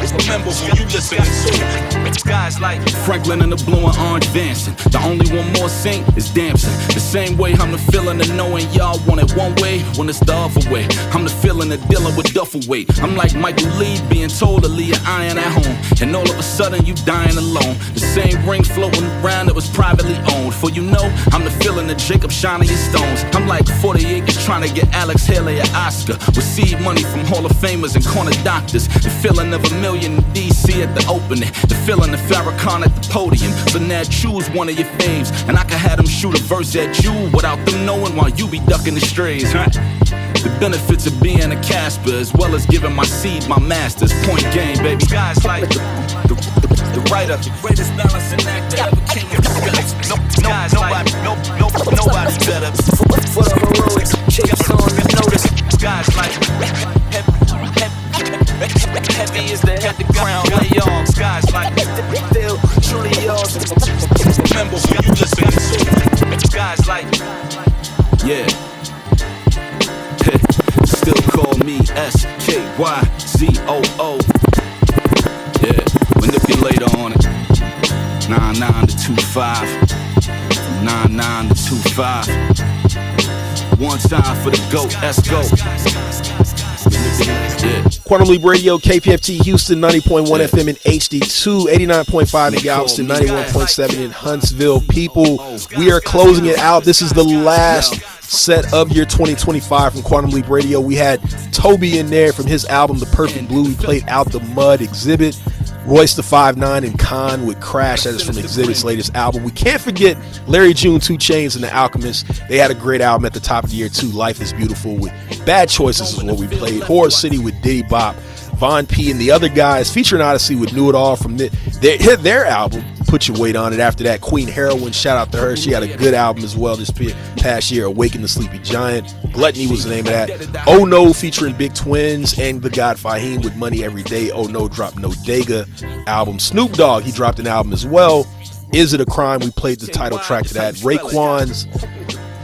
Remember when you listen to skies like Franklin and the blue and orange dancing. The only one more sing is dancing. The same way I'm the feeling of knowing y'all want it one way when it's the other way. I'm the feeling of dealing with duffel weight. I'm like Michael Lee being told to leave your iron at home, and all of a sudden you dying alone. The same ring floating around that was privately owned. For you know, I'm the feeling of Jacob shining his stones. I'm like 40 acres trying to get Alex Haley an Oscar. Receive money from Hall of Famers and corner doctors. The feeling of $1 million in DC at the opening. The feeling of Farrakhan at the podium. So now choose one of your faves, and I can have them shoot a verse at you without them knowing while you be ducking the strays, huh? The benefits of being a Casper, as well as giving my seed my masters. Point game, baby. Guys like the writer, the greatest balancing act that ever came in nobody better. For the heroics, capes on the notice. Guys like heavy is the head, the crown lay on. Skies like still truly yours. Remember when you listen to guys like yeah. Still call me SKYZOO. Yeah, manipulator on it. 99 to 25. From 99 to 25. One time for the GOAT, let's go. Yeah. Quantum Leap Radio, KPFT Houston, 90.1 FM in HD2, 89.5 in Galveston, 91.7 in Huntsville. People, we are closing it out. This is the last set of year 2025 from Quantum Leap Radio. We had Toby in there from his album The Perfect Blue. We played Out the Mud, Xzibit, Royce the 5'9", and Khan with Crash. That is from Xzibit's latest album. We can't forget Larry June, 2 Chainz, and The Alchemist. They had a great album at the top of the year too. Life is Beautiful with Bad Choices is what we played. Horror City with Diddy Bop. Von P and the other guys featuring Odyssey with Knew It All from their album Put Your Weight On It. After that, Queen Heroine, shout out to her, she had a good album as well this past year. Awaken the Sleepy Giant, Gluttony was the name of that. Oh No featuring Big Twins and The God Fahim with Money Every Day. Oh No dropped No Dega album. Snoop Dogg, he dropped an album as well. Is It a Crime? We played the title track to that. Raekwon's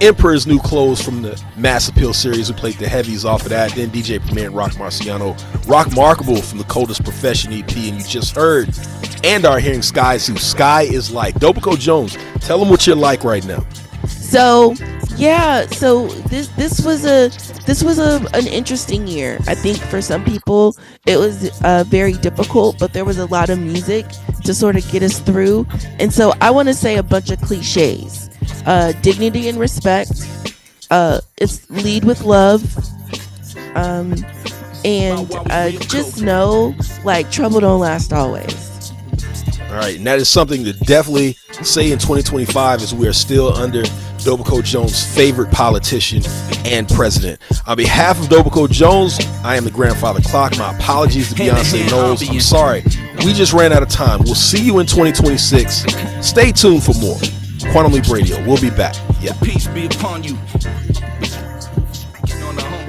Emperor's New Clothes from the Mass Appeal series. We played the heavies off of that. Then DJ Premier and Rock Marciano, Rock Markable from the Coldest Profession EP. And you just heard and are hearing Sky's Who Sky Is Like. Dopico Jones, tell them what you're like right now. So yeah, so this was an interesting year. I think for some people it was very difficult, but there was a lot of music to sort of get us through. And so I want to say a bunch of cliches. Dignity and respect, It's Lead with Love. And just know, like, trouble don't last always. All right, and that is something to definitely say in 2025 as we are still under Dobaco Jones' favorite politician and president. On behalf of Dobaco Jones, I am the grandfather clock. My apologies to Beyonce Knowles. I'm sorry. We just ran out of time. We'll see you in 2026. Stay tuned for more. Quantum Leap Radio. We'll be back. Yeah. Peace be upon you. On the home